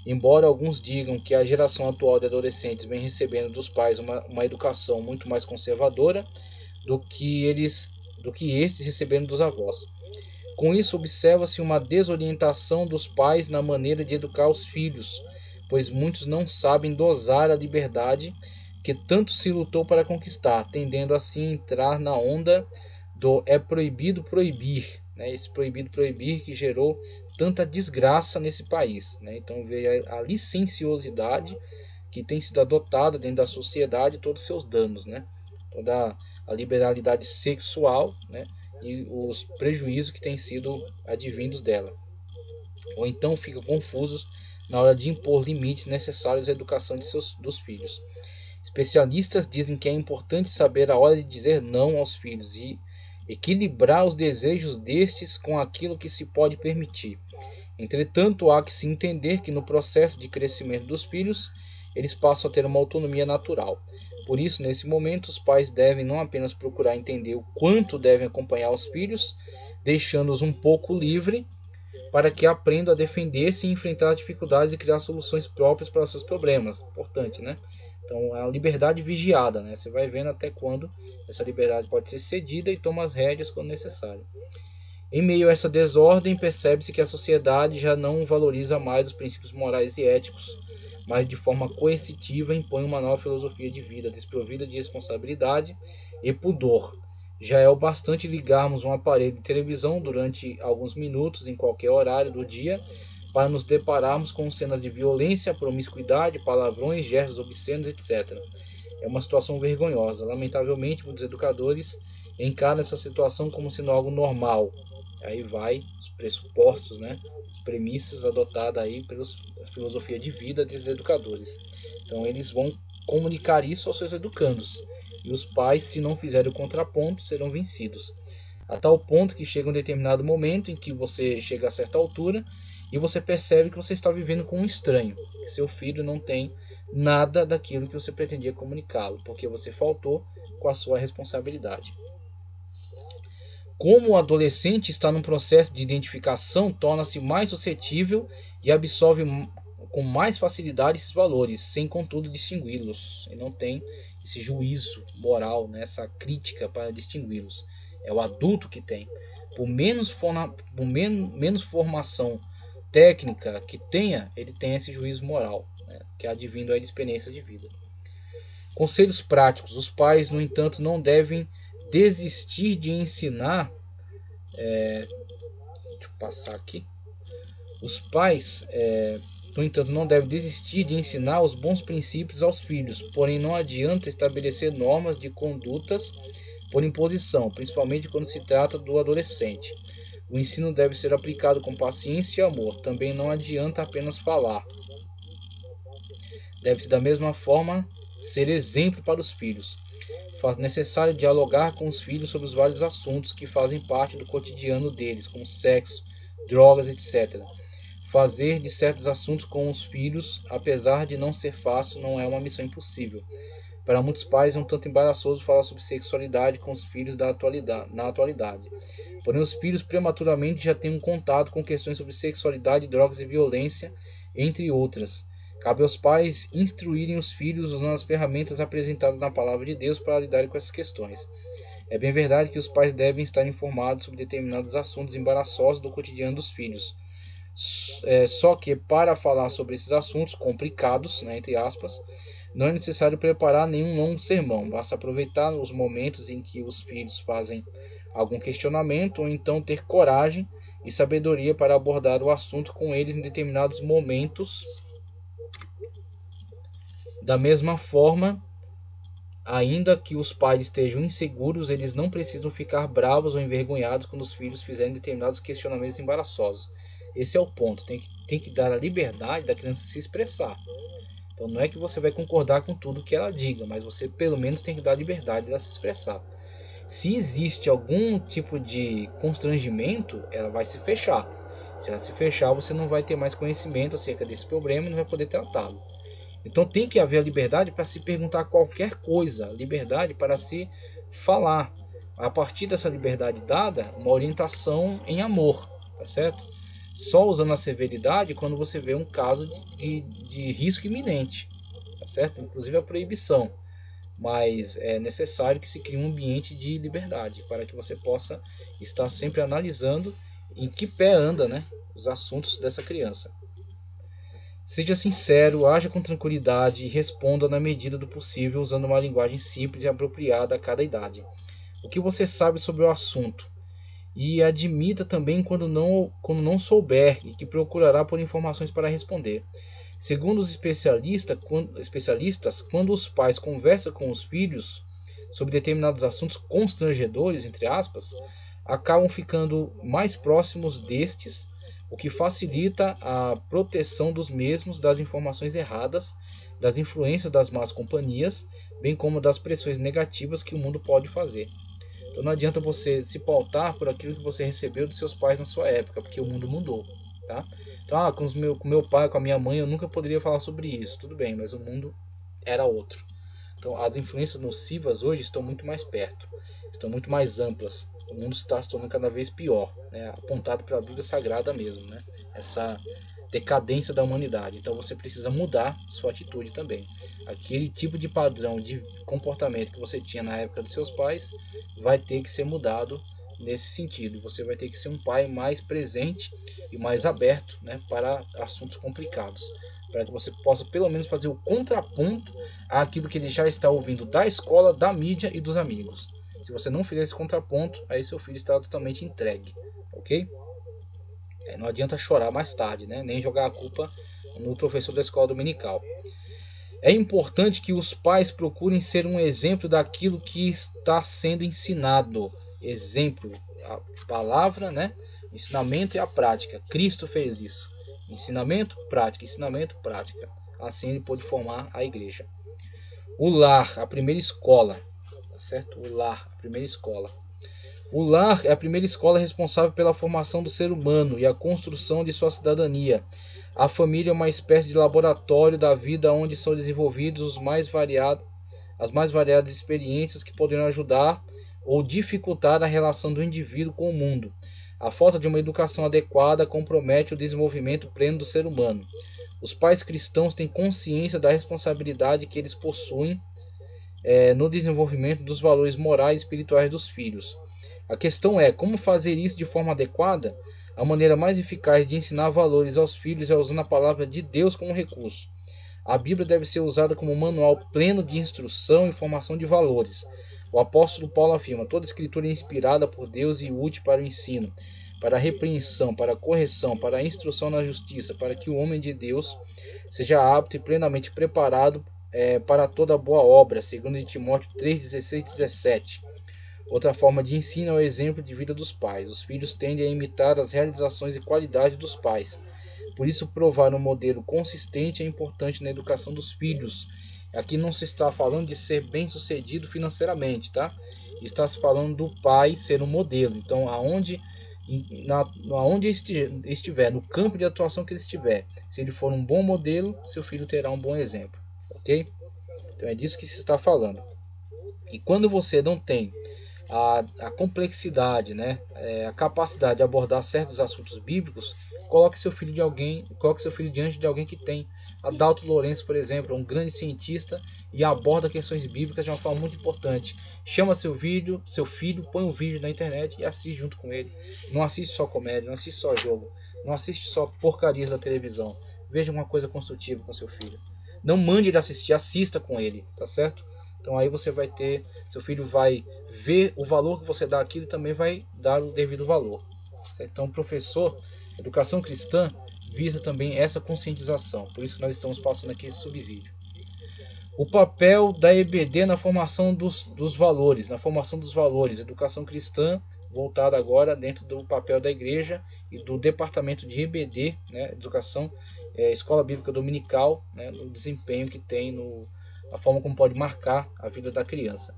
Embora alguns digam que a geração atual de adolescentes vem recebendo dos pais uma educação muito mais conservadora do que estes receberam dos avós. Com isso, observa-se uma desorientação dos pais na maneira de educar os filhos, pois muitos não sabem dosar a liberdade que tanto se lutou para conquistar, tendendo assim a entrar na onda do é proibido proibir, né? Esse proibido proibir que gerou tanta desgraça nesse país, né? Então veio a licenciosidade que tem sido adotada dentro da sociedade, todos os seus danos, né? Toda a liberalidade sexual, né? E os prejuízos que têm sido advindos dela. Ou então ficam confusos na hora de impor limites necessários à educação dos filhos. Especialistas dizem que é importante saber a hora de dizer não aos filhos e equilibrar os desejos destes com aquilo que se pode permitir. Entretanto, há que se entender que no processo de crescimento dos filhos, eles passam a ter uma autonomia natural. Por isso, nesse momento, os pais devem não apenas procurar entender o quanto devem acompanhar os filhos, deixando-os um pouco livre, para que aprendam a defender-se e enfrentar as dificuldades e criar soluções próprias para os seus problemas. Importante, né? Então, é a liberdade vigiada, né? Você vai vendo até quando essa liberdade pode ser cedida e toma as rédeas quando necessário. Em meio a essa desordem, percebe-se que a sociedade já não valoriza mais os princípios morais e éticos, mas de forma coercitiva impõe uma nova filosofia de vida, desprovida de responsabilidade e pudor. Já é o bastante ligarmos um aparelho de televisão durante alguns minutos em qualquer horário do dia para nos depararmos com cenas de violência, promiscuidade, palavrões, gestos obscenos, etc. É uma situação vergonhosa. Lamentavelmente, muitos educadores encaram essa situação como sendo algo normal. Aí vai os pressupostos, né? As premissas adotadas aí pela filosofia de vida dos educadores. Então eles vão comunicar isso aos seus educandos. E os pais, se não fizerem o contraponto, serão vencidos. A tal ponto que chega um determinado momento em que você chega a certa altura e você percebe que você está vivendo com um estranho. Que seu filho não tem nada daquilo que você pretendia comunicá-lo, porque você faltou com a sua responsabilidade. Como o adolescente está num processo de identificação, torna-se mais suscetível e absorve com mais facilidade esses valores, sem contudo distingui-los. Ele não tem esse juízo moral, né, essa crítica para distingui-los. É o adulto que tem. Por menos formação técnica que tenha, ele tem esse juízo moral, né, que é advindo de experiências de vida. Conselhos práticos. Os pais, no entanto, não devem desistir de ensinar. Deixa eu passar aqui. Os pais, no entanto, não devem desistir de ensinar os bons princípios aos filhos, porém não adianta estabelecer normas de condutas por imposição, principalmente quando se trata do adolescente. O ensino deve ser aplicado com paciência e amor. Também não adianta apenas falar. Deve-se da mesma forma ser exemplo para os filhos. Faz necessário dialogar com os filhos sobre os vários assuntos que fazem parte do cotidiano deles, como sexo, drogas, etc. Fazer de certos assuntos com os filhos, apesar de não ser fácil, não é uma missão impossível. Para muitos pais é um tanto embaraçoso falar sobre sexualidade com os filhos na atualidade. Porém, os filhos prematuramente já têm um contato com questões sobre sexualidade, drogas e violência, entre outras. Cabe aos pais instruírem os filhos usando as ferramentas apresentadas na Palavra de Deus para lidarem com essas questões. É bem verdade que os pais devem estar informados sobre determinados assuntos embaraçosos do cotidiano dos filhos. Só que para falar sobre esses assuntos complicados, né, entre aspas, não é necessário preparar nenhum longo sermão. Basta aproveitar os momentos em que os filhos fazem algum questionamento ou então ter coragem e sabedoria para abordar o assunto com eles em determinados momentos. Da mesma forma Ainda que os pais estejam inseguros, eles não precisam ficar bravos ou envergonhados quando os filhos fizerem determinados questionamentos embaraçosos. Esse é o ponto. Tem que dar a liberdade da criança se expressar. Então não é que você vai concordar com tudo que ela diga, mas você pelo menos tem que dar a liberdade dela se expressar. Se existe algum tipo de constrangimento, ela vai se fechar. Se ela se fechar, você não vai ter mais conhecimento acerca desse problema e não vai poder tratá-lo. Então tem que haver a liberdade para se perguntar qualquer coisa, liberdade para se falar. A partir dessa liberdade dada, uma orientação em amor, tá certo? Só usando a severidade quando você vê um caso de risco iminente, tá certo? Inclusive a proibição. Mas é necessário que se crie um ambiente de liberdade para que você possa estar sempre analisando em que pé anda, né, os assuntos dessa criança. Seja sincero, haja com tranquilidade e responda na medida do possível usando uma linguagem simples e apropriada a cada idade. O que você sabe sobre o assunto? E admita também quando não souber e que procurará por informações para responder. Segundo os especialistas, quando os pais conversam com os filhos sobre determinados assuntos constrangedores, entre aspas, acabam ficando mais próximos destes, o que facilita a proteção dos mesmos das informações erradas, das influências das más companhias, bem como das pressões negativas que o mundo pode fazer. Então não adianta você se pautar por aquilo que você recebeu dos seus pais na sua época, porque o mundo mudou, tá? Então, com meu pai, com a minha mãe, eu nunca poderia falar sobre isso, tudo bem, mas o mundo era outro. Então as influências nocivas hoje estão muito mais perto, estão muito mais amplas. O mundo está se tornando cada vez pior, né? Apontado pela Bíblia Sagrada mesmo, né? Essa decadência da humanidade. Então você precisa mudar sua atitude também. Aquele tipo de padrão de comportamento que você tinha na época dos seus pais vai ter que ser mudado nesse sentido. Você vai ter que ser um pai mais presente e mais aberto, né, para assuntos complicados, para que você possa pelo menos fazer o contraponto àquilo que ele já está ouvindo da escola, da mídia e dos amigos. Se você não fizer esse contraponto, aí seu filho está totalmente entregue, ok? Não adianta chorar mais tarde, né? Nem jogar a culpa no professor da escola dominical. É importante que os pais procurem ser um exemplo daquilo que está sendo ensinado. Exemplo, a palavra, né? Ensinamento e a prática. Cristo fez isso. Ensinamento, prática. Assim ele pôde formar a igreja. O lar, a primeira escola. Tá certo? O lar, a primeira escola. O lar é a primeira escola responsável pela formação do ser humano e a construção de sua cidadania. A família é uma espécie de laboratório da vida onde são desenvolvidos as mais variadas experiências que poderão ajudar ou dificultar a relação do indivíduo com o mundo. A falta de uma educação adequada compromete o desenvolvimento pleno do ser humano. Os pais cristãos têm consciência da responsabilidade que eles possuem no desenvolvimento dos valores morais e espirituais dos filhos. A questão é como fazer isso de forma adequada. A maneira mais eficaz de ensinar valores aos filhos é usando a palavra de Deus como recurso. A Bíblia deve ser usada como um manual pleno de instrução e formação de valores. O apóstolo Paulo afirma: toda escritura é inspirada por Deus e útil para o ensino, para a repreensão, para a correção, para a instrução na justiça, para que o homem de Deus seja apto e plenamente preparado para toda boa obra, segundo Timóteo 3:16 e 17. Outra forma de ensino é o exemplo de vida dos pais. Os filhos tendem a imitar as realizações e qualidades dos pais. Por isso, provar um modelo consistente é importante na educação dos filhos. Aqui não se está falando de ser bem-sucedido financeiramente, tá? Está se falando do pai ser um modelo. Então, aonde estiver, no campo de atuação que ele estiver, se ele for um bom modelo, seu filho terá um bom exemplo, ok? Então, é disso que se está falando. E quando você não tem a complexidade, né, a capacidade de abordar certos assuntos bíblicos, coloque seu filho diante de alguém que tem. Adalto Lourenço, por exemplo, é um grande cientista e aborda questões bíblicas de uma forma muito importante. Chama seu filho, põe um vídeo na internet e assiste junto com ele. Não assiste só comédia, não assiste só jogo, não assiste só porcarias da televisão. Veja uma coisa construtiva com seu filho. Não mande ele assistir, assista com ele, tá certo? Então aí você vai ter, seu filho vai ver o valor que você dá àquilo e também vai dar o devido valor. Certo? Então, professor, educação cristã visa também essa conscientização. Por isso que nós estamos passando aqui esse subsídio. O papel da EBD na formação dos valores, educação cristã voltada agora dentro do papel da igreja e do departamento de EBD, né, educação, escola bíblica dominical, né, no desempenho que tem, a forma como pode marcar a vida da criança.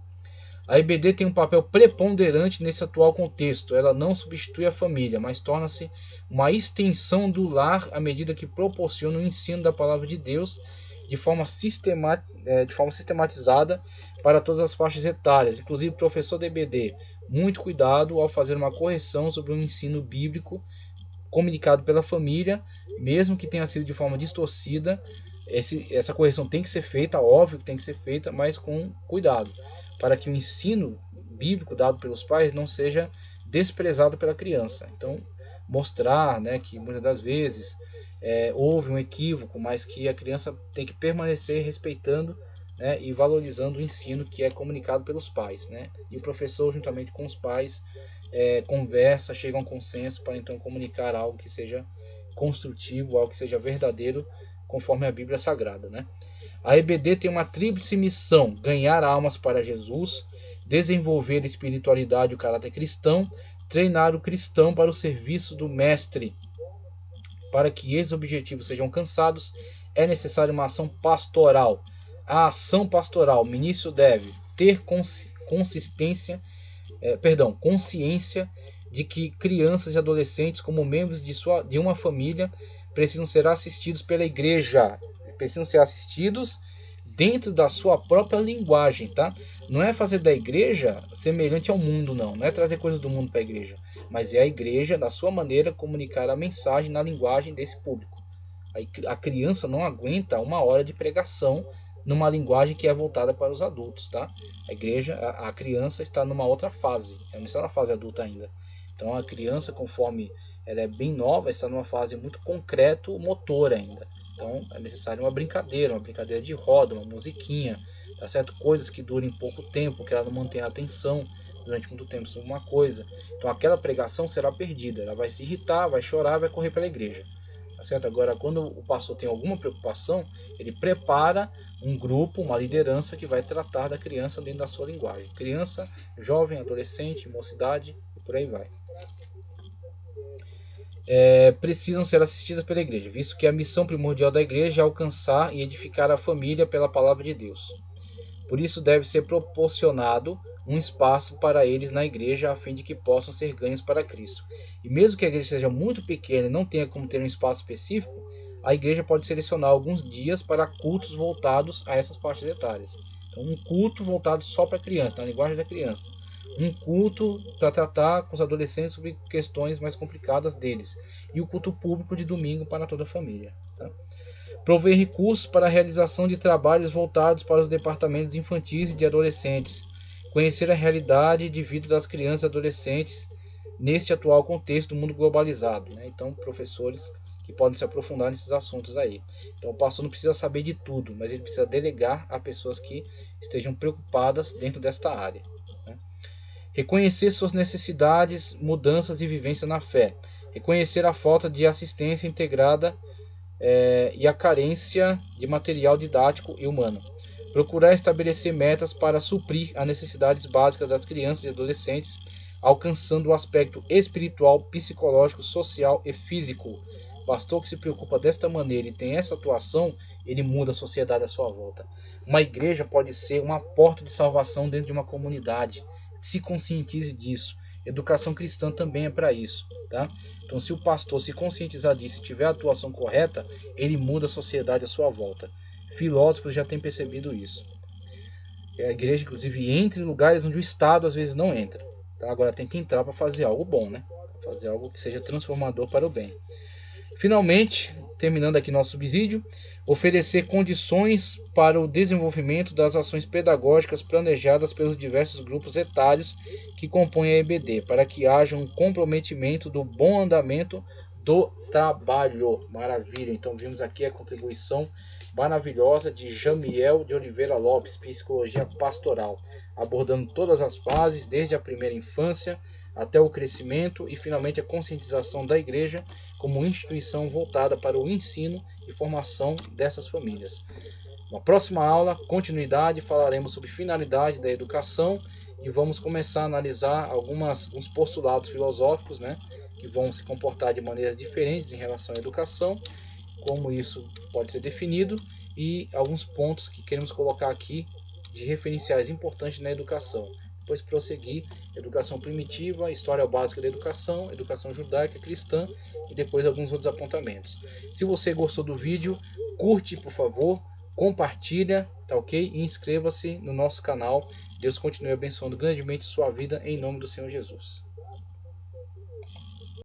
A EBD tem um papel preponderante nesse atual contexto. Ela não substitui a família, mas torna-se uma extensão do lar à medida que proporciona o ensino da palavra de Deus de forma sistematizada para todas as faixas etárias. Inclusive, professor da EBD, muito cuidado ao fazer uma correção sobre um ensino bíblico comunicado pela família, mesmo que tenha sido de forma distorcida. Essa correção tem que ser feita, óbvio que tem que ser feita, mas com cuidado, para que o ensino bíblico dado pelos pais não seja desprezado pela criança. Então, mostrar, né, que muitas das vezes houve um equívoco, mas que a criança tem que permanecer respeitando, né, e valorizando o ensino que é comunicado pelos pais, né? E o professor, juntamente com os pais, conversa, chega a um consenso para então comunicar algo que seja construtivo, algo que seja verdadeiro, conforme a Bíblia Sagrada, né? A EBD tem uma tríplice missão: ganhar almas para Jesus, desenvolver a espiritualidade e o caráter cristão, treinar o cristão para o serviço do mestre. Para que esses objetivos sejam alcançados, é necessária uma ação pastoral. A ação pastoral, o ministro deve ter consciência de que crianças e adolescentes, como membros de uma família, precisam ser assistidos pela igreja, precisam ser assistidos dentro da sua própria linguagem, tá? Não é fazer da igreja semelhante ao mundo, não é trazer coisas do mundo para a igreja, mas é a igreja, da sua maneira, comunicar a mensagem na linguagem desse público. A criança não aguenta uma hora de pregação numa linguagem que é voltada para os adultos, tá? A criança está numa outra fase, ela não está na fase adulta ainda. Então a criança, conforme ela é bem nova, está numa fase muito concreto motor ainda. Então é necessário uma brincadeira de roda, uma musiquinha, tá certo? Coisas que durem pouco tempo, que ela não mantenha a atenção durante muito tempo sobre uma coisa. Então aquela pregação será perdida, ela vai se irritar, vai chorar, vai correr pela igreja, tá certo? Agora, quando o pastor tem alguma preocupação, ele prepara um grupo, uma liderança que vai tratar da criança dentro da sua linguagem. Criança, jovem, adolescente, mocidade e por aí vai. Precisam ser assistidas pela igreja, visto que a missão primordial da igreja é alcançar e edificar a família pela palavra de Deus. Por isso deve ser proporcionado um espaço para eles na igreja, a fim de que possam ser ganhos para Cristo. E mesmo que a igreja seja muito pequena e não tenha como ter um espaço específico, a igreja pode selecionar alguns dias para cultos voltados a essas faixas etárias. Então, um culto voltado só para a criança, na linguagem da criança. Um culto para tratar com os adolescentes sobre questões mais complicadas deles. E o culto público de domingo para toda a família. Tá? Prover recursos para a realização de trabalhos voltados para os departamentos infantis e de adolescentes. Conhecer a realidade de vida das crianças e adolescentes neste atual contexto do mundo globalizado, né? Então, professores que podem se aprofundar nesses assuntos aí. Então, o pastor não precisa saber de tudo, mas ele precisa delegar a pessoas que estejam preocupadas dentro desta área. Reconhecer suas necessidades, mudanças e vivência na fé. Reconhecer a falta de assistência integrada e a carência de material didático e humano. Procurar estabelecer metas para suprir as necessidades básicas das crianças e adolescentes, alcançando o aspecto espiritual, psicológico, social e físico. O pastor que se preocupa desta maneira e tem essa atuação, ele muda a sociedade à sua volta. Uma igreja pode ser uma porta de salvação dentro de uma comunidade. Se conscientize disso. Educação cristã também é para isso, tá? Então, se o pastor se conscientizar disso e tiver a atuação correta, ele muda a sociedade à sua volta. Filósofos já têm percebido isso. A igreja, inclusive, entra em lugares onde o Estado às vezes não entra, tá? Agora tem que entrar para fazer algo bom, né? Pra fazer algo que seja transformador para o bem. Finalmente, terminando aqui nosso subsídio, oferecer condições para o desenvolvimento das ações pedagógicas planejadas pelos diversos grupos etários que compõem a EBD, para que haja um comprometimento do bom andamento do trabalho. Maravilha! Então vimos aqui a contribuição maravilhosa de Jamiel de Oliveira Lopes, Psicologia Pastoral, abordando todas as fases, desde a primeira infância até o crescimento e finalmente a conscientização da igreja como instituição voltada para o ensino e formação dessas famílias. Na próxima aula, continuidade, falaremos sobre finalidade da educação e vamos começar a analisar alguns postulados filosóficos, né, que vão se comportar de maneiras diferentes em relação à educação, como isso pode ser definido e alguns pontos que queremos colocar aqui de referenciais importantes na educação. Depois prosseguir, educação primitiva, história básica da educação, educação judaica cristã e depois alguns outros apontamentos. Se você gostou do vídeo, curte por favor, compartilha, tá ok? E inscreva-se no nosso canal. Deus continue abençoando grandemente sua vida em nome do Senhor Jesus.